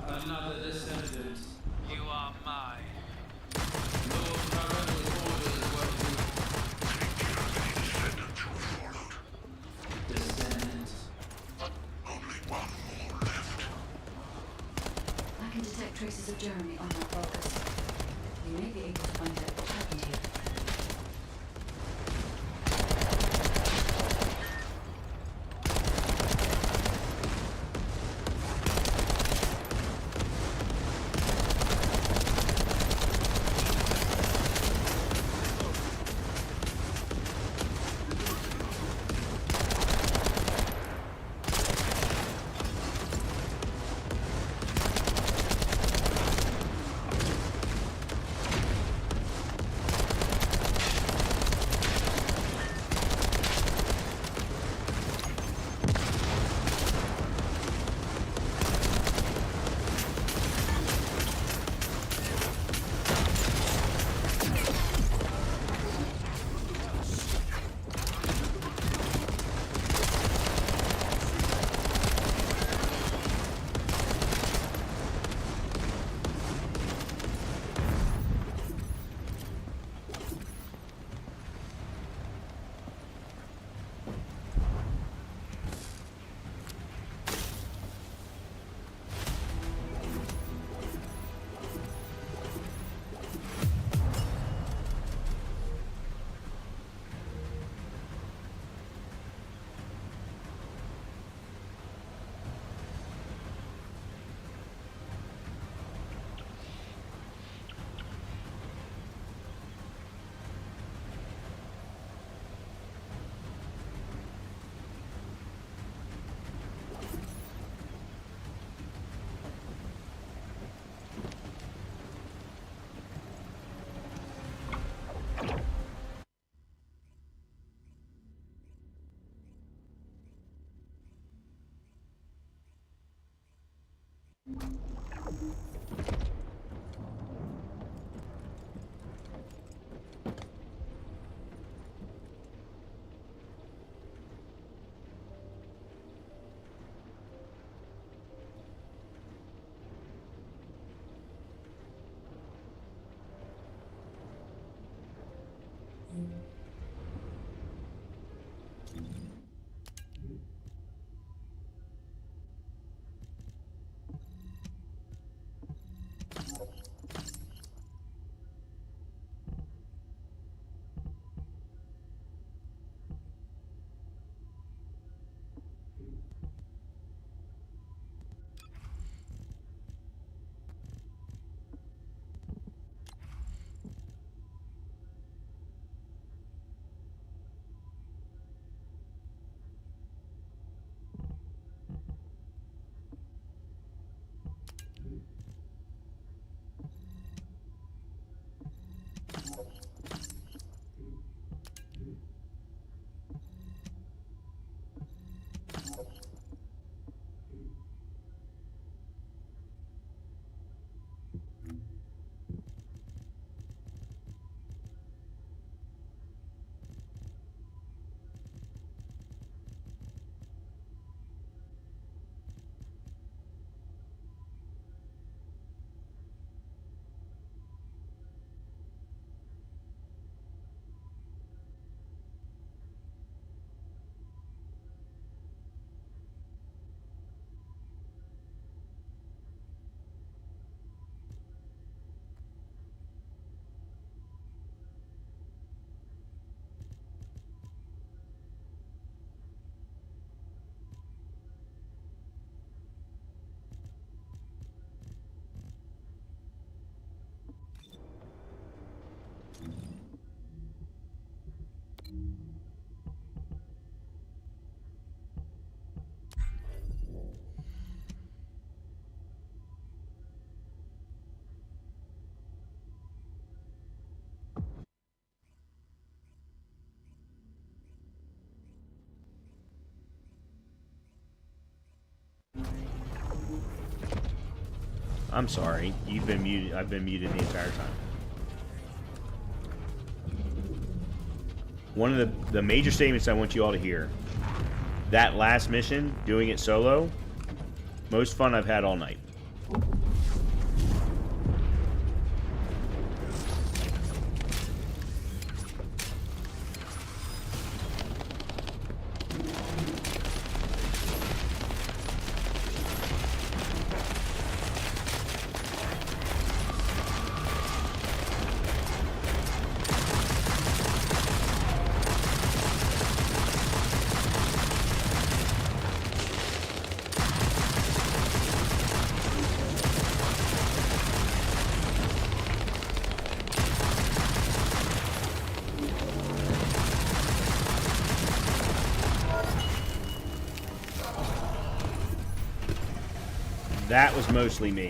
H: Another descendant. You are mine. Lord Tyrell's orders were to... Descendant.
E: Only one more left.
C: I can detect traces of Jeremy on that focus. You may be able to find out what happened here.
A: I'm sorry. You've been muted. I've been muted the entire time. One of the major statements I want you all to hear. That last mission, doing it solo, most fun I've had all night. That was mostly me.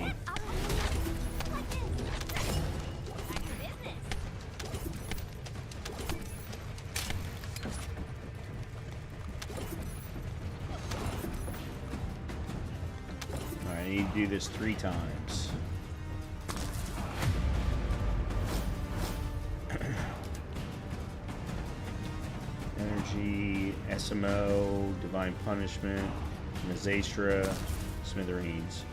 A: Alright, I need to do this 3 times. Energy, SMO, Divine Punishment, Mazastra, Smithereens.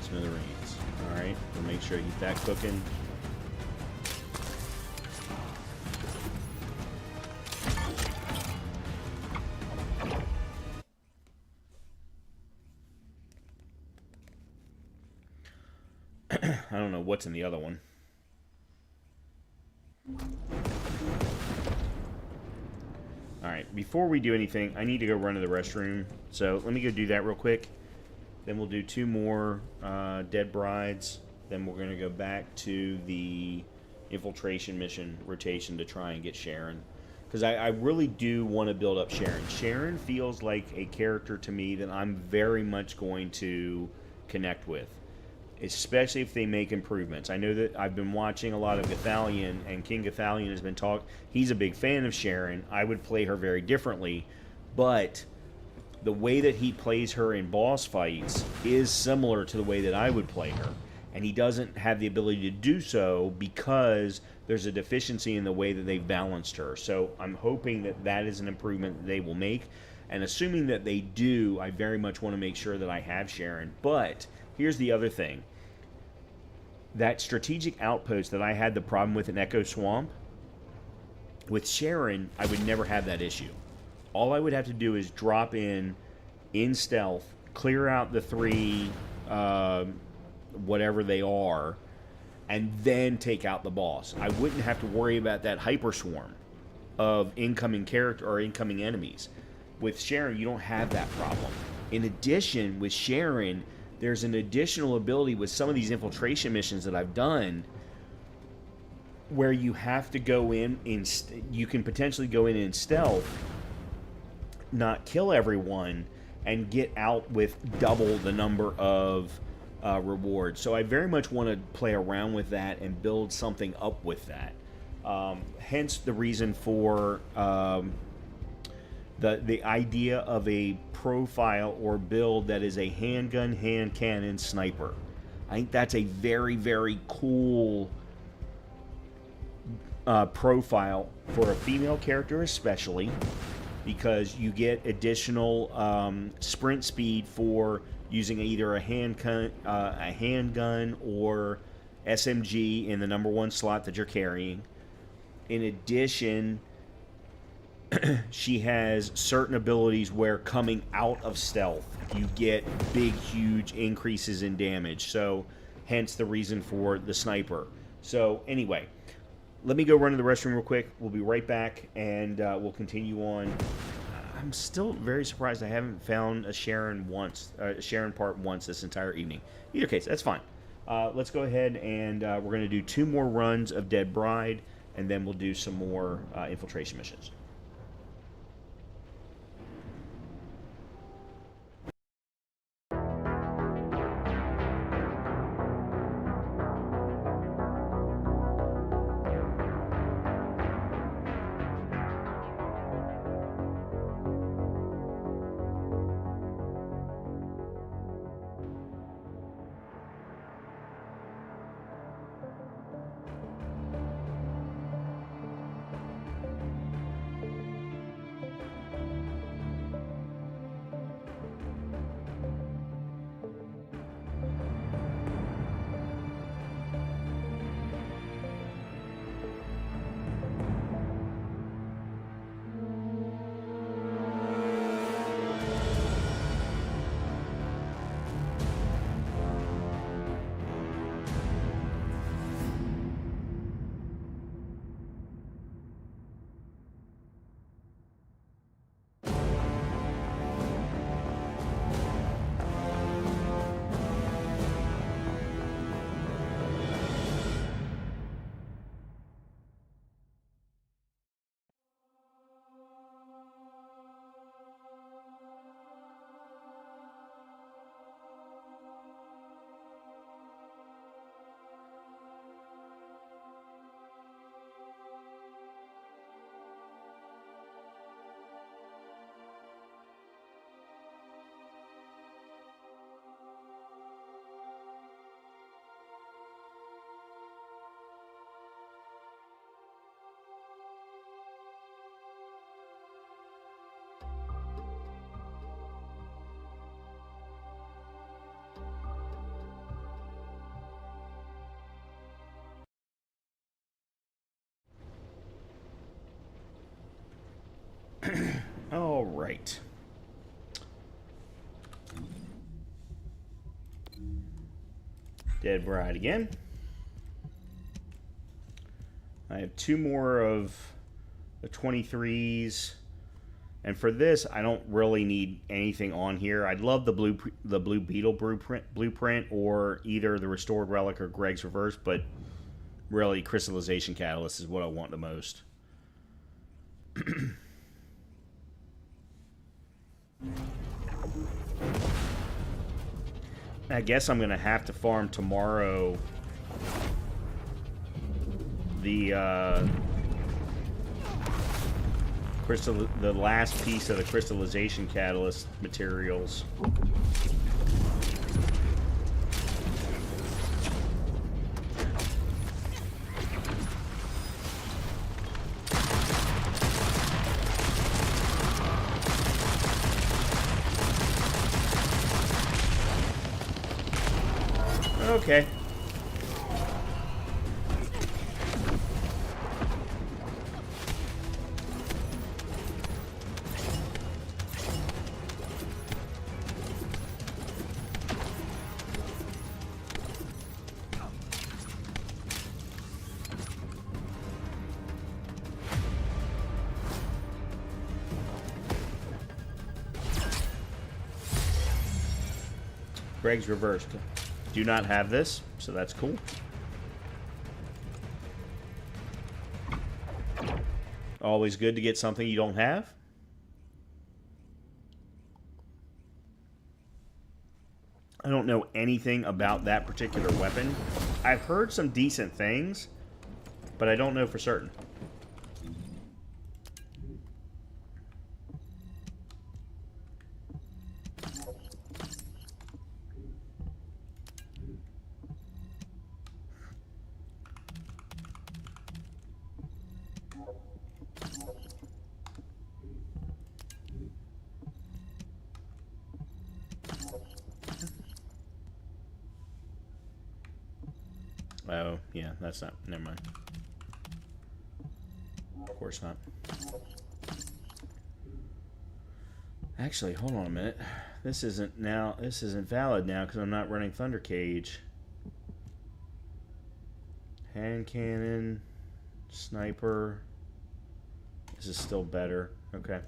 A: Smithereens. Alright, we'll make sure I keep that cooking. I don't know what's in the other one. Alright, before we do anything, I need to go run to the restroom. So let me go do that real quick. Then we'll do 2 more Dead Brides. Then we're going to go back to the infiltration mission rotation to try and get Sharon. Because I really do want to build up Sharon. Sharon feels like a character to me that I'm very much going to connect with. Especially if they make improvements. I know that I've been watching a lot of Gathalion, and King Gathalion has been he's a big fan of Sharon. I would play her very differently, but the way that he plays her in boss fights is similar to the way that I would play her. And he doesn't have the ability to do so because there's a deficiency in the way that they've balanced her. So I'm hoping that that is an improvement that they will make. And assuming that they do, I very much want to make sure that I have Sharon. But here's the other thing. That strategic outpost that I had the problem with in Echo Swamp, with Sharon, I would never have that issue. All I would have to do is drop in stealth, clear out the 3, whatever they are, and then take out the boss. I wouldn't have to worry about that hyper swarm of incoming character or incoming enemies. With Sharon, you don't have that problem. In addition, with Sharon, there's an additional ability with some of these infiltration missions that I've done where you have to go in you can potentially go in stealth, not kill everyone, and get out with double the number of rewards. So I very much want to play around with that and build something up with that. Hence the reason for the idea of a profile or build that is a handgun, hand cannon, sniper. I think that's a very, very cool profile for a female character, especially because you get additional sprint speed for using either a handgun or SMG in the #1 slot that you're carrying. In addition, she has certain abilities where coming out of stealth, you get big, huge increases in damage. So, hence the reason for the sniper. So, anyway, let me go run to the restroom real quick. We'll be right back, and we'll continue on. I'm still very surprised I haven't found a Sharon part once this entire evening. Either case, that's fine. Let's go ahead and we're going to do 2 more runs of Dead Bride, and then we'll do some more infiltration missions. right. Dead Bride again. I have 2 more of the 23s. And for this, I don't really need anything on here. I'd love the Blue Beetle blueprint or either the Restored Relic or Greg's Reverse, but really Crystallization Catalyst is what I want the most. I guess I'm going to have to farm tomorrow the last piece of the Crystallization Catalyst materials. Okay. Greg's reversed. Do not have this, so that's cool. Always good to get something you don't have. I don't know anything about that particular weapon. I've heard some decent things, but I don't know for certain. Oh, yeah, that's not... Never mind. Of course not. Actually, hold on a minute. This isn't valid now because I'm not running Thunder Cage. Hand cannon, sniper. This is still better. Okay.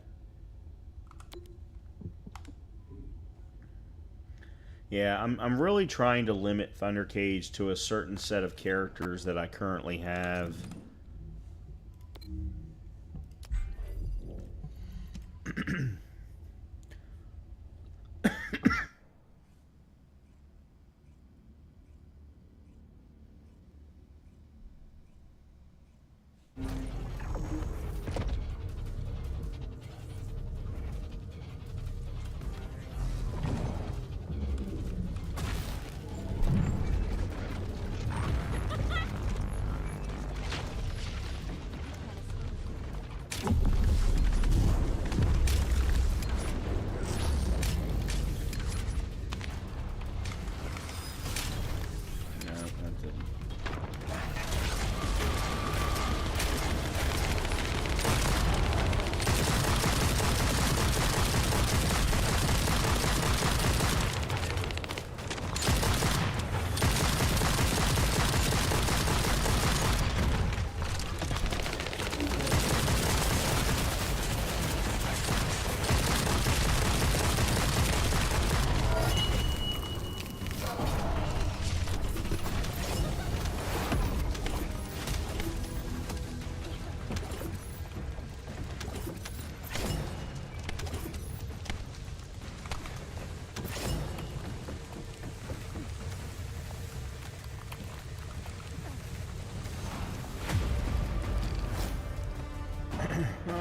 A: Yeah, I'm really trying to limit Thunder Cage to a certain set of characters that I currently have.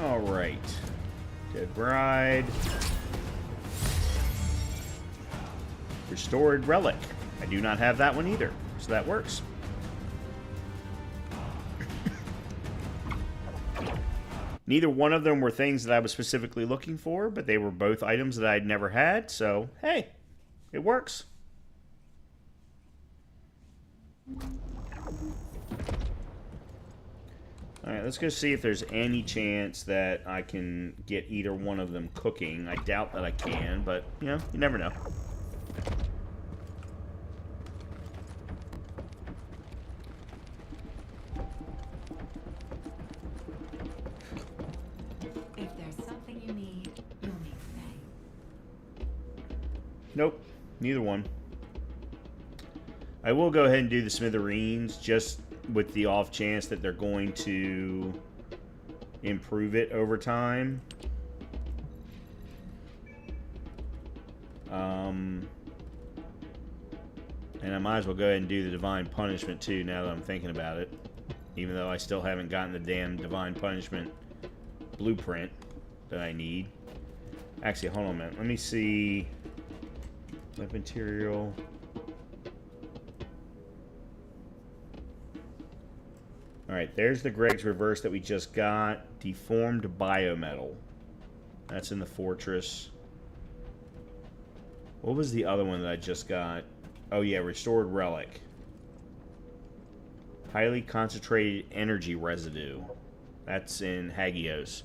A: All right. Dead Bride. Restored Relic. I do not have that one either, so that works. Neither one of them were things that I was specifically looking for, but they were both items that I'd never had, so hey, it works. Alright, let's go see if there's any chance that I can get either one of them cooking. I doubt that I can, but, you know, you never know.
J: If there's something you need, you'll need Faye.
A: Nope, neither one. I will go ahead and do the smithereens just with the off chance that they're going to improve it over time. And I might as well go ahead and do the divine punishment too now that I'm thinking about it. Even though I still haven't gotten the damn divine punishment blueprint that I need. Actually, hold on a minute. Let me see. Weapon material. Alright, there's the Greg's Reverse that we just got. Deformed Biometal. That's in the Fortress. What was the other one that I just got? Oh yeah, Restored Relic. Highly Concentrated Energy Residue. That's in Hagios.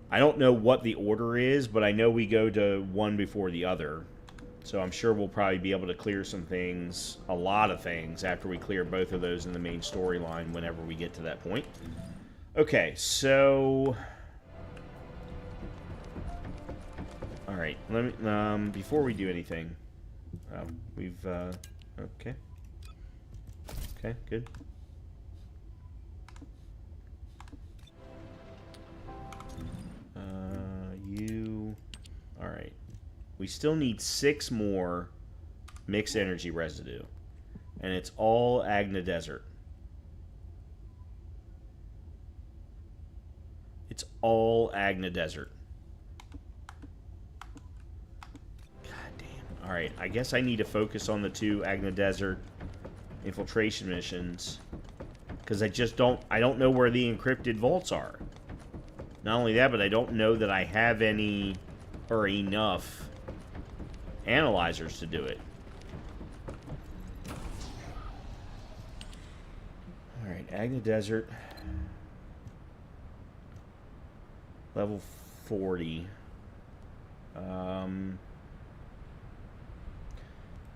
A: I don't know what the order is, but I know we go to one before the other. So I'm sure we'll probably be able to clear some things, a lot of things, after we clear both of those in the main storyline whenever we get to that point. Okay, so... Alright, let me, before we do anything, okay. Okay, good. Alright. We still need 6 more mixed energy residue. And it's all Agna Desert. It's all Agna Desert. God damn. Alright, I guess I need to focus on the 2 Agna Desert infiltration missions. Because I don't know where the encrypted vaults are. Not only that, but I don't know that I have any or enough analyzers to do it. Alright, Agna Desert. Level 40. I'm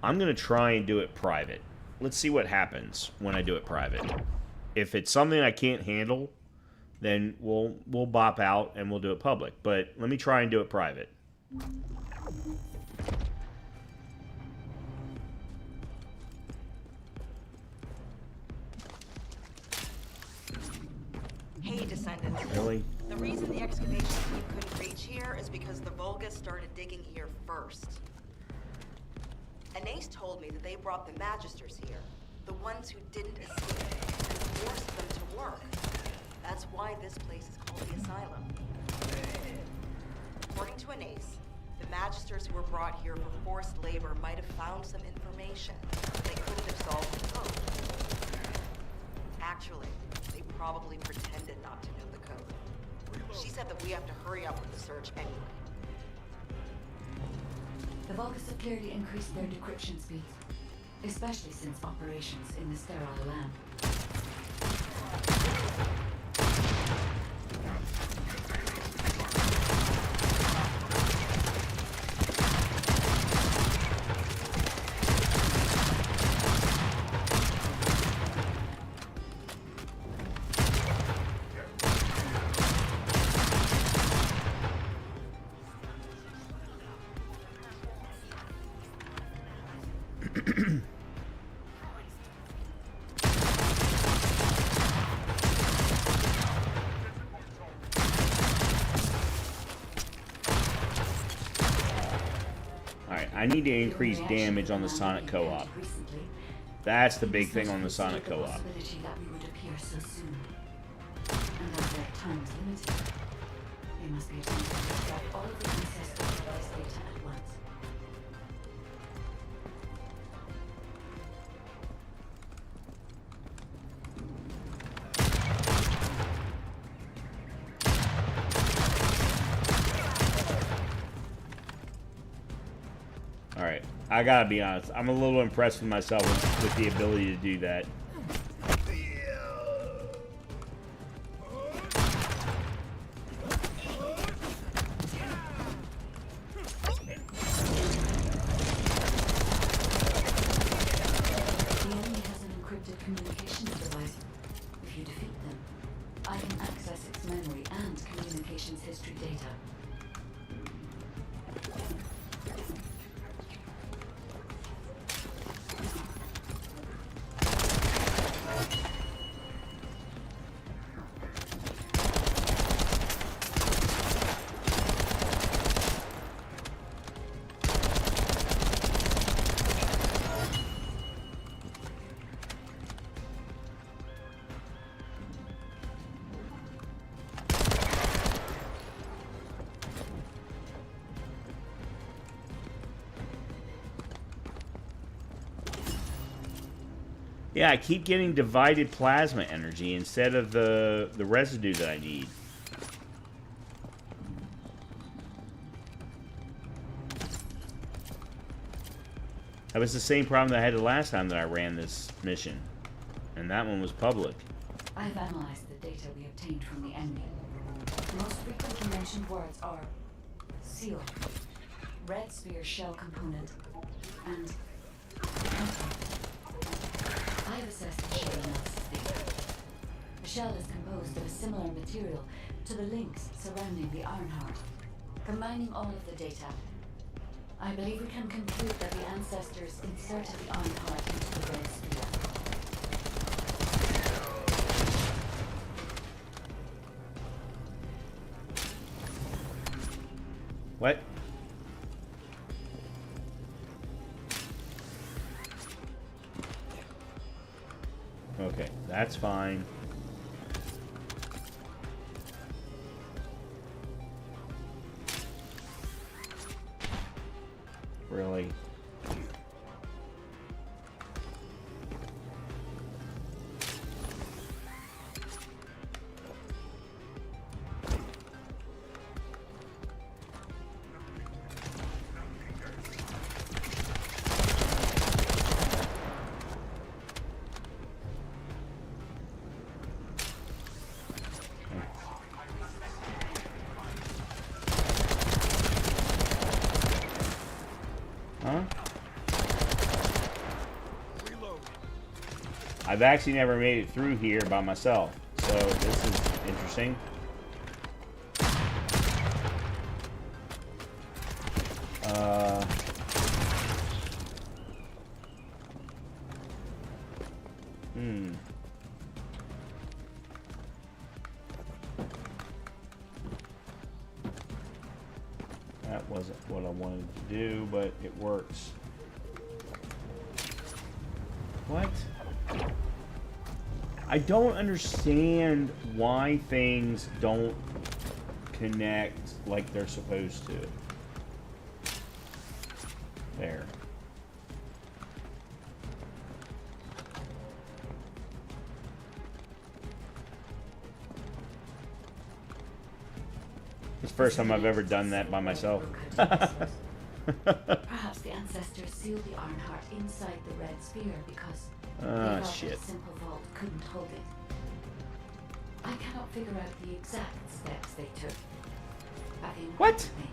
A: going to try and do it private. Let's see what happens when I do it private. If it's something I can't handle, then we'll bop out and we'll do it public. But let me try and do it private.
K: Hey, Descendants.
A: Really?
K: The reason the excavation team couldn't reach here is because the Vulgus started digging here first. Anais told me that they brought the Magisters here, the ones who didn't escape, and forced them to work. That's why this place is called the Asylum. According to Anais, the Magisters who were brought here for forced labor might have found some information, but they couldn't have solved the code. Actually, they probably pretended not to know the code. She said that we have to hurry up with the search anyway.
C: The Vulgus have clearly increased their decryption speeds, especially since operations in the sterile land. I need to increase damage on the Sonic co-op. That's the big thing on the Sonic co-op. Alright, I gotta be honest. I'm a little impressed with myself with the ability to do that.
A: Yeah, I keep getting divided plasma energy instead of the residue that I need. That was the same problem that I had the last time that I ran this mission. And that one was public.
C: I've analyzed the data we obtained from the enemy. The most frequently mentioned words are seal, red sphere shell component, and I've assessed the shell analysis data. The shell is composed of a similar material to the links surrounding the Ironheart. Combining all of the data, I believe we can conclude that the ancestors inserted the Ironheart into the red sphere.
A: What? Okay, that's fine. Really? Huh? I've actually never made it through here by myself, so this is interesting. That wasn't what I wanted to do, but it works. What? I don't understand why things don't connect like they're supposed to. There. It's the first time I've ever done that by myself.
C: Perhaps the ancestors sealed the Ironheart inside the red sphere because they thought
A: Shit.
C: a simple vault couldn't hold it. I cannot figure out the exact steps they took. But the important thing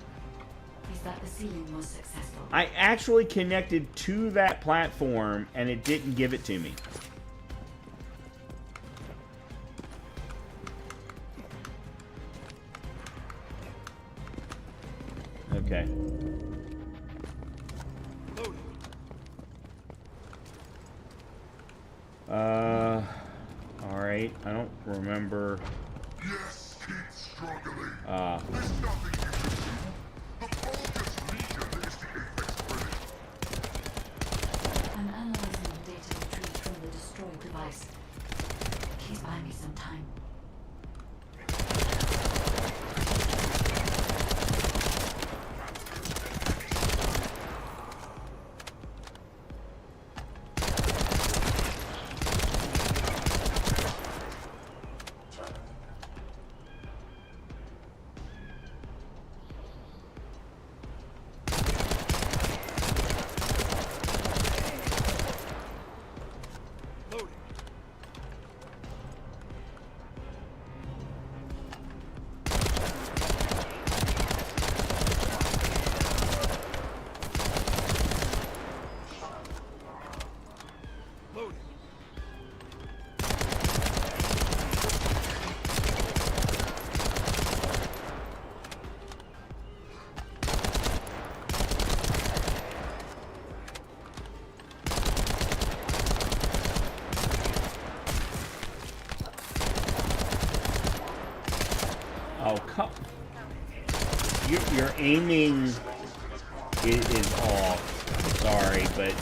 C: is that the sealing was successful.
A: I actually connected to that platform and it didn't give it to me. Okay. Alright. I don't remember.
E: Yes, keep struggling. There's nothing you can do. The focus region is the apex predator.
C: I'm analyzing the data retrieved from the destroyed device. Please buy me some time.
A: Oh, come. Your aiming is off. Sorry, but.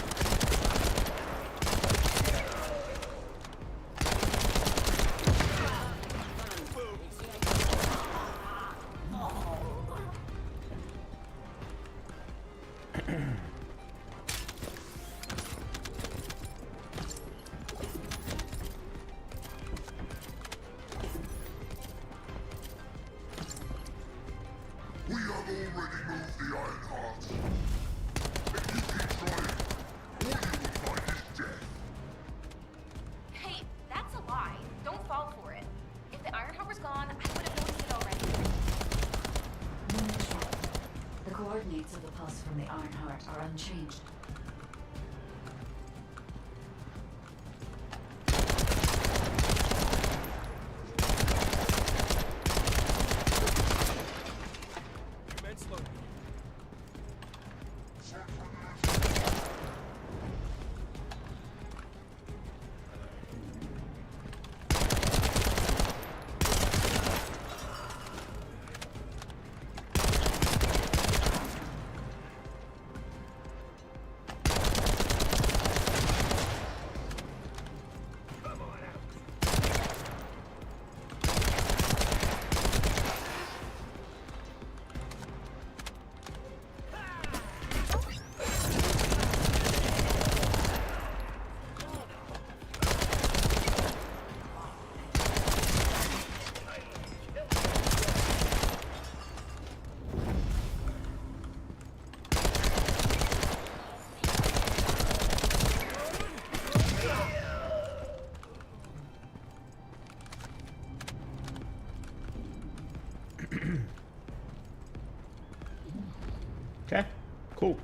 A: Okay, cool.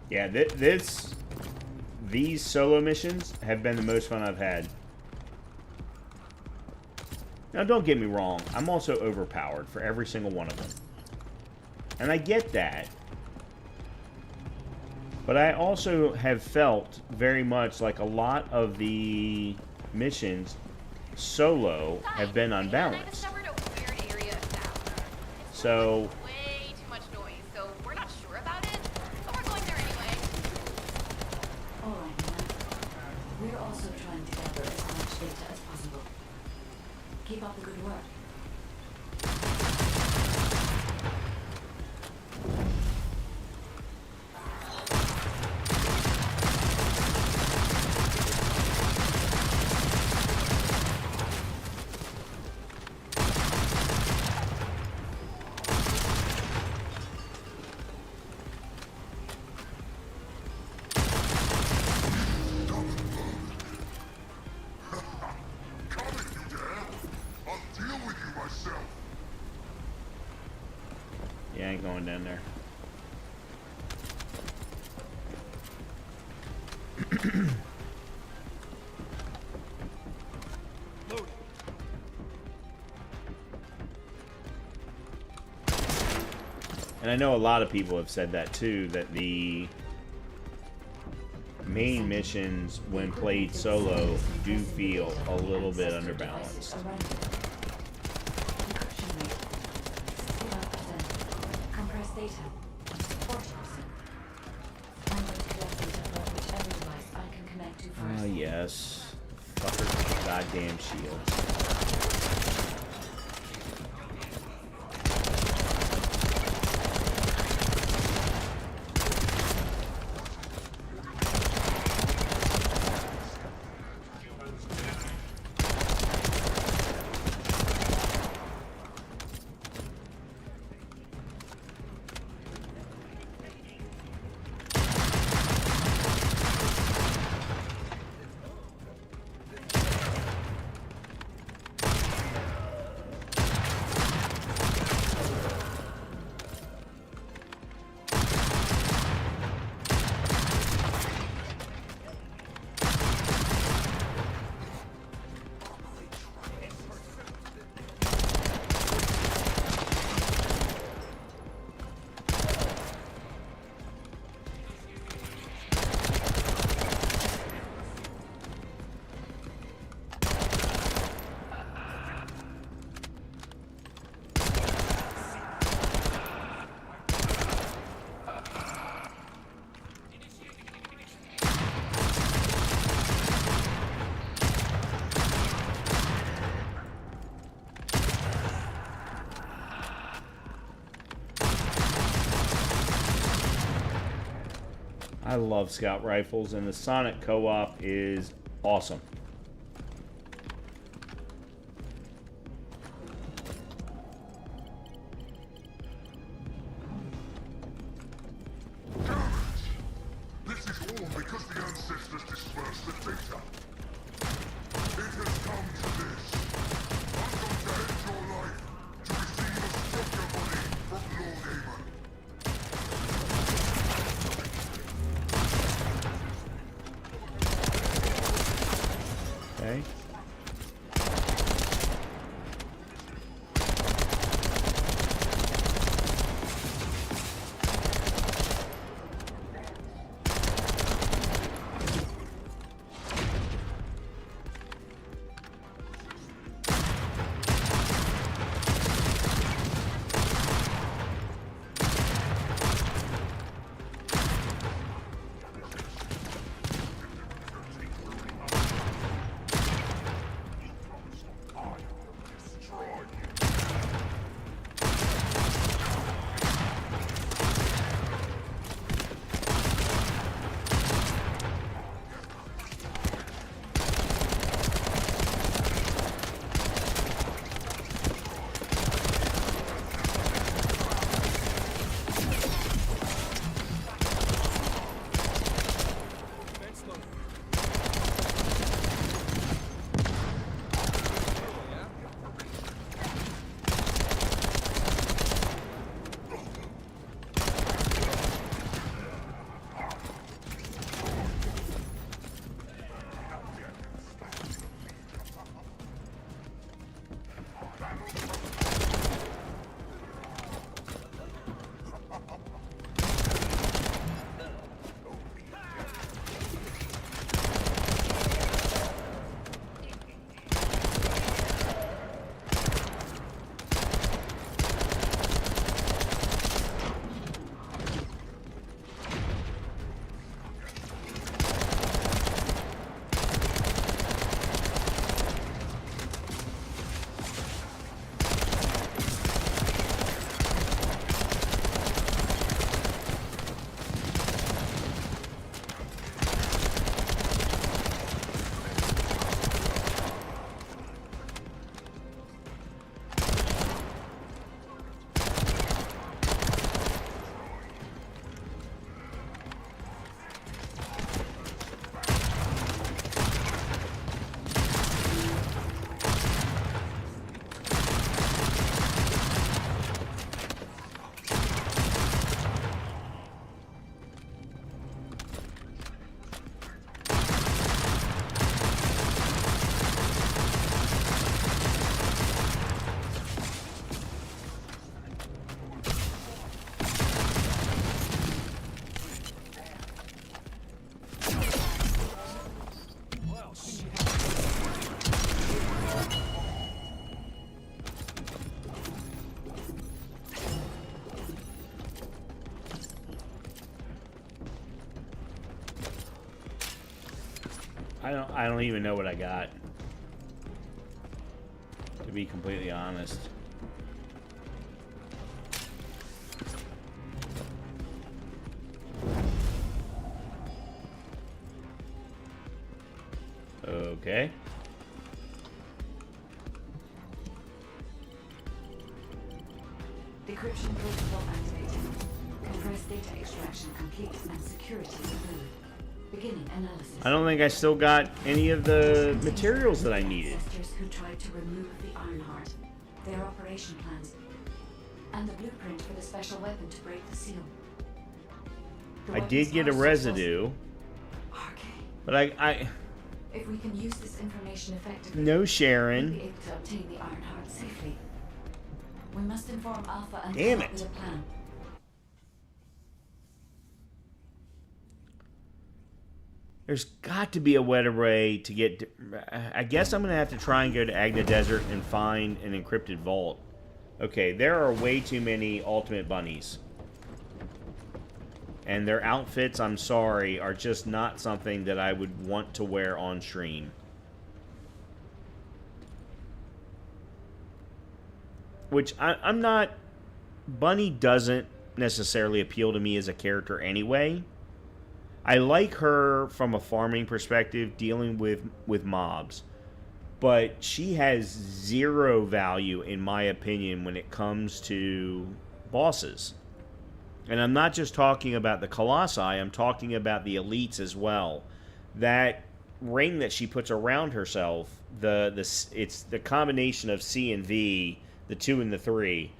A: Yeah, these solo missions have been the most fun I've had. Now, don't get me wrong. I'm also overpowered for every single one of them. And I get that. But I also have felt very much like a lot of the missions solo have been unbalanced. So...
D: way too much noise, so we're not sure about it, but we're going there anyway.
C: All right, man. We're also trying to gather as much data as possible. Keep up the good work.
A: Yeah, I ain't going down there. And I know a lot of people have said that too, that the main missions, when played solo, do feel a little bit underbalanced.
C: Compressed data. 40%. I'm going to collect data from whichever device I can connect to first.
A: Ah, yes. Fucker, goddamn shield. I love scout rifles, and the Sonic co-op is awesome.
E: This is all because the ancestors dispersed the data. It has come to this. I'm going to end your life to receive a structure body from Lord Amon.
A: Okay. I don't even know what I got, to be completely honest. Okay.
C: Decryption protocol activated. Compressed data extraction complete and security removed. Beginning analysis.
A: I don't think I still got any of the materials that I needed.
C: Ancestors who tried to remove the Ironheart, their operation plans, and the blueprint for the special weapon to break the seal. The
A: I did get a residue, but I
C: if we can use this information effectively,
A: no
C: we'll
A: Sharon.
C: be able to obtain the Ironheart safely. We must inform Alpha and
A: Damn
C: come up
A: it.
C: with a plan.
A: There's got to be a better way to get. I guess I'm gonna have to try and go to Agna Desert and find an encrypted vault. Okay, there are way too many ultimate bunnies. And their outfits, I'm sorry, are just not something that I would want to wear on stream. Which, I'm not... Bunny doesn't necessarily appeal to me as a character anyway. I like her from a farming perspective, dealing with mobs. But she has zero value, in my opinion, when it comes to bosses. And I'm not just talking about the Colossi, I'm talking about the elites as well. That ring that she puts around herself, it's the combination of C and V, the 2 and the 3.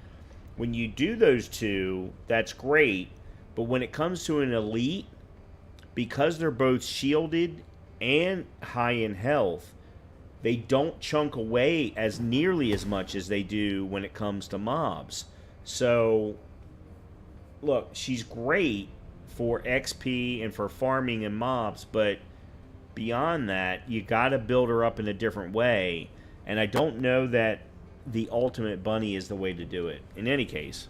A: When you do those two, that's great. But when it comes to an elite, because they're both shielded and high in health, they don't chunk away as nearly as much as they do when it comes to mobs. So... Look, she's great for XP and for farming and mobs, but beyond that, you gotta build her up in a different way. And I don't know that the ultimate bunny is the way to do it. In any case,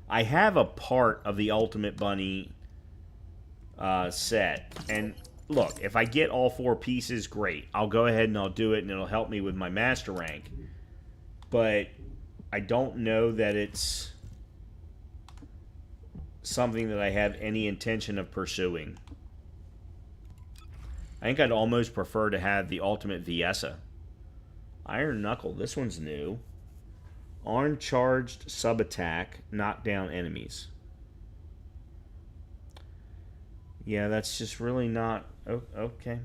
A: I have a part of the ultimate bunny set. And look, if I get all 4 pieces, great. I'll go ahead and I'll do it, and it'll help me with my master rank. But I don't know that it's something that I have any intention of pursuing. I think I'd almost prefer to have the ultimate Viessa. Iron Knuckle, this one's new. Arm charged sub-attack, knock down enemies. Yeah, that's just really not... Oh, okay.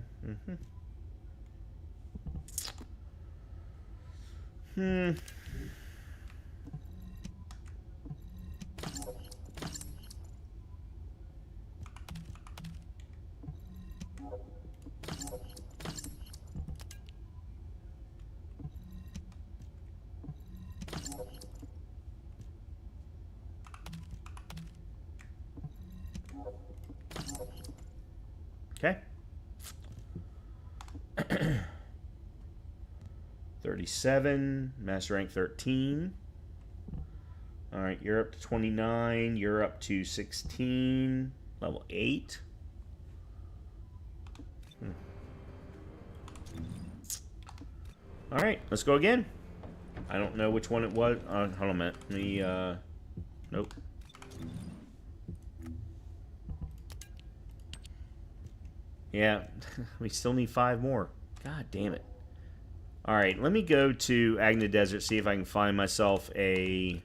A: Okay. 37, master rank 13. Alright, you're up to 29, you're up to 16, level 8. Alright, let's go again. I don't know which one it was. Hold on a minute. Let me, nope. Yeah, we still need 5 more. God damn it. Alright, let me go to Agna Desert, see if I can find myself a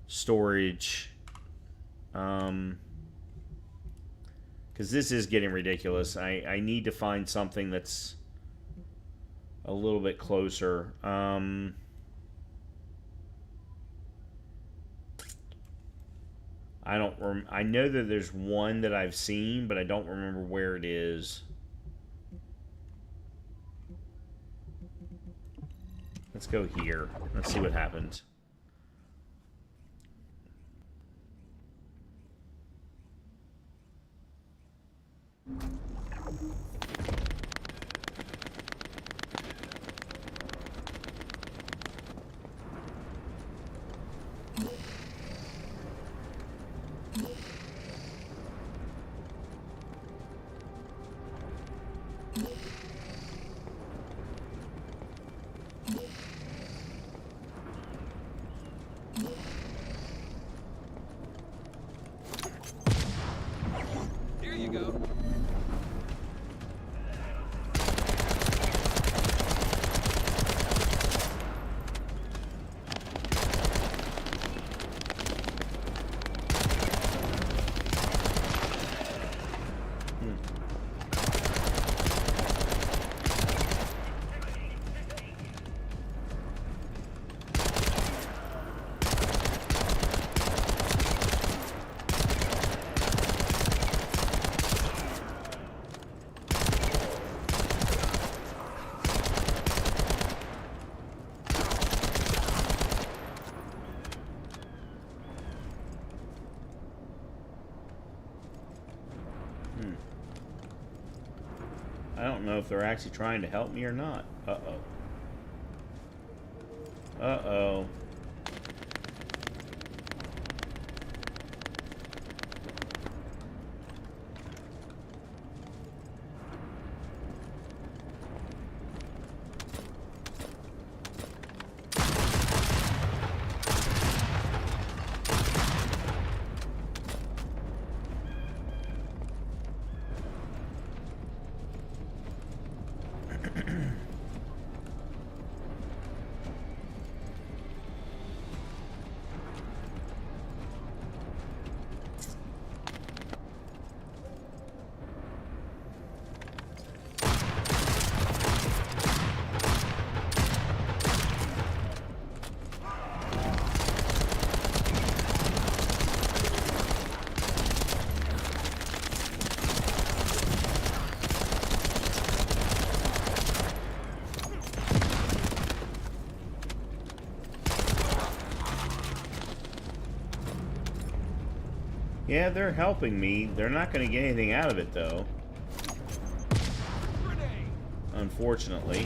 A: storage. Because this is getting ridiculous. I need to find something that's a little bit closer. I know that there's one that I've seen, but I don't remember where it is. Let's go here. Let's see what happens. I don't know if they're actually trying to help me or not. Uh-oh. Uh-oh. Yeah, they're helping me. They're not going to get anything out of it, though. Unfortunately.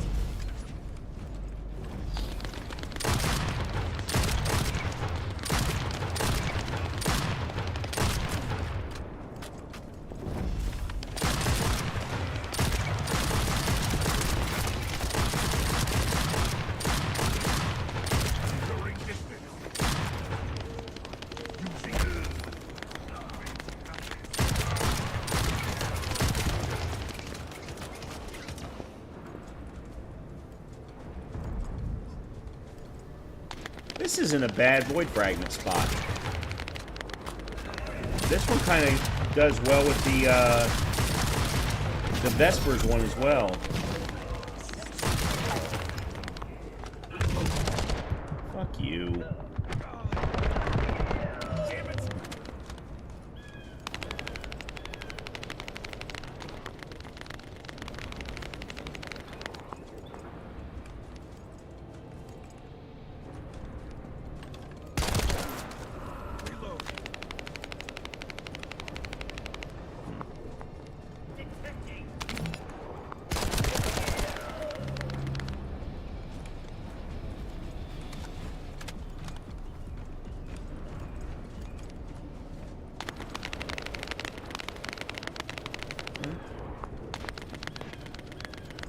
A: This isn't a bad void fragment spot. This one kind of does well with the Vespers one as well. Fuck you.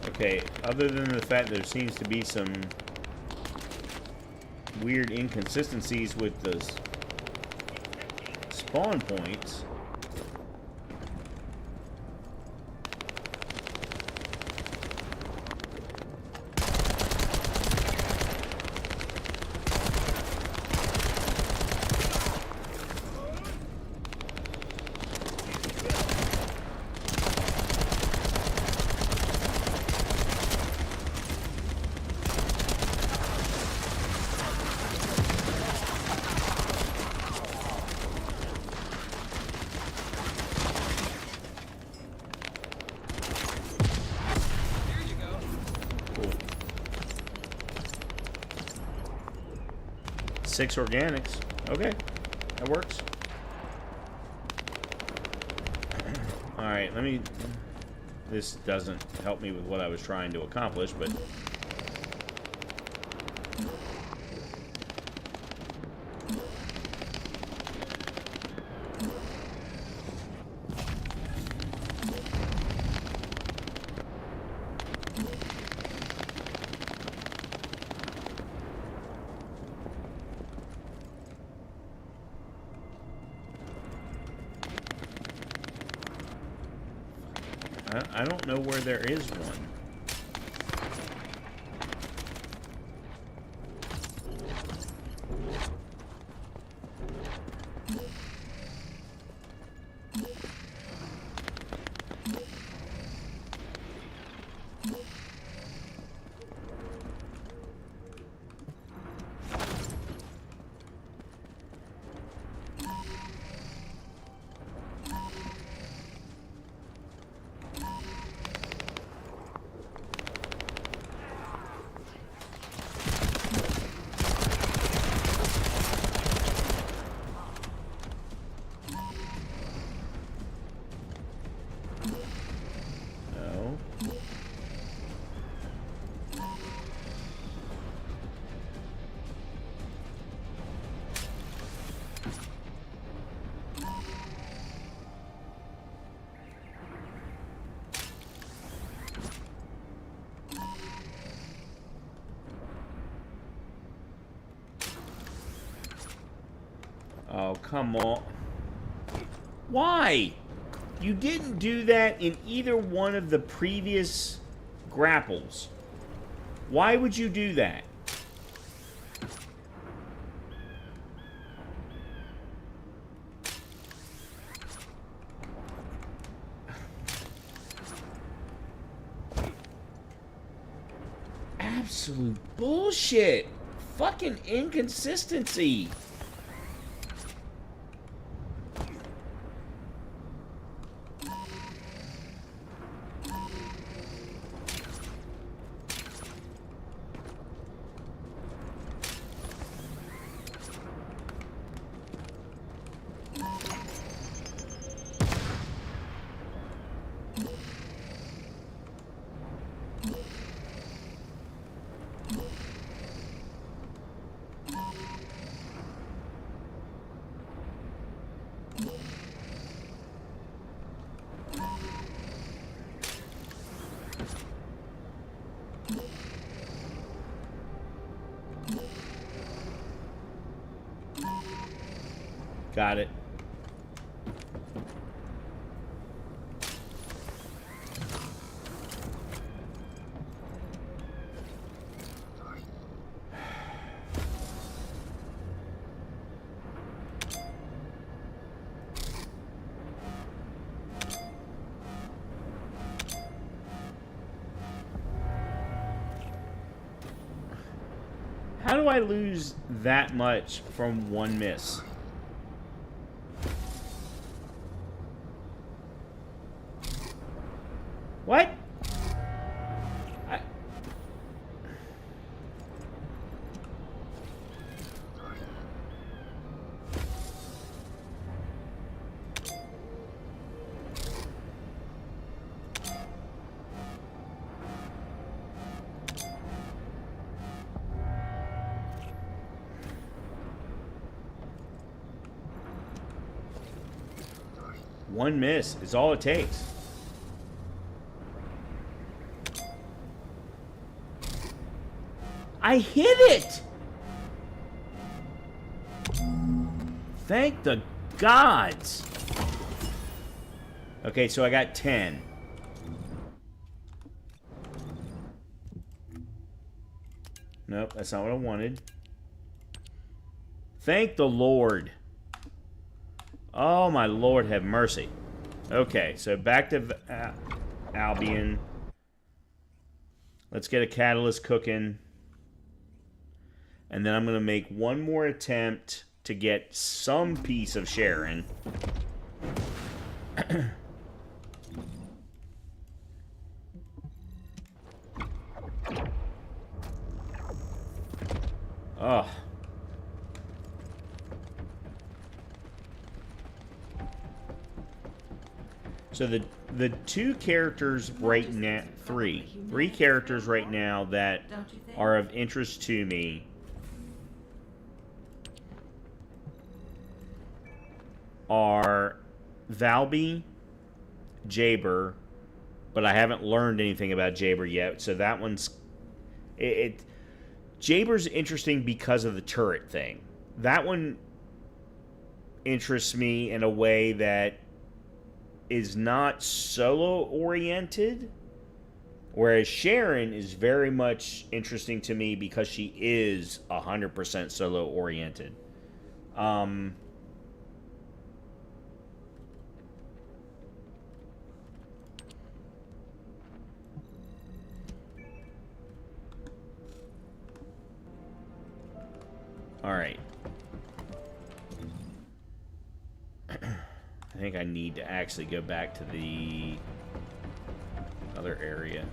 A: Okay, other than the fact there seems to be some weird inconsistencies with the spawn points. Six organics. Okay, that works. Alright, let me... This doesn't help me with what I was trying to accomplish, but... I don't know where there is one. Oh, come on. Why? You didn't do that in either one of the previous grapples. Why would you do that? Absolute bullshit. Fucking inconsistency. Got it. How do I lose that much from one miss? What? One miss is all it takes. I hit it! Thank the gods! Okay, so I got 10. Nope, that's not what I wanted. Thank the Lord. Oh, my Lord, have mercy. Okay, so back to Albion. Let's get a catalyst cooking. And then I'm going to make one more attempt to get some piece of Sharon. Oh. So the two characters right now, three characters right now that are of interest to me are Valby, Jaber, but I haven't learned anything about Jaber yet, so that one's... Jaber's interesting because of the turret thing. That one interests me in a way that is not solo oriented, whereas Sharon is very much interesting to me because she is 100% solo oriented. All right. I think I need to actually go back to the other area.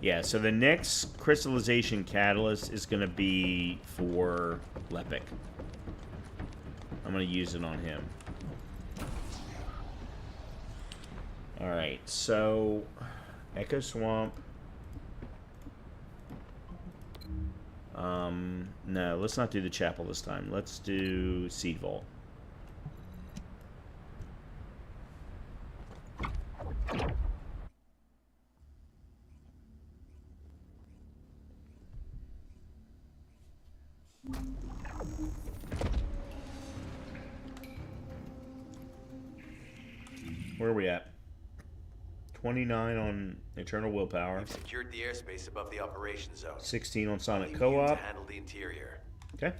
A: Yeah, so the next crystallization catalyst is going to be for Lepic. I'm going to use it on him. Alright, so Echo Swamp. No, let's not do the chapel this time. Let's do Seed Vault. Where are we at? 29 on Eternal Willpower.
F: We've secured the airspace above the operations zone.
A: 16 on Sonic
F: Leave you to
A: Co-op.
F: handle the interior.
A: Okay.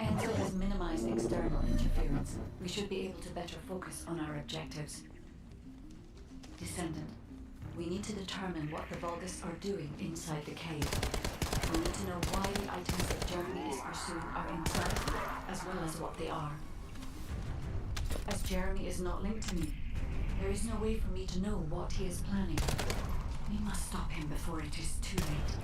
C: Enzo has minimized external interference. We should be able to better focus on our objectives. Descendant, we need to determine what the Vulgus are doing inside the cave. We need to know why the items that Jeremy is pursuing are inside, as well as what they are. As Jeremy is not linked to me, there is no way for me to know what he is planning. We must stop him before it is too late.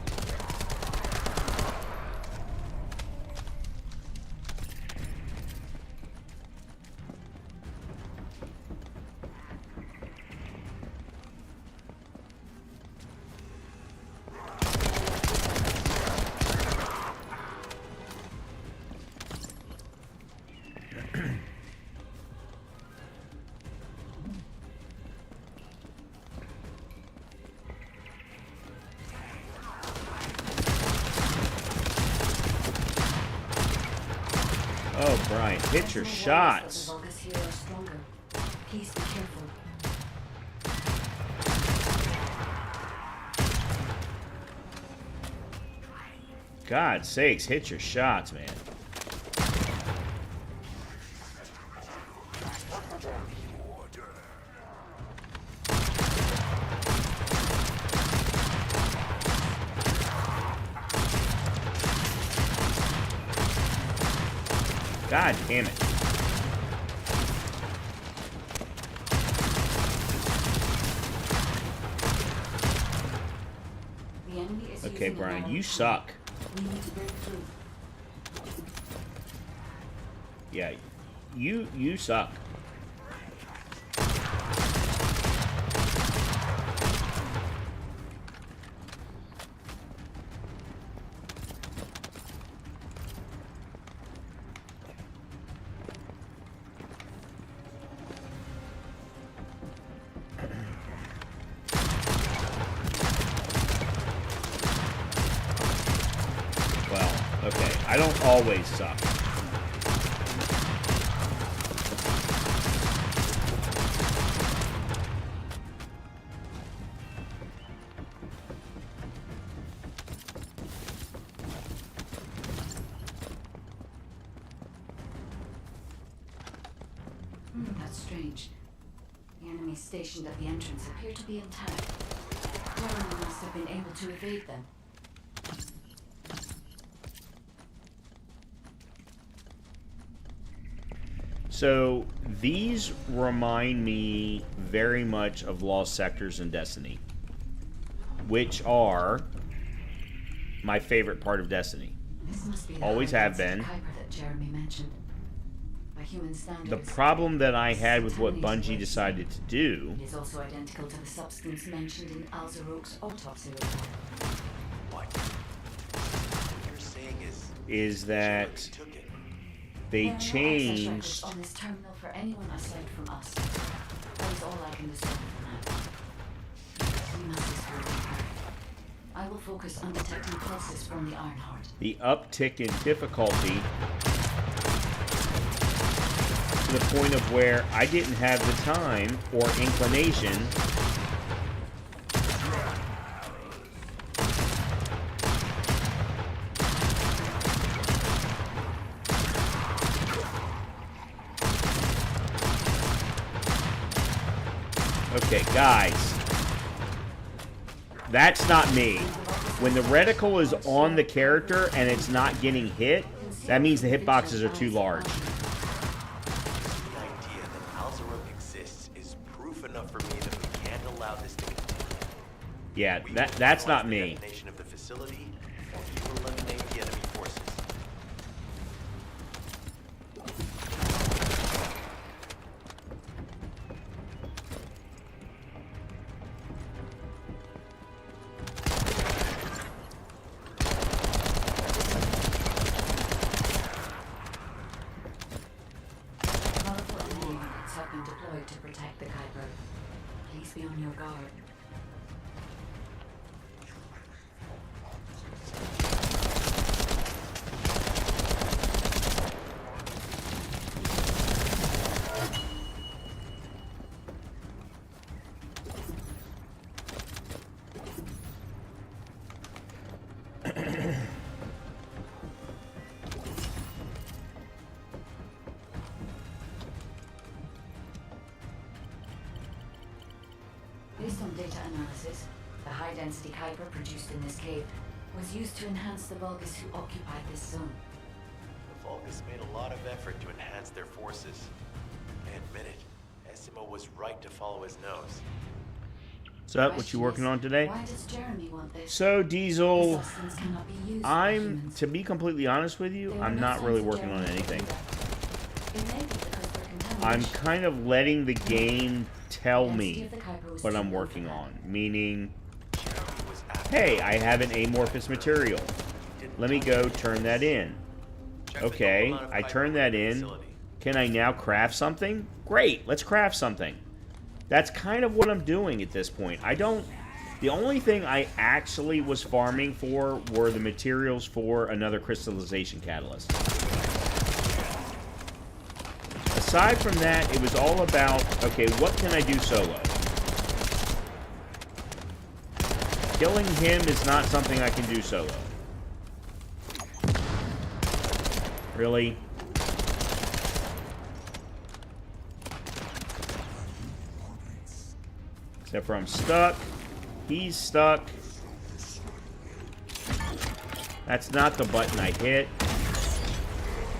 A: Oh, Brian, hit your shots.
C: The Vulgus here are stronger. Please be careful.
A: God sakes, hit your shots, man. God damn it.
C: The enemy is
A: Okay,
C: using a
A: Brian,
C: narrow
A: you
C: path.
A: suck.
C: We need to break through.
A: Yeah, you suck. Well, okay, I don't always suck.
C: That's strange. The enemies stationed at the entrance appear to be intact. Jeremy must have been able to evade them.
A: So these remind me very much of Lost Sectors and Destiny, which are my favorite part of Destiny.
C: This must be the
A: Always have
C: high-density
A: been.
C: Kuiper that Jeremy mentioned. By human standards,
A: The problem that I had with what
C: contaminates
A: Bungie
C: waste.
A: decided to do
C: It is also identical to the substance mentioned in Alzarok's autopsy report.
F: What? What you're saying
A: is that
F: Jeremy took it.
A: they
C: There are no access
A: changed.
C: records on this terminal for anyone aside from us. That is all I can discern for now. We must discover her. I will focus on detecting pulses from the Ironheart.
A: The uptick in difficulty to the point of where I didn't have the time or inclination Okay, guys. That's not me. When the reticle is on the character and it's not getting hit, that means the hitboxes are too large.
F: The idea that Alzarok exists is proof enough for me that we can't allow this to continue.
A: Yeah,
F: We
A: that's
F: will
A: not
F: finalize
A: me.
F: the detonation of the facility, or you eliminate the enemy forces.
C: Multiple enemy units have been deployed to protect the Kuiper. Please be on your guard. Based on data analysis, the high-density Kuiper produced in this cave was used to enhance the Vulgus who occupied this zone.
F: The Vulgus made a lot of effort to enhance their forces. I admit it. Essimo was right to follow his nose.
A: So, what you working on today?
C: Why does Jeremy want this?
A: So, Diesel,
C: The substance cannot be used for
A: I'm,
C: humans.
A: to be completely honest with you,
C: There were
A: I'm
C: no
A: not
C: signs
A: really
C: of
A: working on
C: Jeremy
A: anything.
C: doing that. It may be because their
A: I'm
C: contamination.
A: kind of letting the game tell
C: The
A: me
C: density of the Kuiper was
A: what
C: too
A: I'm
C: low
A: working
C: for that.
A: on. Meaning,
F: Jeremy was after
A: hey, I have an amorphous material. Let me go turn that in.
F: Check the
A: Okay,
F: total amount of
A: I
F: Kuiper
A: turned that
F: within the
A: in.
F: facility.
A: Can I now craft something? Great, let's craft something. That's kind of what I'm doing at this point. The only thing I actually was farming for were the materials for another crystallization catalyst. Aside from that, it was all about, okay, what can I do solo? Killing him is not something I can do solo. Really? Except for I'm stuck. He's stuck. That's not the button I hit.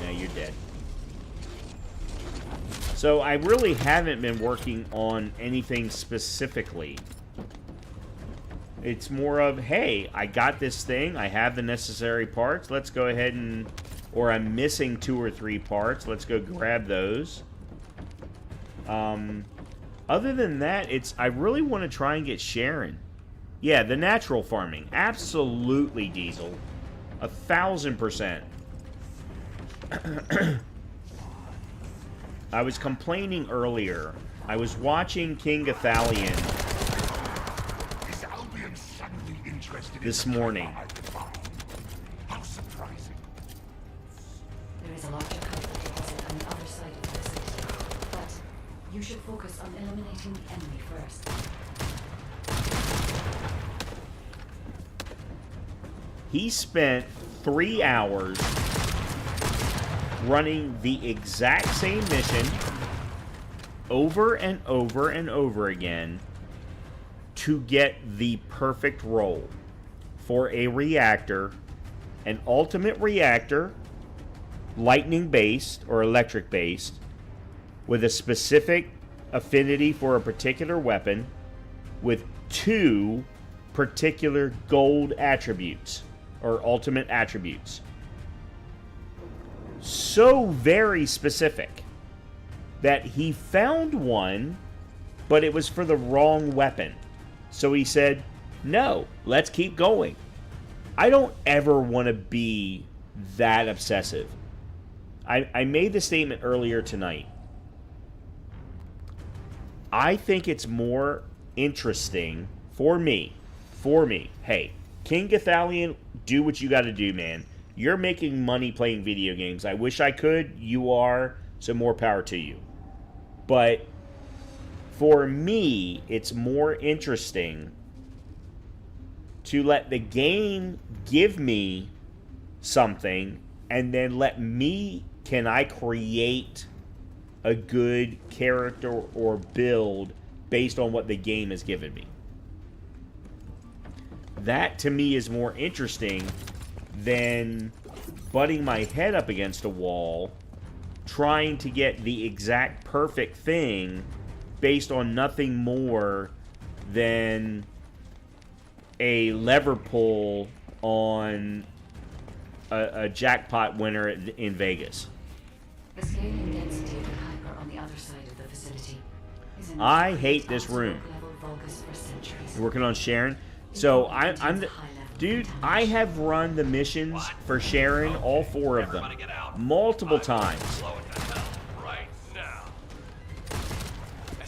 A: Now you're dead. So I really haven't been working on anything specifically. It's more of, hey, I got this thing. I have the necessary parts. Let's go ahead and... Or I'm missing 2 or 3 parts. Let's go grab those. Other than that, I really want to try and get Sharon. Yeah, the natural farming. Absolutely, Diesel. 1000%. I was complaining earlier. I was watching King Gathalion
E: Is Albion suddenly interested
A: this
E: in
A: morning.
E: How surprising.
C: There is a larger Kuiper deposit on the other side of the facility, but you should focus on eliminating the enemy first.
A: He spent 3 hours running the exact same mission over and over and over again to get the perfect roll for a reactor, an ultimate reactor, lightning based or electric based, with a specific affinity for a particular weapon, with 2 particular gold attributes or ultimate attributes. So very specific that he found one, but it was for the wrong weapon. So he said, no, let's keep going. I don't ever want to be that obsessive. I made the statement earlier tonight. I think it's more interesting for me. Hey, King Gathalion, do what you got to do, man. You're making money playing video games. I wish I could. You are, so more power to you. But for me, it's more interesting to let the game give me something, and then can I create a good character or build based on what the game has given me. That, to me, is more interesting than butting my head up against a wall, trying to get the exact perfect thing based on nothing more than a lever pull on a jackpot winner in Vegas.
C: The scaling density of the hyper on the other side of the facility is enough
A: I
C: to
A: hate
C: create
A: this room.
C: level Vulgus for centuries.
A: You're working on Sharon? So dude, I have run the missions for Sharon, all 4 of them, multiple times.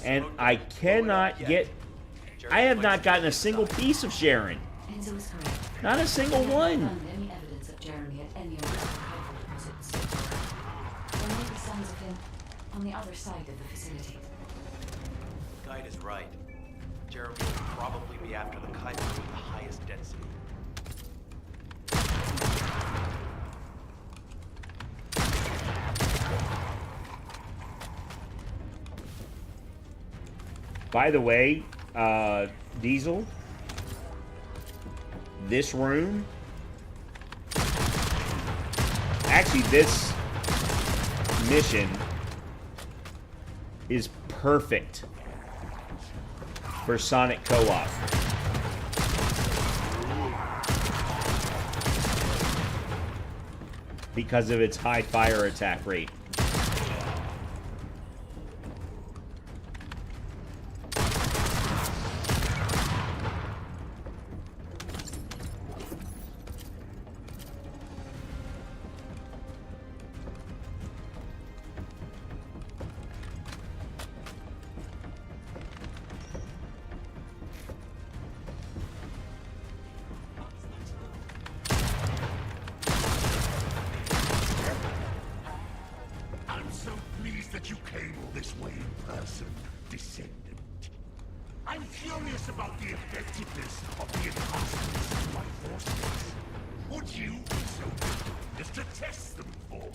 A: And I cannot get... I have not gotten a single piece of Sharon.
C: Enzo is correct.
A: Not a single
C: We haven't
A: one.
C: found any evidence of Jeremy at any of the hyper deposits. There may be signs of him on the other side of the facility.
F: Guide is right. Jeremy will probably be after the Kaiser with the highest density.
A: By the way, Diesel, this room, actually this mission is perfect for Sonic Co-op. Because of its high fire attack rate.
E: I'm so pleased that you came all this way in person, Descendant. I'm curious about the effectiveness of the enhancements of my forces. Would you be so good as to test them for me?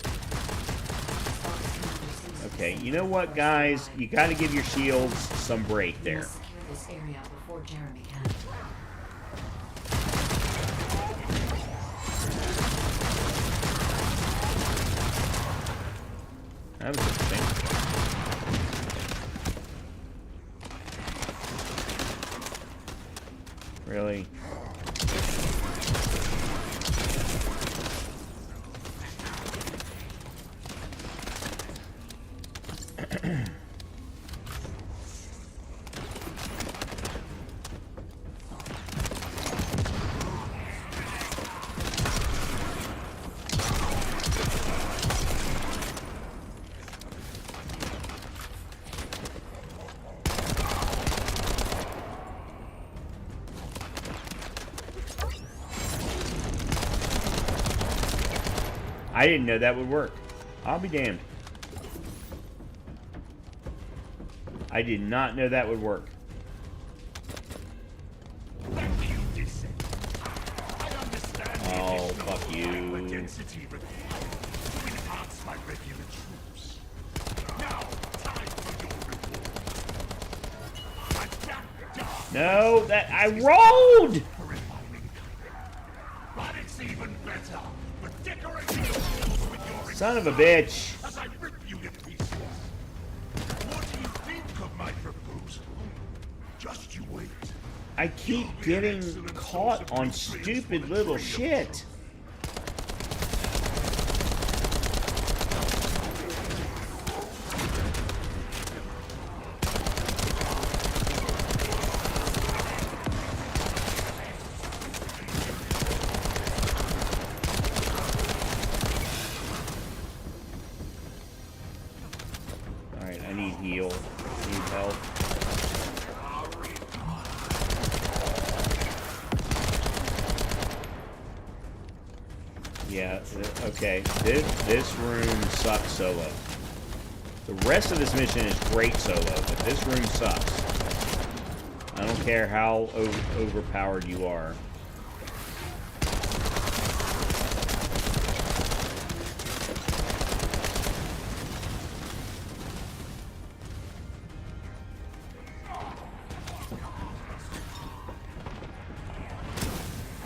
A: Okay, you know what, guys? You got to give your shields some break
C: We
A: there.
C: must secure this area before Jeremy can.
A: That was interesting. Really? I didn't know that would work. I'll be damned. I did not know that would work.
E: Thank you, Descendant. I understand the
A: Oh,
E: additional
A: fuck you.
E: power density required to enhance my regular troops. Now, time for your reward. Adapt dark
A: No, that I rolled.
E: for refining color. But it's even better for decorating the walls with your
A: Son of a bitch.
E: as I rip you to pieces. What do you think of my proposal? Just you wait.
A: I keep getting caught on stupid little shit. Alright, I need heal. I need help. Yeah, okay. This room sucks solo. The rest of this mission is great solo, but this room sucks. I don't care how overpowered you are.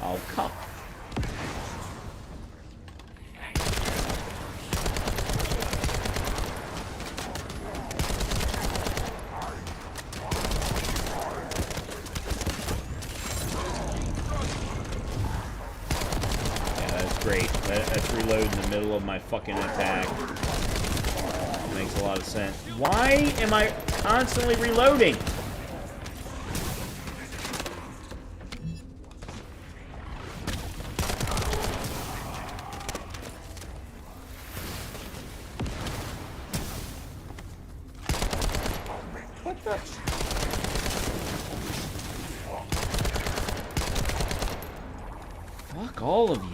A: Oh, come. Great. Let's reload in the middle of my fucking attack. Makes a lot of sense. Why am I constantly reloading? What the? Fuck all of you.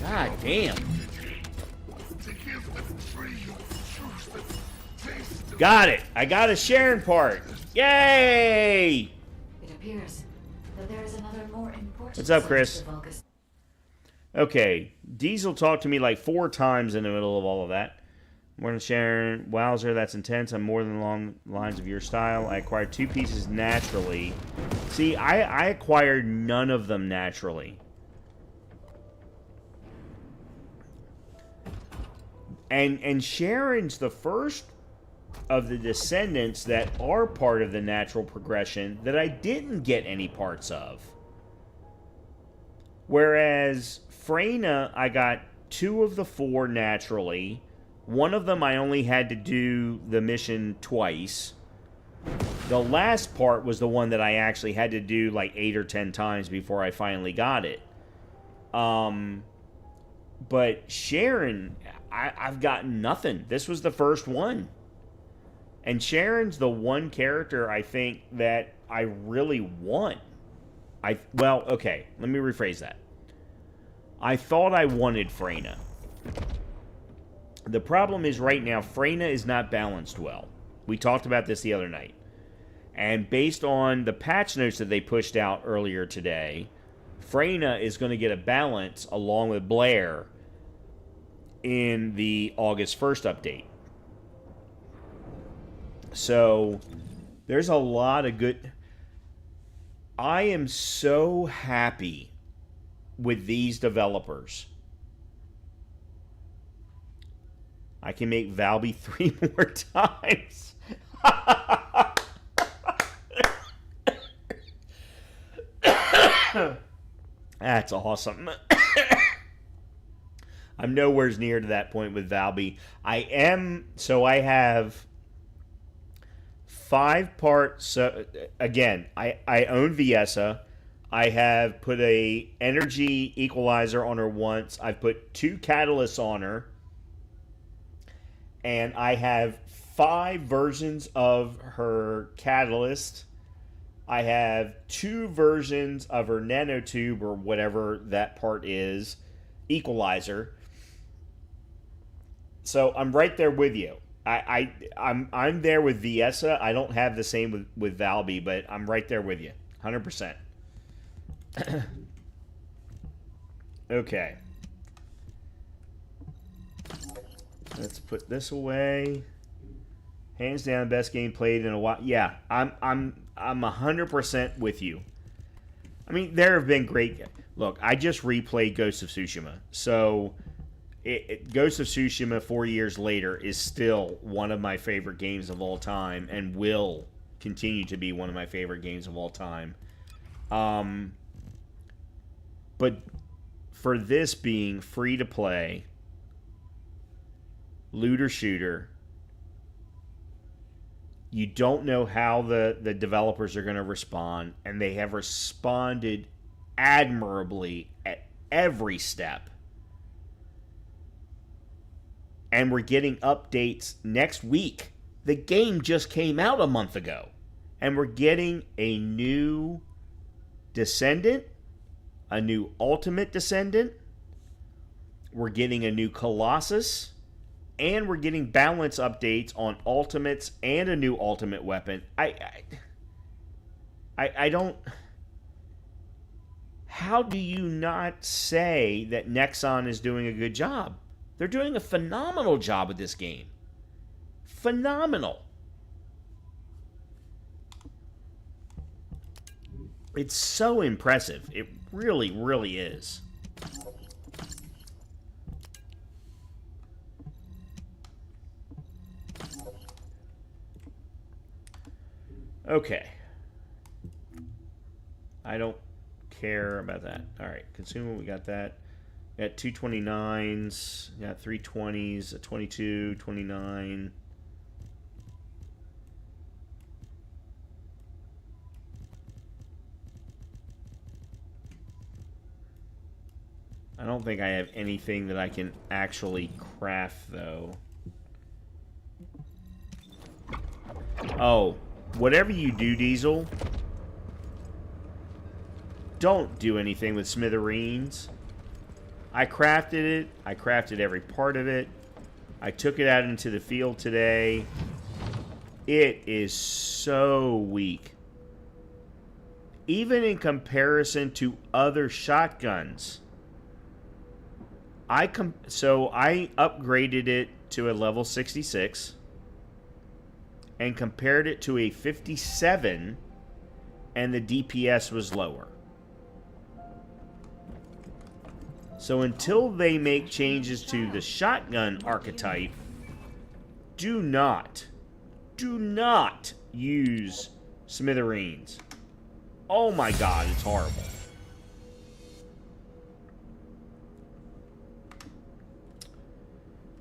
A: God damn. Got it. I got a Sharon part. Yay!
C: It appears that there is another more important.
A: What's up, Chris?
C: source of August.
A: Okay. Diesel talked to me like 4 times in the middle of all of that. More than Sharon. Wowzer, that's intense. I'm more than along the lines of your style. I acquired 2 pieces naturally. See, I acquired none of them naturally. And Sharon's the first of the descendants that are part of the natural progression that I didn't get any parts of. Whereas Freyna, I got 2 of the 4 naturally. One of them I only had to do the mission twice. The last part was the one that I actually had to do like 8 or 10 times before I finally got it. But Sharon, I've gotten nothing. This was the first one. And Sharon's the one character I think that I really want. Well, okay, let me rephrase that. I thought I wanted Freyna. The problem is right now, Freyna is not balanced well. We talked about this the other night. And based on the patch notes that they pushed out earlier today, Freyna is going to get a balance along with Blair in the August 1st update. So, there's a lot of good... I am so happy with these developers. I can make Valby 3 more times. That's awesome. I'm nowhere near to that point with Valby. I have 5 parts. So again, I own Viessa. I have put a energy equalizer on her once. I've put 2 catalysts on her. And I have 5 versions of her catalyst. I have 2 versions of her nanotube or whatever that part is, equalizer. So I'm right there with you. I'm there with Viessa. I don't have the same with Valby, but I'm right there with you, 100%. Okay. Let's put this away. Hands down, best game played in a while. Yeah, I'm 100% with you. I mean, there have been great. Look, I just replayed Ghost of Tsushima, so Ghost of Tsushima 4 years later is still one of my favorite games of all time, and will continue to be one of my favorite games of all time. But for this being free to play, looter shooter, you don't know how the developers are going to respond, and they have responded admirably at every step. And we're getting updates next week. The game just came out a month ago, and we're getting a new Descendant, a new Ultimate Descendant. We're getting a new Colossus. And we're getting balance updates on Ultimates and a new Ultimate weapon. I don't... How do you not say that Nexon is doing a good job? They're doing a phenomenal job with this game. Phenomenal. It's so impressive. It really, really is. Okay. I don't care about that. All right, consumable, we got that. We got 229s, we got 320s, a 22, 29. I don't think I have anything that I can actually craft, though. Oh, whatever you do, Diesel, don't do anything with smithereens. I crafted it. I crafted every part of it. I took it out into the field today. It is so weak. Even in comparison to other shotguns. So I upgraded it to a level 66 and compared it to a 57, and the DPS was lower. So until they make changes to the shotgun archetype, do not use smithereens. Oh my god, it's horrible.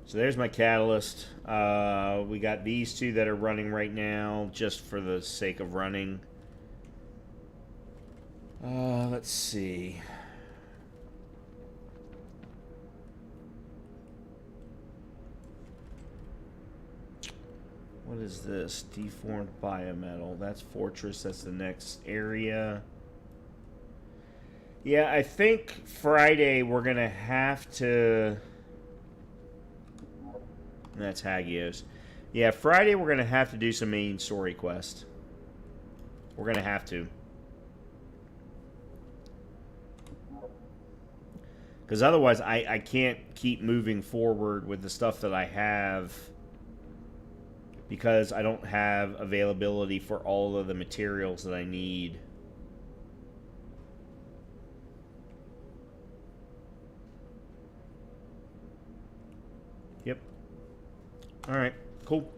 A: So there's my catalyst. We got these two that are running right now, just for the sake of running. Let's see. What is this? Deformed biometal. That's Fortress. That's the next area. Yeah, I think Friday we're going to have to... That's Hagios. Yeah, Friday we're going to have to do some main story quest. We're going to have to. Because otherwise I can't keep moving forward with the stuff that I have, because I don't have availability for all of the materials that I need. Yep. Alright, cool.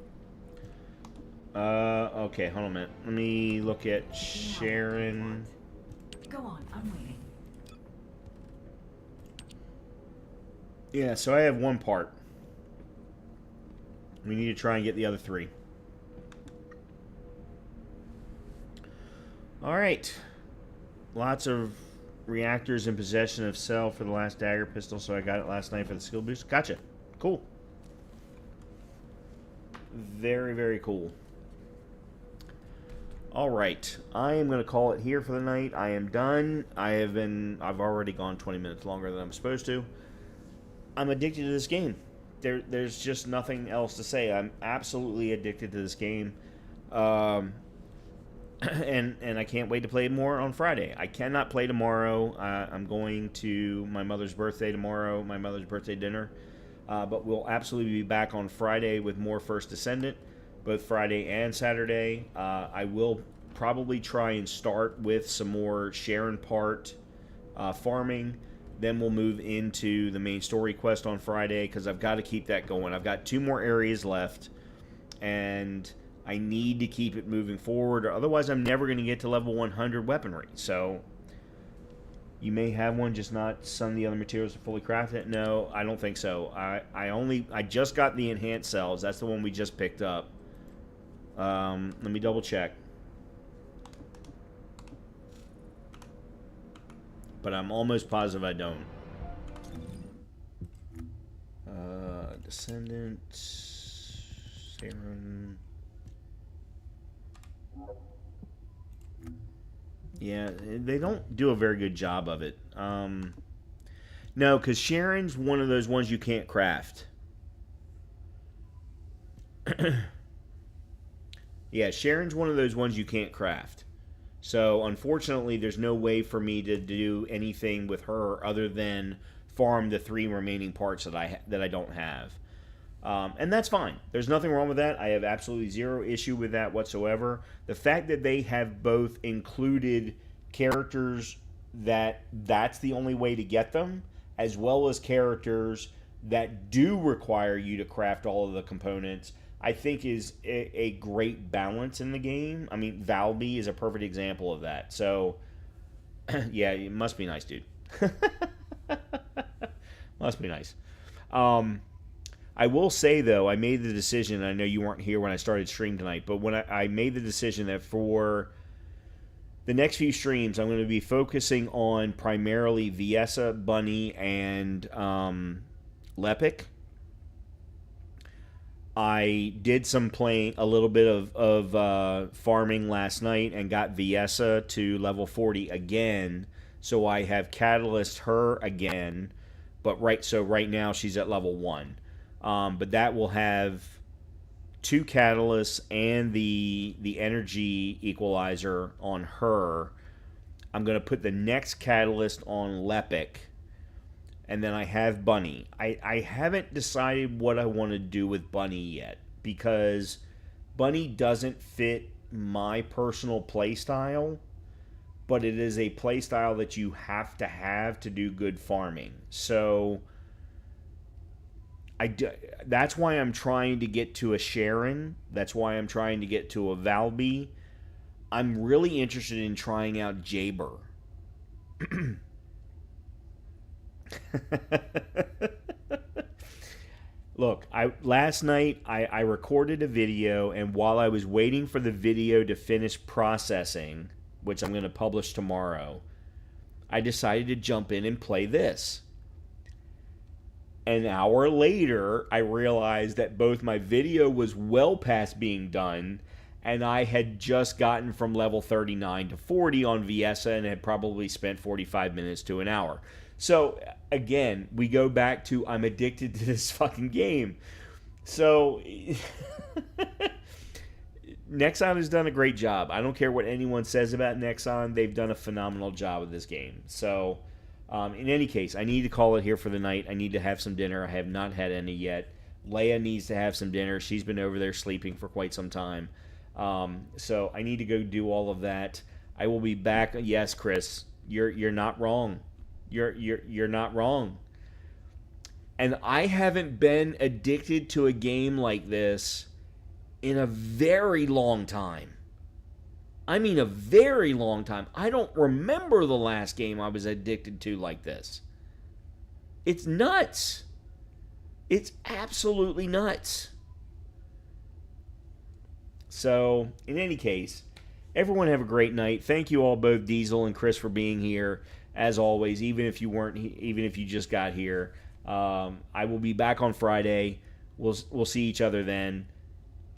A: Okay, hold on a minute. Let me look at Sharon.
J: Go on, I'm waiting.
A: Yeah, so I have one part. We need to try and get the other three. Alright. Lots of reactors in possession of Cell for the last dagger pistol, so I got it last night for the skill boost. Gotcha. Cool. Very, very cool. Alright. I am going to call it here for the night. I am done. I've already gone 20 minutes longer than I'm supposed to. I'm addicted to this game. There's just nothing else to say. I'm absolutely addicted to this game. And I can't wait to play more on Friday. I cannot play tomorrow. I'm going to my mother's birthday tomorrow, my mother's birthday dinner. But we'll absolutely be back on Friday with more First Descendant, both Friday and Saturday. I will probably try and start with some more Sharon part farming. Then we'll move into the main story quest on Friday, because I've got to keep that going. I've got 2 more areas left, and I need to keep it moving forward, or otherwise I'm never going to get to level 100 weaponry. So you may have one, just not some of the other materials to fully craft it. No, I don't think so. I just got the enhanced cells. That's the one we just picked up. Let me double check. But I'm almost positive I don't. Descendant, Saren. Yeah, they don't do a very good job of it. No, because Sharon's one of those ones you can't craft. Yeah, Sharon's one of those ones you can't craft. So, unfortunately, there's no way for me to do anything with her other than farm the 3 remaining parts that I don't have. And that's fine. There's nothing wrong with that. I have absolutely zero issue with that whatsoever. The fact that they have both included characters that's the only way to get them, as well as characters that do require you to craft all of the components, I think is a great balance in the game. I mean, Valby is a perfect example of that. So, yeah, it must be nice, dude. Must be nice. I will say, though, I made the decision, I know you weren't here when I started stream tonight, but when I made the decision that for the next few streams, I'm going to be focusing on primarily Viessa, Bunny, and Lepic. I did some playing, a little bit of farming last night and got Viessa to level 40 again. So I have Catalyst her again, but right now she's at level 1. But that will have 2 catalysts and the energy equalizer on her. I'm going to put the next catalyst on Lepic. And then I have Bunny. I haven't decided what I want to do with Bunny yet, because Bunny doesn't fit my personal playstyle, but it is a playstyle that you have to do good farming. So that's why I'm trying to get to a Sharon. That's why I'm trying to get to a Valby. I'm really interested in trying out Jaber. Look, last night I recorded a video, and while I was waiting for the video to finish processing, which I'm going to publish tomorrow, I decided to jump in and play this. An hour later, I realized that both my video was well past being done, and I had just gotten from level 39 to 40 on Viessa and had probably spent 45 minutes to an hour. So, again, we go back to I'm addicted to this fucking game. So, Nexon has done a great job. I don't care what anyone says about Nexon. They've done a phenomenal job with this game. So, in any case, I need to call it here for the night. I need to have some dinner. I have not had any yet. Leia needs to have some dinner. She's been over there sleeping for quite some time. So, I need to go do all of that. I will be back. Yes, Chris, you're not wrong. You're not wrong. And I haven't been addicted to a game like this in a very long time. I mean, a very long time. I don't remember the last game I was addicted to like this. It's nuts. It's absolutely nuts. So, in any case, everyone have a great night. Thank you all, both Diesel and Chris, for being here. As always, even if you just got here, I will be back on Friday. We'll see each other then.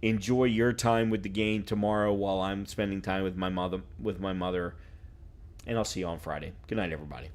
A: Enjoy your time with the game tomorrow while I'm spending time with my mother, and I'll see you on Friday. Good night, everybody.